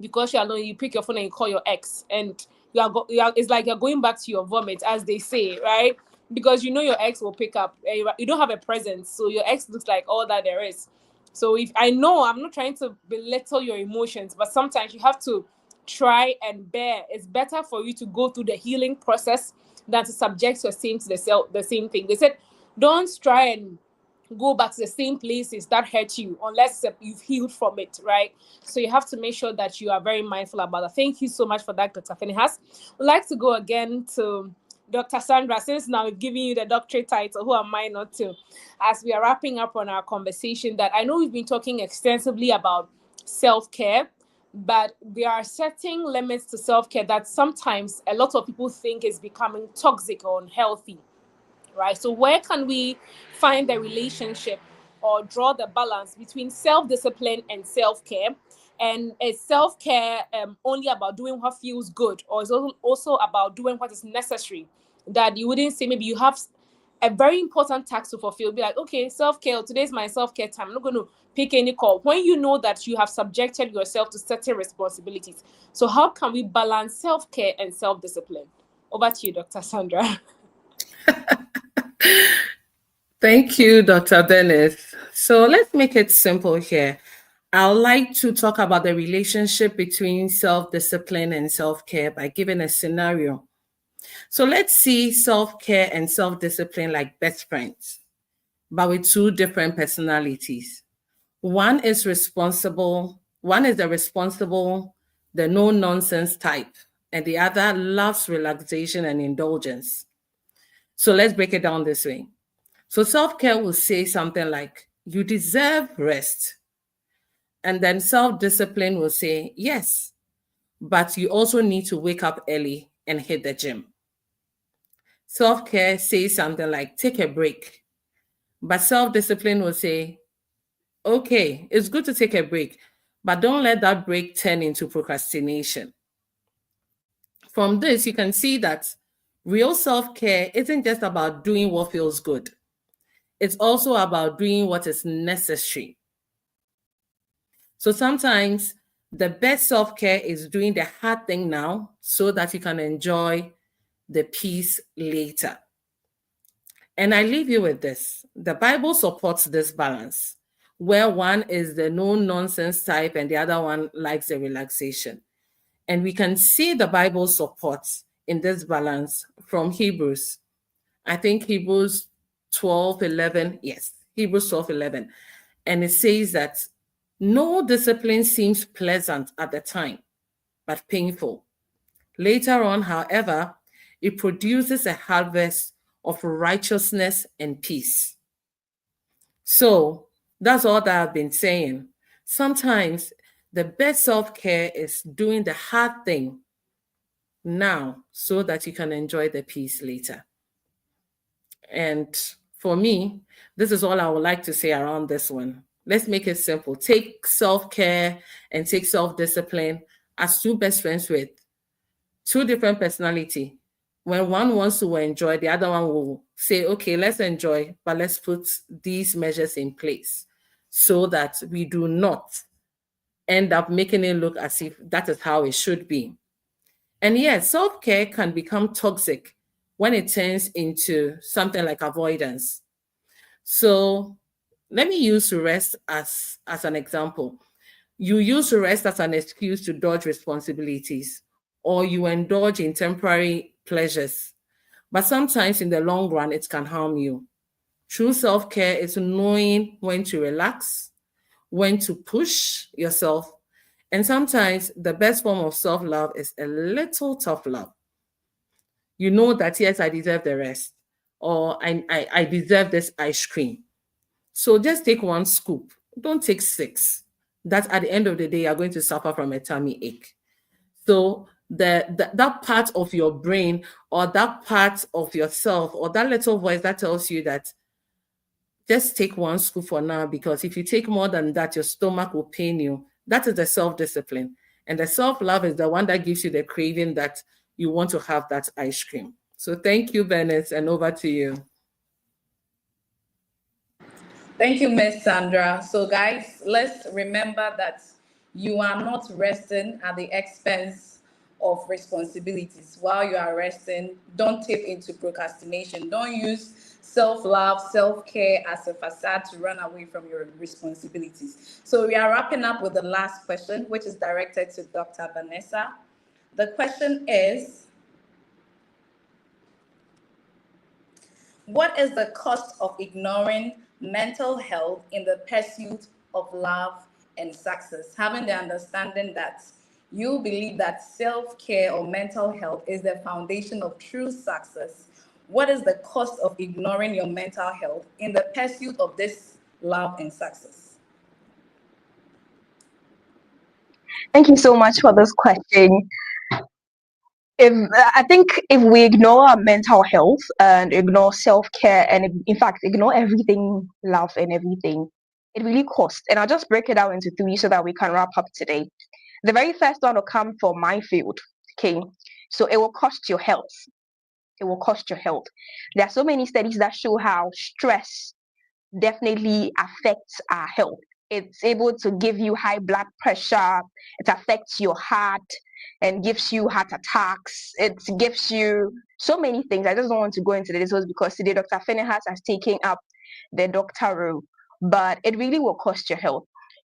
because you're alone. You pick your phone and you call your ex, and it's like you're going back to your vomit, as they say, right? Because you know your ex will pick up. You don't have a presence, so your ex looks like all that there is. So if I know, I'm not trying to belittle your emotions, but sometimes you have to try and bear. It's better for you to go through the healing process than to subject yourself to the same thing. They said, don't try and go back to the same places that hurt you unless you've healed from it, right? So you have to make sure that you are very mindful about that. Thank you so much for that, Dr. Finneha. We'd like to go again to Dr. Sandra, since now we've given you the doctorate title, who am I not to? As we are wrapping up on our conversation, that I know we've been talking extensively about self-care, but there are certain limits to self-care that sometimes a lot of people think is becoming toxic or unhealthy, right? So where can we find the relationship or draw the balance between self-discipline and self-care? And is self-care only about doing what feels good, or is it also about doing what is necessary? That you wouldn't say maybe you have a very important task to fulfill, be like, okay, self-care, today's my self-care time, I'm not going to pick any call, when you know that you have subjected yourself to certain responsibilities. So how can we balance self-care and self-discipline? Over to you, Dr. Sandra. Thank you, Dr. Dennis. So let's make it simple here. I would like to talk about the relationship between self-discipline and self-care by giving a scenario. So let's see self-care and self-discipline like best friends, but with two different personalities. One is the responsible, the no-nonsense type, and the other loves relaxation and indulgence. So let's break it down this way. So self-care will say something like, you deserve rest. And then self-discipline will say, yes, but you also need to wake up early and hit the gym. Self-care says something like, take a break. But self-discipline will say, okay, it's good to take a break, but don't let that break turn into procrastination. From this, you can see that real self-care isn't just about doing what feels good. It's also about doing what is necessary. So sometimes the best self-care is doing the hard thing now so that you can enjoy the peace later. And I leave you with this. The Bible supports this balance, where one is the no-nonsense type and the other one likes the relaxation. And we can see the Bible supports in this balance from Hebrews. I think Hebrews 12:11. Yes, Hebrews 12:11. And it says that no discipline seems pleasant at the time, but painful. Later on, however, it produces a harvest of righteousness and peace. So that's all that I've been saying. Sometimes the best self-care is doing the hard thing now so that you can enjoy the peace later. And for me, this is all I would like to say around this one. Let's make it simple. Take self-care and take self-discipline as two best friends with two different personalities. When one wants to enjoy, the other one will say, okay, let's enjoy, but let's put these measures in place so that we do not end up making it look as if that is how it should be. And yes, self-care can become toxic when it turns into something like avoidance. So let me use rest as an example. You use rest as an excuse to dodge responsibilities, or you indulge in temporary pleasures. But sometimes in the long run, it can harm you. True self-care is knowing when to relax, when to push yourself. And sometimes the best form of self-love is a little tough love. You know that, yes, I deserve the rest, or I deserve this ice cream. So just take one scoop. Don't take 6. That at the end of the day, you're going to suffer from a tummy ache. So that part of your brain, or that part of yourself, or that little voice that tells you that just take one scoop for now, because if you take more than that, your stomach will pain you. That is the self-discipline. And the self-love is the one that gives you the craving that you want to have that ice cream. So thank you, Venice, and over to you. Thank you, Miss Sandra. So, guys, let's remember that you are not resting at the expense of responsibilities. While you are resting, don't tip into procrastination. Don't use self love, self care as a facade to run away from your responsibilities. So, we are wrapping up with the last question, which is directed to Dr. Vanessa. The question is, what is the cost of ignoring mental health in the pursuit of love and success? Having the understanding that you believe that self-care or mental health is the foundation of true success. What is the cost of ignoring your mental health in the pursuit of this love and success? Thank you so much for this question. I think if we ignore our mental health and ignore self-care and in fact ignore everything, love and everything, it really costs. And I'll just break it out into three so that we can wrap up today. The very first one will come from my field. Okay. So it will cost your health. It will cost your health. There are so many studies that show how stress definitely affects our health. It's able to give you high blood pressure. It affects your heart and gives you heart attacks. It gives you so many things. I just don't want to go into the details because today Dr. Finehas has taken up the doctor role, but it really will cost your health.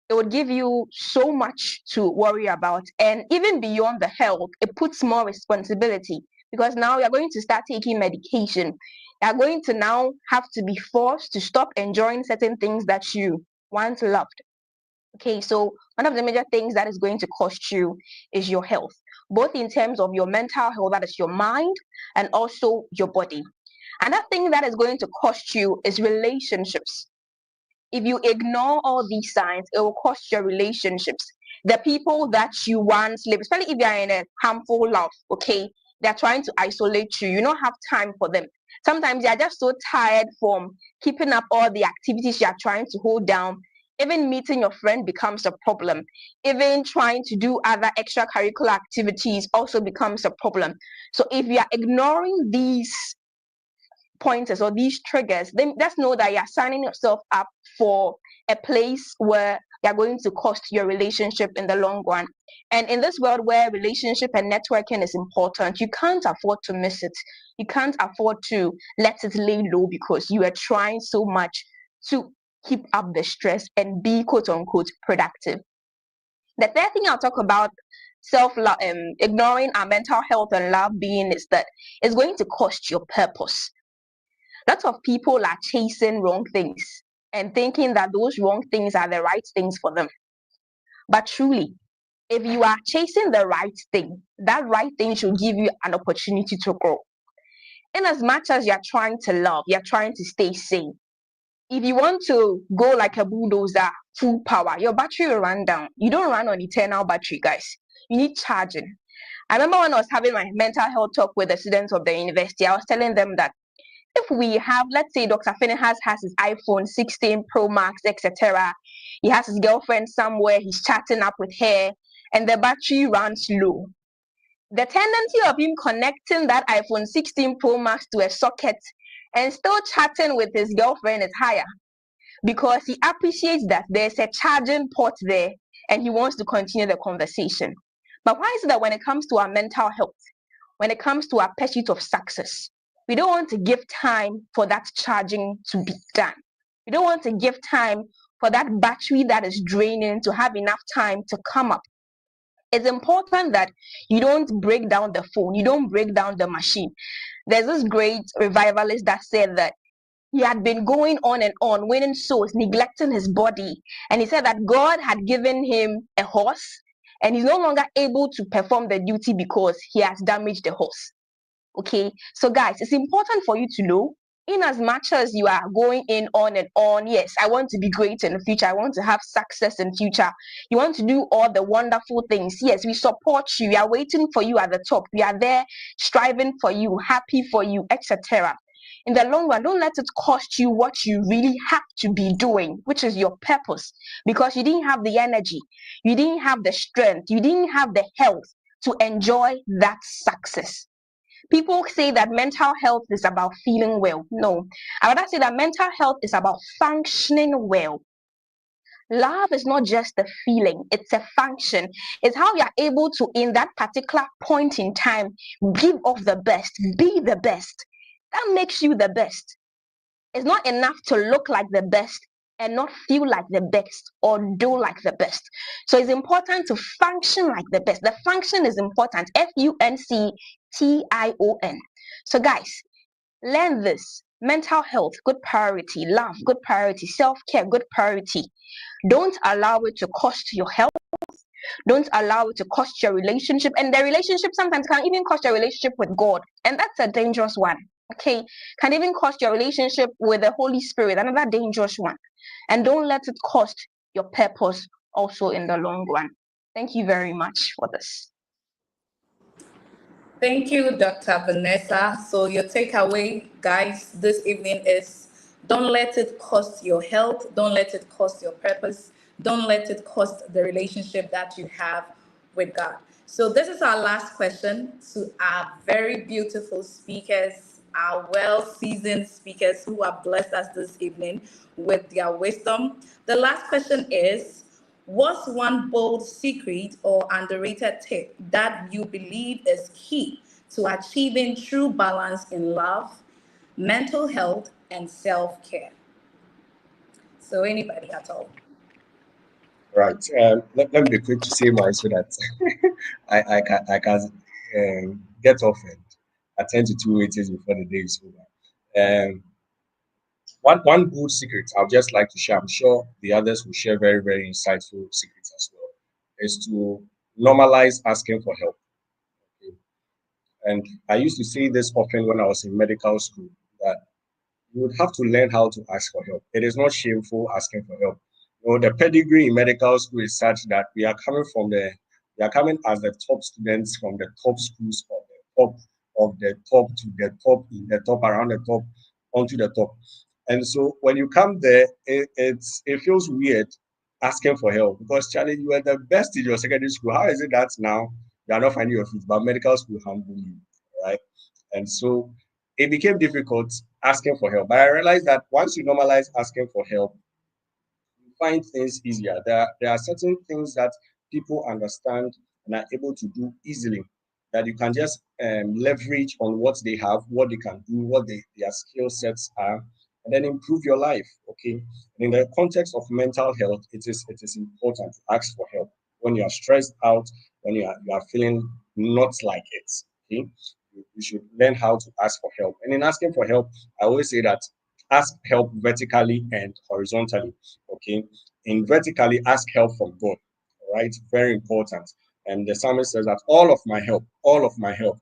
It would give you so much to worry about. And even beyond the health, it puts more responsibility because now you're going to start taking medication. You're going to now have to be forced to stop enjoying certain things that you once loved. Okay, so one of the major things that is going to cost you is your health, both in terms of your mental health, that is your mind, and also your body. Another thing that is going to cost you is relationships. If you ignore all these signs, it will cost your relationships. The people that you once lived, especially if you are in a harmful love, okay, they're trying to isolate you. You don't have time for them. Sometimes you're just so tired from keeping up all the activities you're trying to hold down. Even meeting your friend becomes a problem. Even trying to do other extracurricular activities also becomes a problem. So if you are ignoring these pointers or these triggers, then just know that you're signing yourself up for a place where you're going to cost your relationship in the long run. And in this world where relationship and networking is important, you can't afford to miss it. You can't afford to let it lay low because you are trying so much to keep up the stress and be quote unquote productive. The third thing I'll talk about self-love, ignoring our mental health and love being is that it's going to cost your purpose. Lots of people are chasing wrong things and thinking that those wrong things are the right things for them. But truly, if you are chasing the right thing, that right thing should give you an opportunity to grow. In as much as you're trying to love, you're trying to stay sane. If you want to go like a bulldozer, full power, your battery will run down. You don't run on eternal battery, guys. You need charging. I remember when I was having my mental health talk with the students of the university, I was telling them that if we have, let's say Dr. Finehas has his iPhone 16 Pro Max, etc. He has his girlfriend somewhere, he's chatting up with her, and the battery runs low. The tendency of him connecting that iPhone 16 Pro Max to a socket and still chatting with his girlfriend is higher because he appreciates that there's a charging port there and he wants to continue the conversation. But why is it that when it comes to our mental health, when it comes to our pursuit of success, we don't want to give time for that charging to be done. We don't want to give time for that battery that is draining to have enough time to come up. It's important that you don't break down the phone, you don't break down the machine. There's this great revivalist that said that he had been going on and on, winning souls, neglecting his body. And he said that God had given him a horse and he's no longer able to perform the duty because he has damaged the horse. Okay, so guys, it's important for you to know, in as much as you are going in on and on, yes, I want to be great in the future, I want to have success in future, you want to do all the wonderful things, yes, we support you, we are waiting for you at the top, we are there striving for you, happy for you, etc. In the long run, don't let it cost you what you really have to be doing, which is your purpose, because you didn't have the energy, you didn't have the strength, you didn't have the health to enjoy that success. People say that mental health is about feeling well. No, I would rather say that mental health is about functioning well. Love is not just a feeling, it's a function. It's how you're able to, in that particular point in time, give off the best, be the best. That makes you the best. It's not enough to look like the best and not feel like the best or do like the best. So it's important to function like the best. The function is important. Function. So guys, learn this. Mental health, good priority. Love, good priority. Self-care, good priority. Don't allow it to cost your health. Don't allow it to cost your relationship. And the relationship sometimes can even cost your relationship with God. And that's a dangerous one. Okay, can even cost your relationship with the Holy Spirit, another dangerous one. And don't let it cost your purpose also in the long run. Thank you very much for this. Thank you, Dr. Vanessa. So your takeaway, guys, this evening is don't let it cost your health. Don't let it cost your purpose. Don't let it cost the relationship that you have with God. So this is our last question to our very beautiful speakers, our well-seasoned speakers who have blessed us this evening with their wisdom. The last question is, what's one bold secret or underrated tip that you believe is key to achieving true balance in love, mental health, and self-care? So anybody at all? Right. Let me be quick to say mine so that I can get off and attend to two meetings before the day is over. One good secret I'd just like to share, I'm sure the others will share very, very insightful secrets as well, is to normalize asking for help. Okay? And I used to say this often when I was in medical school, that you would have to learn how to ask for help. It is not shameful asking for help. You know, the pedigree in medical school is such that we are coming as the top students from the top schools, of the top of the top to the top, in the top, around the top, onto the top. And so when you come there, it feels weird asking for help, because Charlie, you were the best in your secondary school. How is it that now you are not finding your feet, but medical school humble you, right? And so it became difficult asking for help. But I realized that once you normalize asking for help, you find things easier. There are certain things that people understand and are able to do easily, that you can just leverage on what they have, what they can do, what their skill sets are, and then improve your life. Okay. And in the context of mental health, it is important to ask for help when you are stressed out, when you are feeling not like it. Okay. You should learn how to ask for help. And in asking for help, I always say that ask help vertically and horizontally. Okay. In vertically, ask help from God. All right. Very important. And the psalmist says that all of my help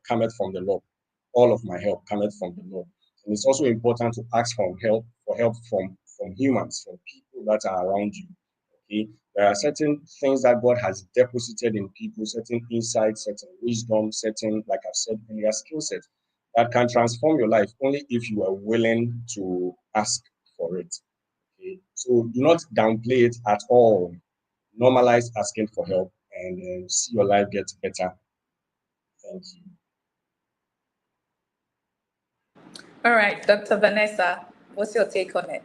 cometh from the Lord. All of my help cometh from the Lord. And it's also important to ask for help from humans, from people that are around you. Okay. There are certain things that God has deposited in people, certain insights, certain wisdom, certain, like I've said, in your skill set that can transform your life only if you are willing to ask for it. Okay. So do not downplay it at all. Normalize asking for help and see your life get better. Thank you. All right, Dr. Vanessa, what's your take on it?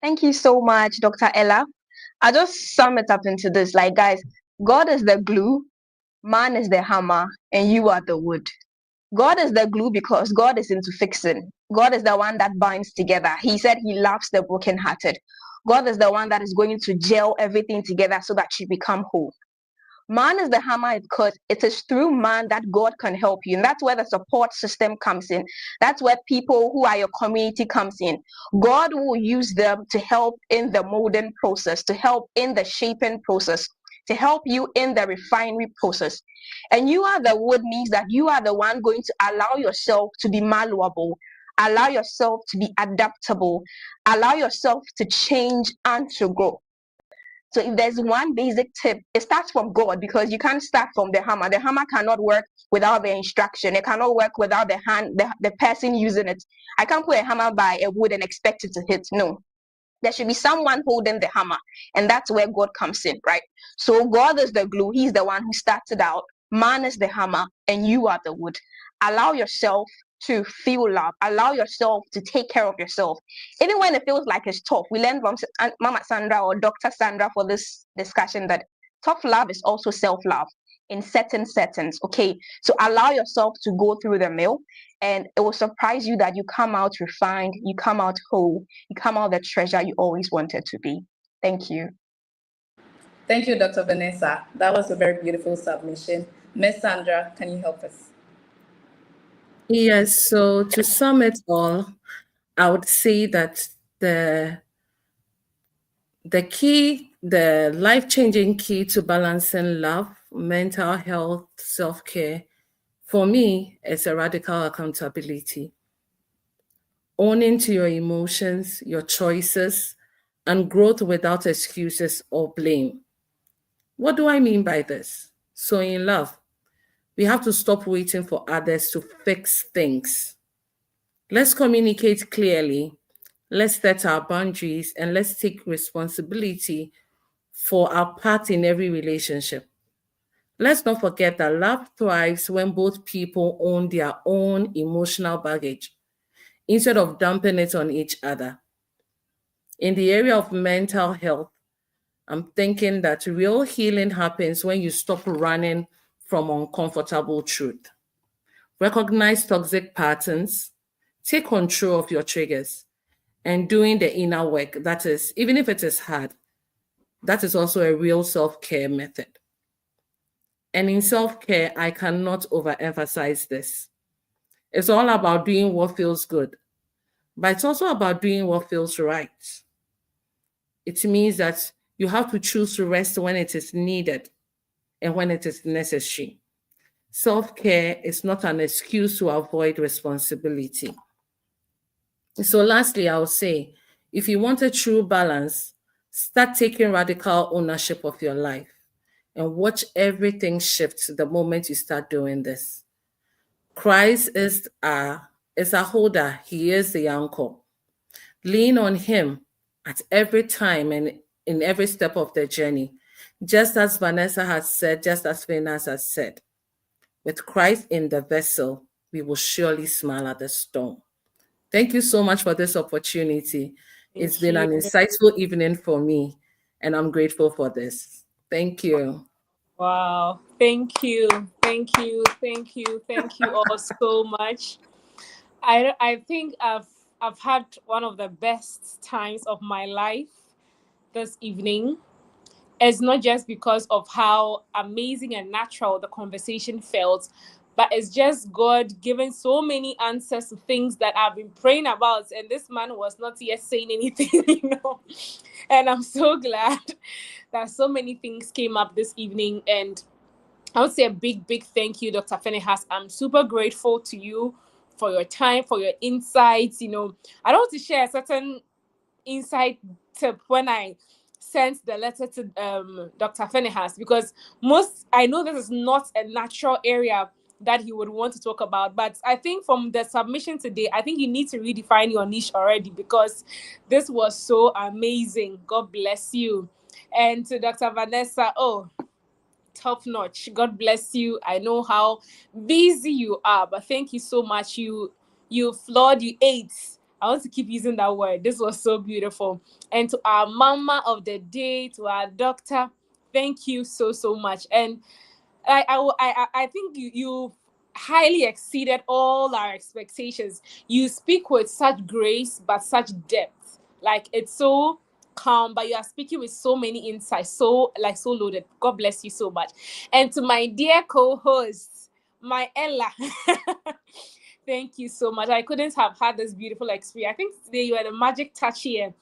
Thank you so much, Dr. Ella. I'll just sum it up into this. Like, guys, God is the glue, man is the hammer, and you are the wood. God is the glue because God is into fixing. God is the one that binds together. He said he loves the brokenhearted. God is the one that is going to gel everything together so that you become whole. Man is the hammer because it is through man that God can help you. And that's where the support system comes in. That's where people who are your community comes in. God will use them to help in the molding process, to help in the shaping process, to help you in the refinery process. And you are the wood means that you are the one going to allow yourself to be malleable, allow yourself to be adaptable, allow yourself to change and to grow. So if there's one basic tip, it starts from God, because you can't start from the hammer. The hammer cannot work without the instruction. It cannot work without the hand, the person using it. I can't put a hammer by a wood and expect it to hit. No. There should be someone holding the hammer, and that's where God comes in, right? So God is the glue. He's the one who started out. Man is the hammer and you are the wood. Allow yourself to feel love. Allow yourself to take care of yourself. Even when it feels like it's tough. We learned from Mama Sandra or Dr. Sandra for this discussion that tough love is also self-love in certain settings. Okay, so allow yourself to go through the mill, and it will surprise you that you come out refined, you come out whole, you come out the treasure you always wanted to be. Thank you. Thank you, Dr. Vanessa. That was a very beautiful submission. Miss Sandra, can you help us? Yes, so to sum it all, I would say that the key, the life-changing key to balancing love, mental health, self-care, for me, is a radical accountability. Owning to your emotions, your choices, and growth without excuses or blame. What do I mean by this? So in love, we have to stop waiting for others to fix things. Let's communicate clearly. Let's set our boundaries and let's take responsibility for our part in every relationship. Let's not forget that love thrives when both people own their own emotional baggage instead of dumping it on each other. In the area of mental health, I'm thinking that real healing happens when you stop running from uncomfortable truth. Recognize toxic patterns, take control of your triggers, and doing the inner work. That is, even if it is hard, that is also a real self-care method. And in self-care, I cannot overemphasize this. It's all about doing what feels good, but it's also about doing what feels right. It means that you have to choose to rest when it is needed and when it is necessary. Self-care is not an excuse to avoid responsibility. So lastly, I'll say, if you want a true balance, start taking radical ownership of your life and watch everything shift the moment you start doing this. Christ is a holder. He is the anchor. Lean on him at every time and in every step of the journey. Just as Vanessa has said, just as Venus has said, with Christ in the vessel, we will surely smile at the storm. Thank you so much for this opportunity. It's been an insightful evening for me, and I'm grateful for this. Thank you. Wow. Thank you. Thank you. Thank you. Thank you all so much. I think I've had one of the best times of my life this evening. It's not just because of how amazing and natural the conversation felt, but it's just God giving so many answers to things that I've been praying about. And this man was not yet saying anything, And I'm so glad that so many things came up this evening. And I would say a big, big thank you, Dr. Phenehas. I'm super grateful to you for your time, for your insights. I don't want to share a certain insight tip when I sent the letter to Dr. Phenehas, because I know this is not a natural area that he would want to talk about, but I think from the submission today, I think you need to redefine your niche already, because this was so amazing. God bless you. And to Dr. Vanessa, top notch. God bless you. I know how busy you are, but thank you so much. You flawed, you ate. I want to keep using that word. This was so beautiful. And to our mama of the day, to our doctor, thank you so, so much. And I think you highly exceeded all our expectations. You speak with such grace, but such depth. Like, it's so calm, but you are speaking with so many insights, so loaded. God bless you so much. And to my dear co-host, my Ella, thank you so much. I couldn't have had this beautiful experience. I think today you had a magic touch here.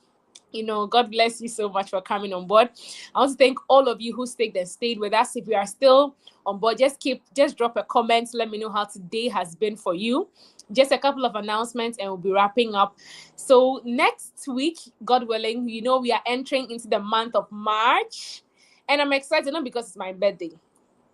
God bless you so much for coming on board. I want to thank all of you who stayed with us. If you are still on board, just drop a comment. Let me know how today has been for you. Just a couple of announcements and we'll be wrapping up. So next week, God willing, we are entering into the month of March. And I'm excited, not because it's my birthday.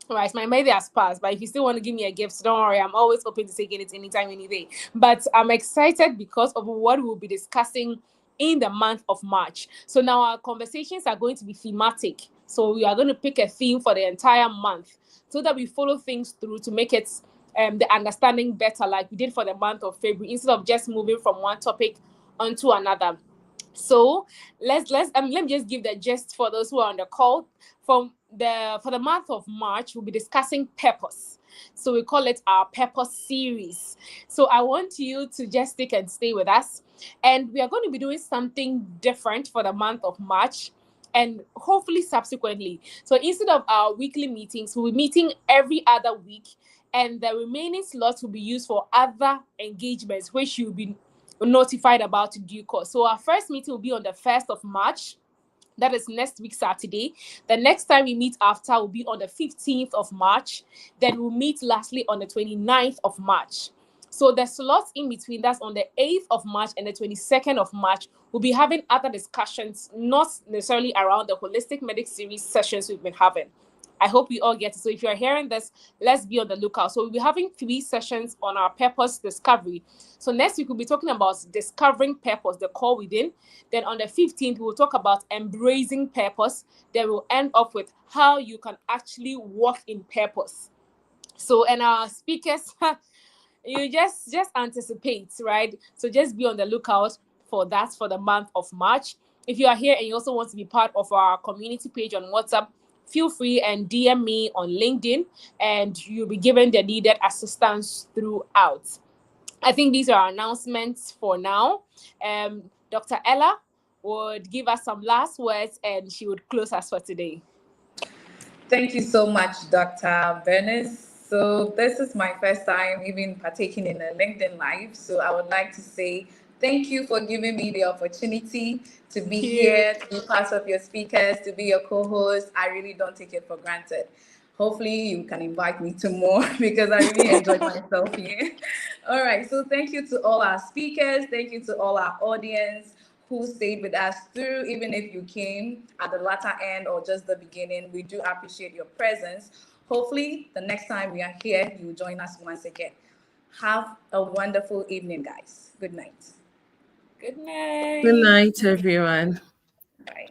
Right, my birthday has passed, but if you still want to give me a gift, don't worry. I'm always open to taking it anytime, any day. But I'm excited because of what we'll be discussing in the month of March. So now our conversations are going to be thematic. So we are going to pick a theme for the entire month so that we follow things through to make it the understanding better, like we did for the month of February, instead of just moving from one topic onto another. So let me just give the gist for those who are on the call. For the month of March, we'll be discussing purpose. So we call it our purpose series. So I want you to just stick and stay with us. And we are going to be doing something different for the month of March, and hopefully subsequently. So instead of our weekly meetings, we'll be meeting every other week, and the remaining slots will be used for other engagements, which you'll be notified about in due course. So our first meeting will be on the 1st of March. That is next week, Saturday. The next time we meet after will be on the 15th of March. Then we'll meet lastly on the 29th of March. So the slots in between, that's on the 8th of March and the 22nd of March, we'll be having other discussions, not necessarily around the Holistic Medic series sessions we've been having. I hope you all get it. So if you're hearing this, let's be on the lookout. So we'll be having 3 sessions on our purpose discovery. So next week, we'll be talking about discovering purpose, the core within. Then on the 15th, we'll talk about embracing purpose. Then we'll end up with how you can actually walk in purpose. So, and our speakers, you just anticipate, right? So just be on the lookout for that for the month of March. If you are here and you also want to be part of our community page on WhatsApp, feel free and DM me on LinkedIn, and you'll be given the needed assistance throughout. I think these are our announcements for now. Dr. Ella would give us some last words, and she would close us for today. Thank you so much, Dr. Bernice. So this is my first time even partaking in a LinkedIn Live. So I would like to say thank you for giving me the opportunity to be here, to be part of your speakers, to be your co-host. I really don't take it for granted. Hopefully you can invite me to more because I really enjoyed myself here. All right, so thank you to all our speakers. Thank you to all our audience who stayed with us through, even if you came at the latter end or just the beginning. We do appreciate your presence. Hopefully the next time we are here, you will join us once again. Have a wonderful evening, guys. Good night. Good night. Good night, everyone. Bye.